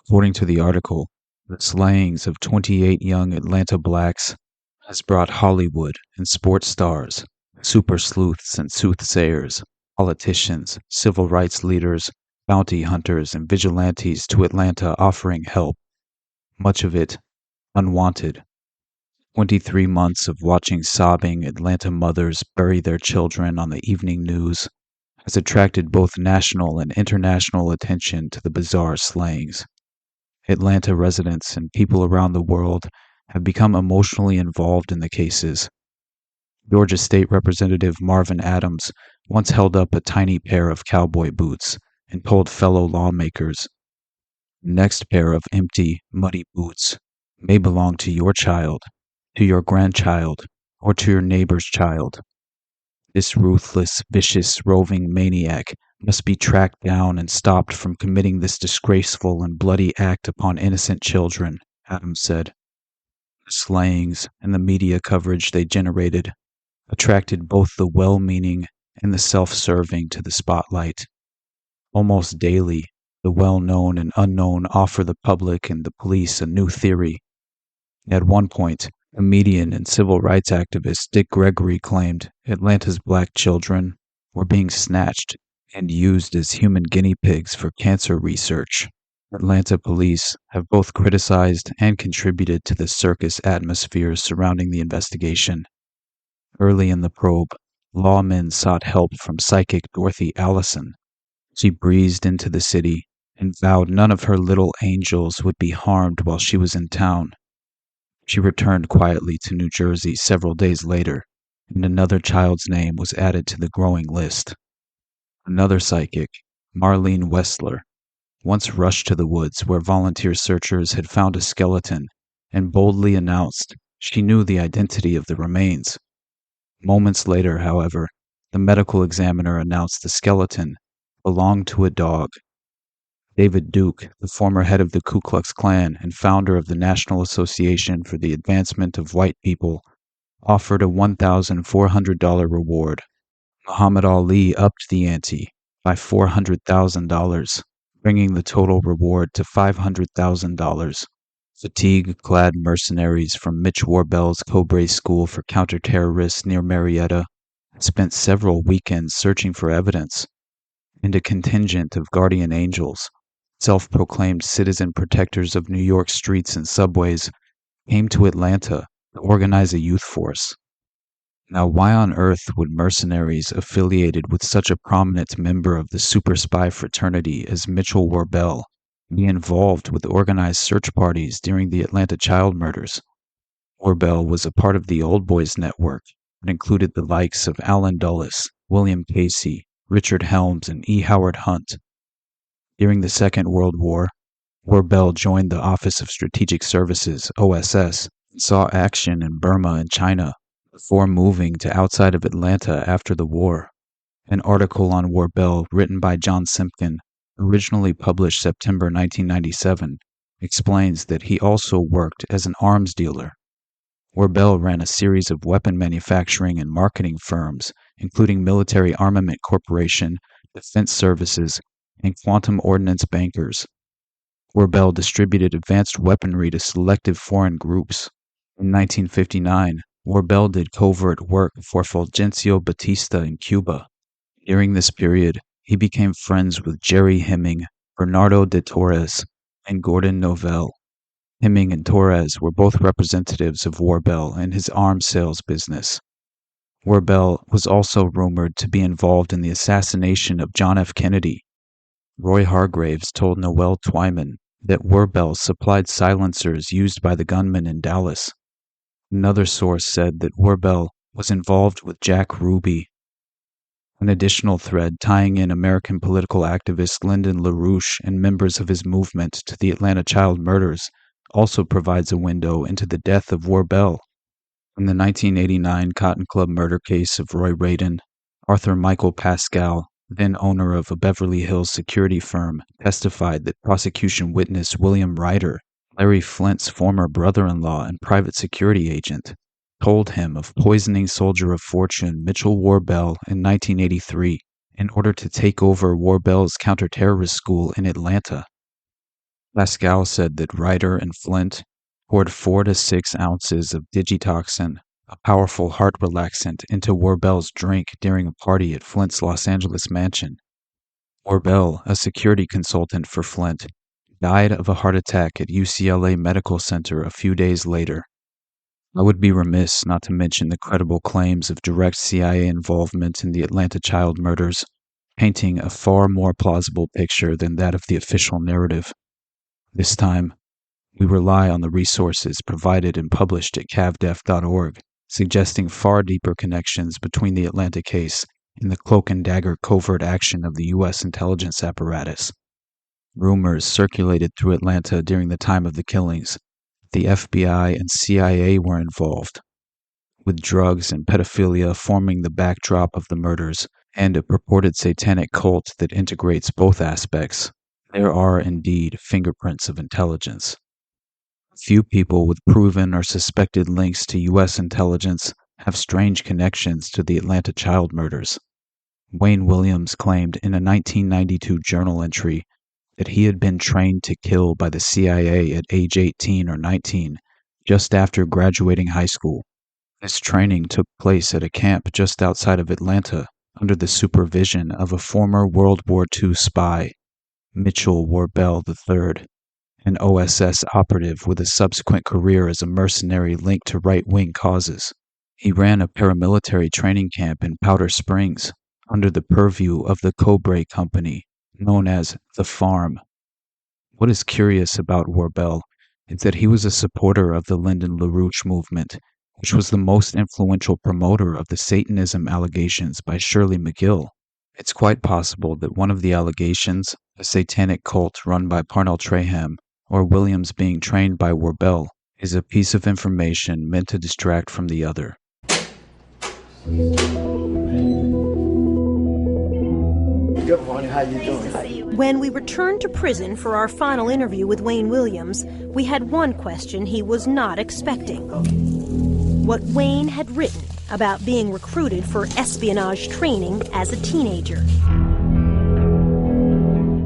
According to the article, the slayings of 28 young Atlanta blacks has brought Hollywood and sports stars, super sleuths and soothsayers, politicians, civil rights leaders, bounty hunters, and vigilantes to Atlanta offering help, much of it unwanted. 23 months of watching sobbing Atlanta mothers bury their children on the evening news has attracted both national and international attention to the bizarre slayings. Atlanta residents and people around the world have become emotionally involved in the cases. Georgia State Representative Marvin Adams once held up a tiny pair of cowboy boots and told fellow lawmakers, "The next pair of empty, muddy boots may belong to your child, to your grandchild, or to your neighbor's child. This ruthless, vicious, roving maniac must be tracked down and stopped from committing this disgraceful and bloody act upon innocent children," Adams said. The slayings and the media coverage they generated attracted both the well-meaning and the self-serving to the spotlight. Almost daily, the well-known and unknown offer the public and the police a new theory. At one point, comedian and civil rights activist Dick Gregory claimed Atlanta's black children were being snatched and used as human guinea pigs for cancer research. Atlanta police have both criticized and contributed to the circus atmosphere surrounding the investigation. Early in the probe, lawmen sought help from psychic Dorothy Allison. She breezed into the city and vowed none of her little angels would be harmed while she was in town. She returned quietly to New Jersey several days later, and another child's name was added to the growing list. Another psychic, Marlene Wessler, once rushed to the woods where volunteer searchers had found a skeleton and boldly announced she knew the identity of the remains. Moments later, however, the medical examiner announced the skeleton belonged to a dog. David Duke, the former head of the Ku Klux Klan and founder of the National Association for the Advancement of White People, offered a $1,400 reward. Muhammad Ali upped the ante by $400,000, bringing the total reward to $500,000. Fatigue-clad mercenaries from Mitch Warbell's Cobray School for Counterterrorists near Marietta spent several weekends searching for evidence, and a contingent of guardian angels, self-proclaimed citizen protectors of New York streets and subways, came to Atlanta to organize a youth force. Now, why on earth would mercenaries affiliated with such a prominent member of the super spy fraternity as Mitchell Warbell be involved with organized search parties during the Atlanta child murders? Warbell was a part of the Old Boys Network that included the likes of Alan Dulles, William Casey, Richard Helms, and E. Howard Hunt. During the Second World War, Warbell joined the Office of Strategic Services, OSS, and saw action in Burma and China before moving to outside of Atlanta after the war. An article on Warbell written by John Simpkin, originally published September 1997, explains that he also worked as an arms dealer. Warbell ran a series of weapon manufacturing and marketing firms, including Military Armament Corporation, Defense Services, and Quantum Ordnance Bankers. Warbell distributed advanced weaponry to selective foreign groups. In 1959, Warbell did covert work for Fulgencio Batista in Cuba. During this period, he became friends with Jerry Hemming, Bernardo de Torres, and Gordon Novell. Hemming and Torres were both representatives of Warbell and his arms sales business. Warbell was also rumored to be involved in the assassination of John F. Kennedy. Roy Hargraves told Noel Twyman that Warbell supplied silencers used by the gunmen in Dallas. Another source said that Warbell was involved with Jack Ruby. An additional thread tying in American political activist Lyndon LaRouche and members of his movement to the Atlanta child murders also provides a window into the death of Warbell. In the 1989 Cotton Club murder case of Roy Radin, Arthur Michael Pascal, then owner of a Beverly Hills security firm, testified that prosecution witness William Ryder, Larry Flint's former brother-in-law and private security agent, told him of poisoning soldier of fortune Mitchell Warbell in 1983 in order to take over Warbell's counterterrorist school in Atlanta. Pascal said that Ryder and Flint poured 4 to 6 ounces of digitoxin, a powerful heart relaxant, into Warbell's drink during a party at Flint's Los Angeles mansion. Warbell, a security consultant for Flint, died of a heart attack at UCLA Medical Center a few days later. I would be remiss not to mention the credible claims of direct CIA involvement in the Atlanta child murders, painting a far more plausible picture than that of the official narrative. This time, we rely on the resources provided and published at cavdef.org, suggesting far deeper connections between the Atlanta case and the cloak and dagger covert action of the U.S. intelligence apparatus. Rumors circulated through Atlanta during the time of the killings. The FBI and CIA were involved, with drugs and pedophilia forming the backdrop of the murders, and a purported satanic cult that integrates both aspects. There are indeed fingerprints of intelligence. Few people with proven or suspected links to U.S. intelligence have strange connections to the Atlanta child murders. Wayne Williams claimed in a 1992 journal entry that he had been trained to kill by the CIA at age 18 or 19, just after graduating high school. This training took place at a camp just outside of Atlanta under the supervision of a former World War II spy, Mitchell Warbell III, an OSS operative with a subsequent career as a mercenary linked to right-wing causes. He ran a paramilitary training camp in Powder Springs under the purview of the Cobray Company, known as The Farm. What is curious about Warbell is that he was a supporter of the Lyndon LaRouche movement, which was the most influential promoter of the Satanism allegations by Shirley MacGill. It's quite possible that one of the allegations, a satanic cult run by Parnell Traham, or Williams being trained by Warbell, is a piece of information meant to distract from the other. Good morning. How you doing? When we returned to prison for our final interview with Wayne Williams, we had one question he was not expecting. What Wayne had written about being recruited for espionage training as a teenager.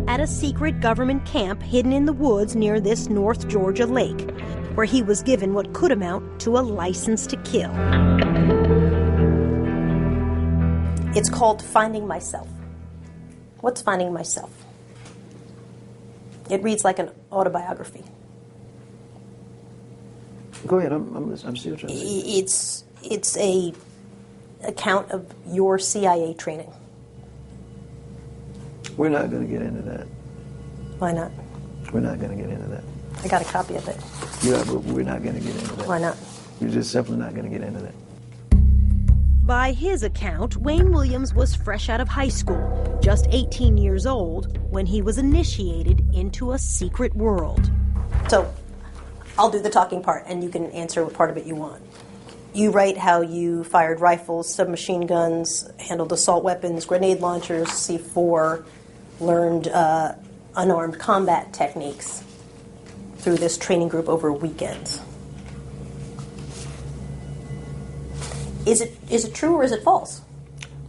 At a secret government camp hidden in the woods near this North Georgia lake, where he was given what could amount to a license to kill. It's called Finding Myself. What's Finding Myself? It reads like an autobiography. Go ahead. I'm still trying to see. It's a account of your CIA training. We're not going to get into that. Why not? We're not going to get into that. I got a copy of it. Yeah, but we're not going to get into that. Why not? You're just simply not going to get into that. By his account, Wayne Williams was fresh out of high school, just 18 years old, when he was initiated into a secret world. So, I'll do the talking part, and you can answer what part of it you want. You write how you fired rifles, submachine guns, handled assault weapons, grenade launchers, C4, learned unarmed combat techniques through this training group over weekends. Is it true or is it false?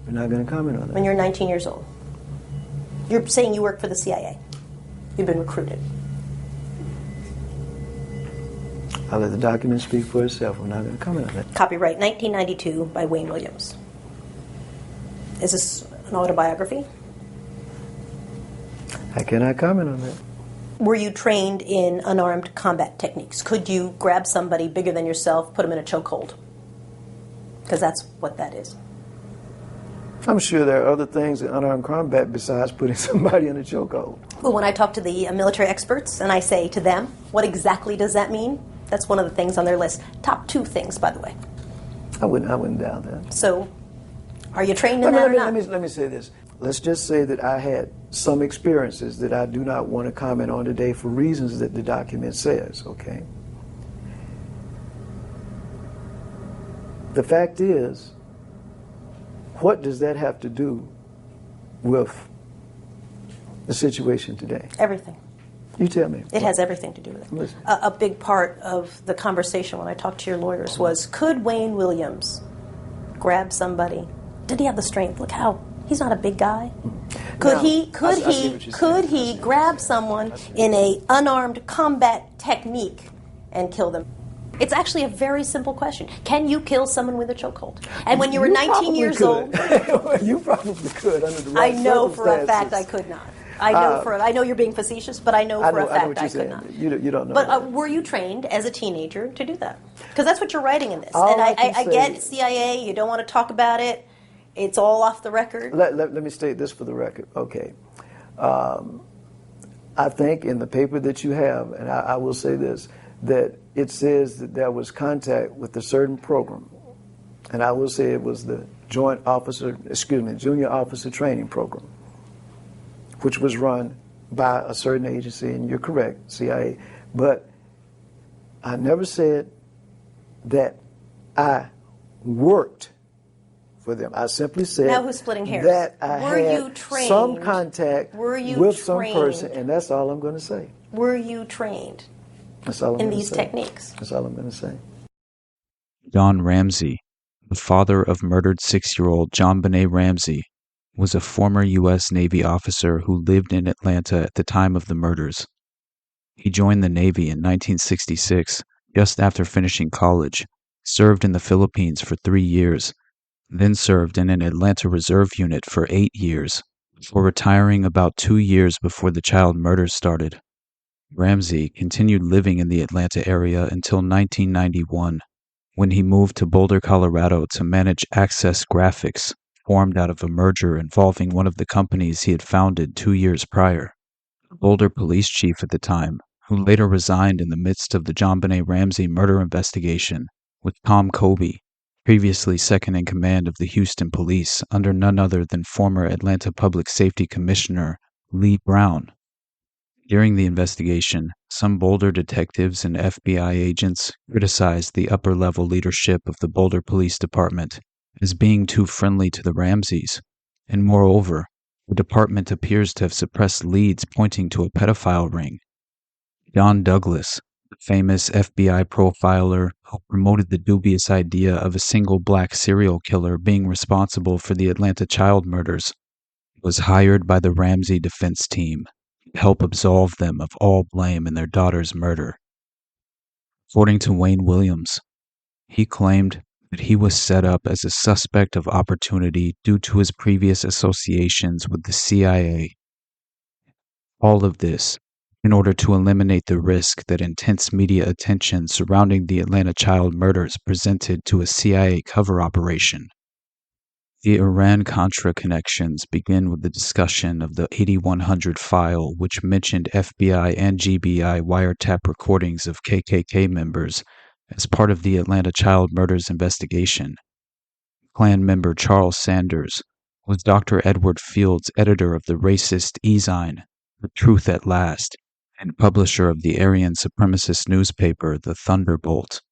We're not going to comment on that. When you're 19 years old. You're saying you work for the CIA. You've been recruited. I'll let the document speak for itself. We're not going to comment on that. Copyright 1992 by Wayne Williams. Is this an autobiography? I cannot comment on that. Were you trained in unarmed combat techniques? Could you grab somebody bigger than yourself, put them in a chokehold? Because that's what that is. I'm sure there are other things in unarmed combat besides putting somebody in a chokehold. Well, when I talk to the military experts and I say to them, what exactly does that mean? That's one of the things on their list. Top 2 things, by the way. I wouldn't doubt that. So, are you trained in that or not? Let me say this. Let's just say that I had some experiences that I do not want to comment on today for reasons that the document says, okay? The fact is, what does that have to do with the situation today? Everything. You tell me. It has everything to do with it. A big part of the conversation when I talked to your lawyers was, could Wayne Williams grab somebody? Did he have the strength? Look how, he's not a big guy. Could he grab someone in a unarmed combat technique and kill them? It's actually a very simple question. Can you kill someone with a chokehold? And when you were 19 years old... You probably could under the right I know for a fact I could not. I know you're being facetious, but I know for a fact I could not. You don't know. But were you trained as a teenager to do that? Because that's what you're writing in this. And I get CIA, you don't want to talk about it. It's all off the record. Let me state this for the record. Okay. I think in the paper that you have, and I will say this, that it says that there was contact with a certain program. And I will say it was the junior officer training program, which was run by a certain agency, and you're correct, CIA. But I never said that I worked for them. I simply said now who's splitting hairs? That I had some contact with some trained? person, and that's all I'm going to say. Were you trained that's all I'm in gonna these say. techniques? That's all I'm going to say. Don Ramsey, the father of murdered 6-year-old John Benet Ramsey, was a former U.S. Navy officer who lived in Atlanta at the time of the murders. He joined the Navy in 1966, just after finishing college, served in the Philippines for 3 years, then served in an Atlanta Reserve unit for 8 years, before retiring about 2 years before the child murders started. Ramsey continued living in the Atlanta area until 1991, when he moved to Boulder, Colorado to manage Access Graphics, formed out of a merger involving one of the companies he had founded 2 years prior. The Boulder police chief at the time, who later resigned in the midst of the John Benet Ramsey murder investigation, was Tom Kobe, previously second in command of the Houston Police under none other than former Atlanta Public Safety Commissioner Lee Brown. During the investigation, some Boulder detectives and FBI agents criticized the upper-level leadership of the Boulder Police Department as being too friendly to the Ramseys, and moreover, The department appears to have suppressed leads pointing to a pedophile ring. John Douglas, the famous FBI profiler who promoted the dubious idea of a single black serial killer being responsible for the Atlanta child murders, was hired by the Ramsey defense team to help absolve them of all blame in their daughter's murder. According to Wayne Williams, he claimed that he was set up as a suspect of opportunity due to his previous associations with the CIA. All of this in order to eliminate the risk that intense media attention surrounding the Atlanta child murders presented to a CIA cover operation. The Iran-Contra connections begin with the discussion of the 8100 file, which mentioned FBI and GBI wiretap recordings of KKK members as part of the Atlanta child murders investigation. Klan member Charles Sanders was Dr. Edward Field's editor of the racist e-zine, The Truth at Last, and publisher of the Aryan supremacist newspaper, The Thunderbolt.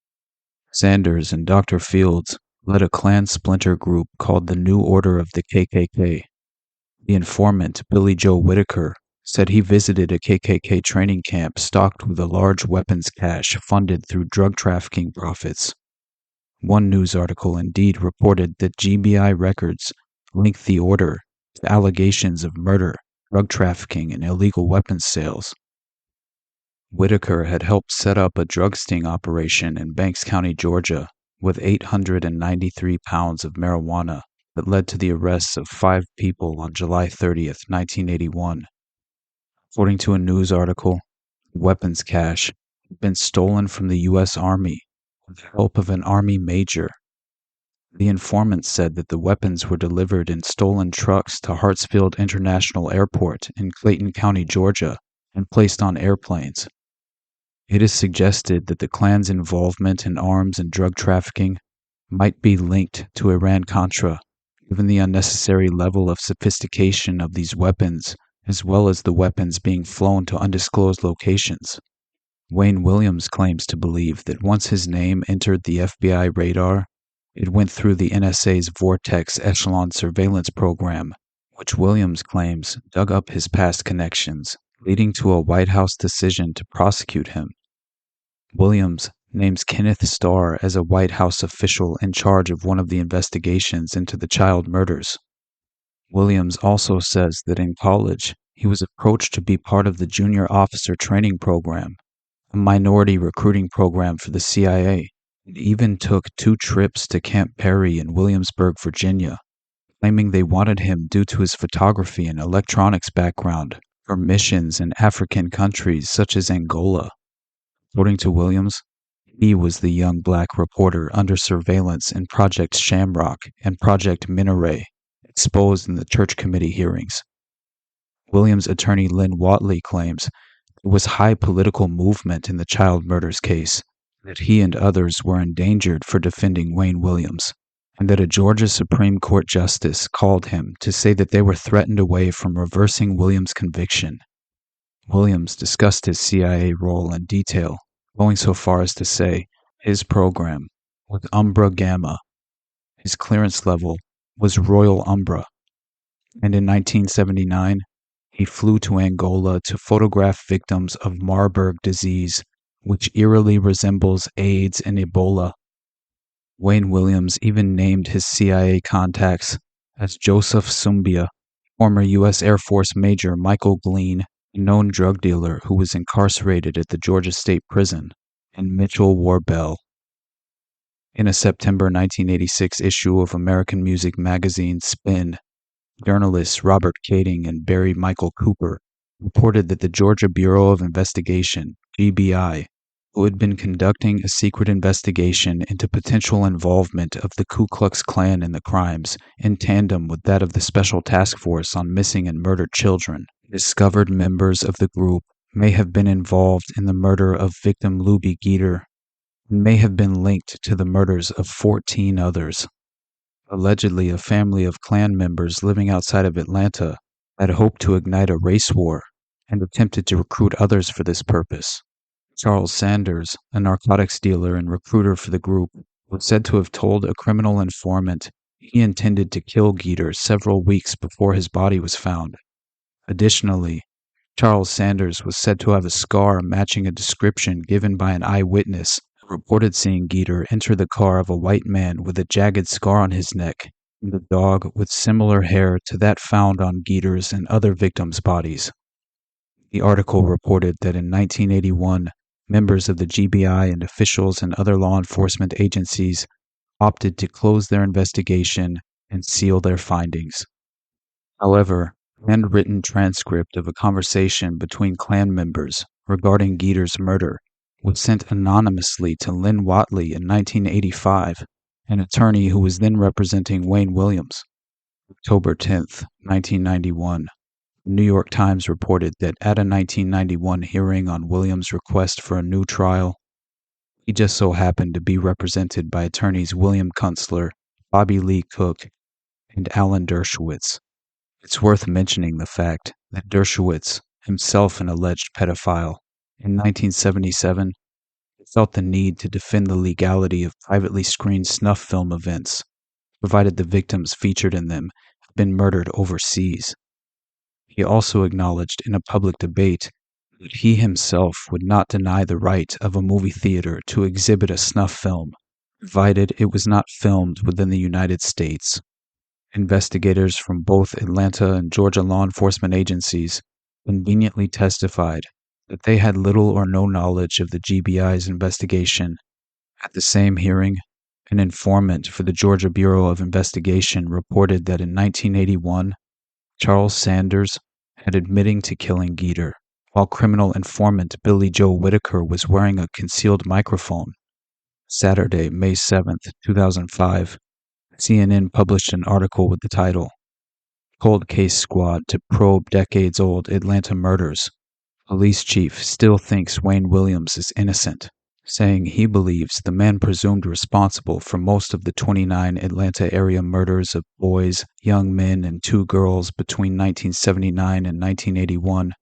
Sanders and Dr. Fields led a Klan splinter group called the New Order of the KKK. The informant, Billy Joe Whitaker, said he visited a KKK training camp stocked with a large weapons cache funded through drug trafficking profits. One news article indeed reported that GBI records linked the order to allegations of murder, drug trafficking, and illegal weapons sales. Whitaker had helped set up a drug sting operation in Banks County, Georgia, with 893 pounds of marijuana that led to the arrests of 5 people on July 30th, 1981. According to a news article, the weapons cache had been stolen from the U.S. Army with the help of an Army major. The informant said that the weapons were delivered in stolen trucks to Hartsfield International Airport in Clayton County, Georgia, and placed on airplanes. It is suggested that the Klan's involvement in arms and drug trafficking might be linked to Iran-Contra, given the unnecessary level of sophistication of these weapons, as well as the weapons being flown to undisclosed locations. Wayne Williams claims to believe that once his name entered the FBI radar, it went through the NSA's Vortex Echelon surveillance program, which Williams claims dug up his past connections, leading to a White House decision to prosecute him. Williams names Kenneth Starr as a White House official in charge of one of the investigations into the child murders. Williams also says that in college, he was approached to be part of the Junior Officer Training Program, a minority recruiting program for the CIA, and even took 2 trips to Camp Perry in Williamsburg, Virginia, claiming they wanted him due to his photography and electronics background for missions in African countries such as Angola. According to Williams, he was the young black reporter under surveillance in Project Shamrock and Project Minaret, exposed in the Church Committee hearings. Williams' attorney Lynn Watley claims there was high political movement in the child murders case, that he and others were endangered for defending Wayne Williams, and that a Georgia Supreme Court justice called him to say that they were threatened away from reversing Williams' conviction. Williams discussed his CIA role in detail, going so far as to say his program was Umbra Gamma. His clearance level was Royal Umbra. And in 1979, he flew to Angola to photograph victims of Marburg disease, which eerily resembles AIDS and Ebola. Wayne Williams even named his CIA contacts as Joseph Sumbia, former U.S. Air Force Major Michael Glean, a known drug dealer who was incarcerated at the Georgia State Prison, and Mitchell Warbell. In a September 1986 issue of American music magazine Spin, journalists Robert Kading and Barry Michael Cooper reported that the Georgia Bureau of Investigation, GBI, who had been conducting a secret investigation into potential involvement of the Ku Klux Klan in the crimes, in tandem with that of the Special Task Force on Missing and Murdered Children, discovered members of the group may have been involved in the murder of victim Luby Geter, and may have been linked to the murders of 14 others. Allegedly, a family of Klan members living outside of Atlanta had hoped to ignite a race war and attempted to recruit others for this purpose. Charles Sanders, a narcotics dealer and recruiter for the group, was said to have told a criminal informant he intended to kill Geter several weeks before his body was found. Additionally, Charles Sanders was said to have a scar matching a description given by an eyewitness who reported seeing Geter enter the car of a white man with a jagged scar on his neck and a dog with similar hair to that found on Geter's and other victims' bodies. The article reported that in 1981, members of the GBI and officials and other law enforcement agencies opted to close their investigation and seal their findings. However, a handwritten transcript of a conversation between Klan members regarding Geter's murder was sent anonymously to Lynn Watley in 1985, an attorney who was then representing Wayne Williams. October 10, 1991, the New York Times reported that at a 1991 hearing on Williams' request for a new trial, he just so happened to be represented by attorneys William Kunstler, Bobby Lee Cook, and Alan Dershowitz. It's worth mentioning the fact that Dershowitz, himself an alleged pedophile, in 1977 felt the need to defend the legality of privately screened snuff film events, provided the victims featured in them had been murdered overseas. He also acknowledged in a public debate that he himself would not deny the right of a movie theater to exhibit a snuff film, provided it was not filmed within the United States. Investigators from both Atlanta and Georgia law enforcement agencies conveniently testified that they had little or no knowledge of the GBI's investigation. At the same hearing, an informant for the Georgia Bureau of Investigation reported that in 1981, Charles Sanders had admitting to killing Geter, while criminal informant Billy Joe Whitaker was wearing a concealed microphone. Saturday, May 7, 2005, CNN published an article with the title, Cold Case Squad to Probe Decades-Old Atlanta Murders. Police chief still thinks Wayne Williams is innocent, saying he believes the man presumed responsible for most of the 29 Atlanta area murders of boys, young men, and 2 girls between 1979 and 1981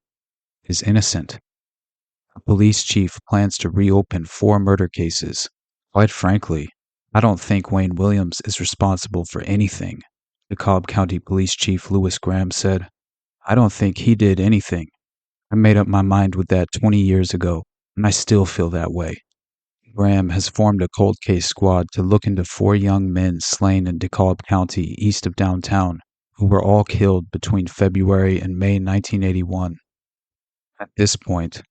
is innocent. The police chief plans to reopen 4 murder cases. Quite frankly, I don't think Wayne Williams is responsible for anything, DeKalb County Police Chief Louis Graham said. I don't think he did anything. I made up my mind with that 20 years ago, and I still feel that way. Graham has formed a cold case squad to look into 4 young men slain in DeKalb County east of downtown, who were all killed between February and May 1981. At this point,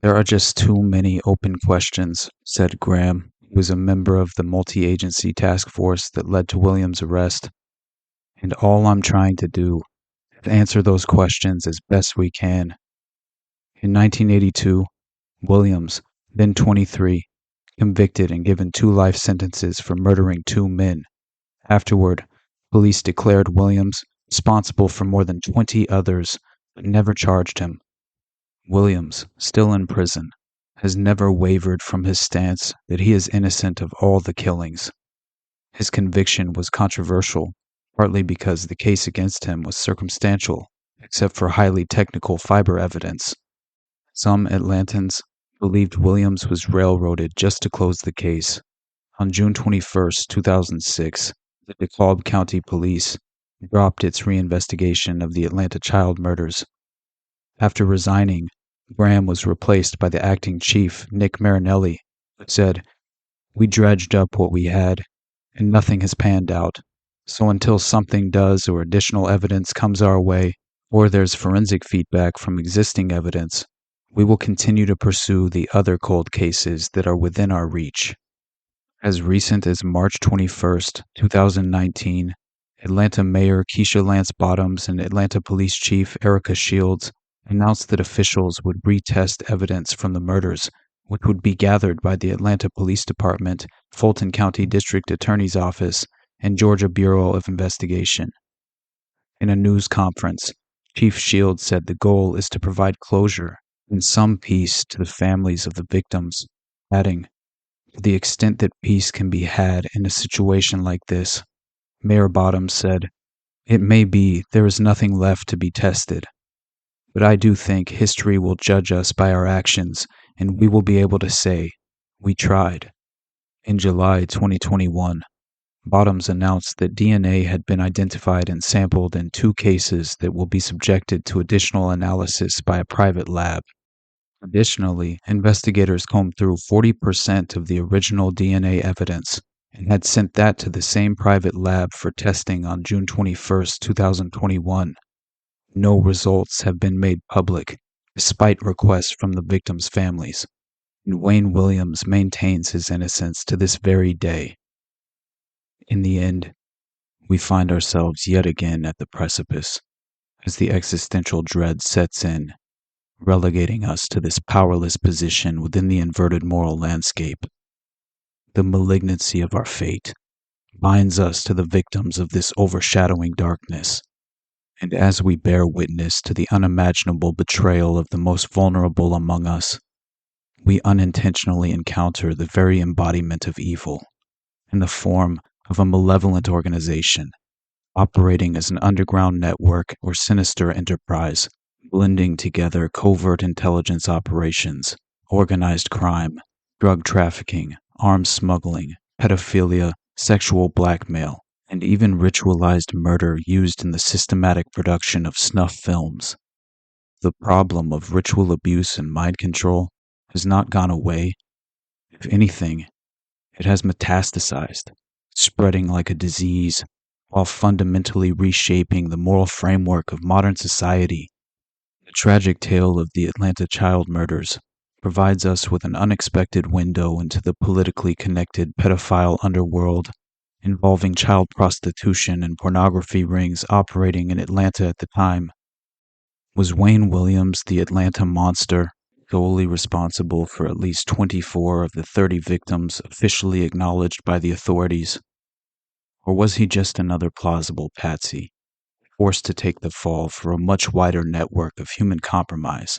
there are just too many open questions, said Graham, who was a member of the multi-agency task force that led to Williams' arrest. And all I'm trying to do is answer those questions as best we can. In 1982, Williams, then 23, convicted and given 2 life sentences for murdering 2 men. Afterward, police declared Williams responsible for more than 20 others, but never charged him. Williams, still in prison, has never wavered from his stance that he is innocent of all the killings. His conviction was controversial, partly because the case against him was circumstantial, except for highly technical fiber evidence. Some Atlantans believed Williams was railroaded just to close the case. On June 21, 2006, the DeKalb County Police dropped its reinvestigation of the Atlanta child murders. After resigning, Graham was replaced by the acting chief, Nick Marinelli, who said, "We dredged up what we had, and nothing has panned out. So until something does or additional evidence comes our way, or there's forensic feedback from existing evidence, we will continue to pursue the other cold cases that are within our reach." As recent as March 21, 2019, Atlanta Mayor Keisha Lance Bottoms and Atlanta Police Chief Erica Shields announced that officials would retest evidence from the murders, which would be gathered by the Atlanta Police Department, Fulton County District Attorney's Office, and Georgia Bureau of Investigation. In a news conference, Chief Shields said the goal is to provide closure and some peace to the families of the victims, adding, "To the extent that peace can be had in a situation like this," Mayor Bottoms said, "it may be there is nothing left to be tested. But I do think history will judge us by our actions, and we will be able to say, we tried." In July 2021, Bottoms announced that DNA had been identified and sampled in 2 cases that will be subjected to additional analysis by a private lab. Additionally, investigators combed through 40% of the original DNA evidence and had sent that to the same private lab for testing on June 21, 2021. No results have been made public, despite requests from the victims' families, and Wayne Williams maintains his innocence to this very day. In the end, we find ourselves yet again at the precipice, as the existential dread sets in, relegating us to this powerless position within the inverted moral landscape. The malignancy of our fate binds us to the victims of this overshadowing darkness, and as we bear witness to the unimaginable betrayal of the most vulnerable among us, we unintentionally encounter the very embodiment of evil, in the form of a malevolent organization, operating as an underground network or sinister enterprise, blending together covert intelligence operations, organized crime, drug trafficking, arms smuggling, pedophilia, sexual blackmail, and even ritualized murder used in the systematic production of snuff films. The problem of ritual abuse and mind control has not gone away. If anything, it has metastasized, spreading like a disease, while fundamentally reshaping the moral framework of modern society. The tragic tale of the Atlanta child murders provides us with an unexpected window into the politically connected pedophile underworld, involving child prostitution and pornography rings operating in Atlanta at the time. Was Wayne Williams, the Atlanta monster, solely responsible for at least 24 of the 30 victims officially acknowledged by the authorities? Or was he just another plausible patsy, forced to take the fall for a much wider network of human compromise?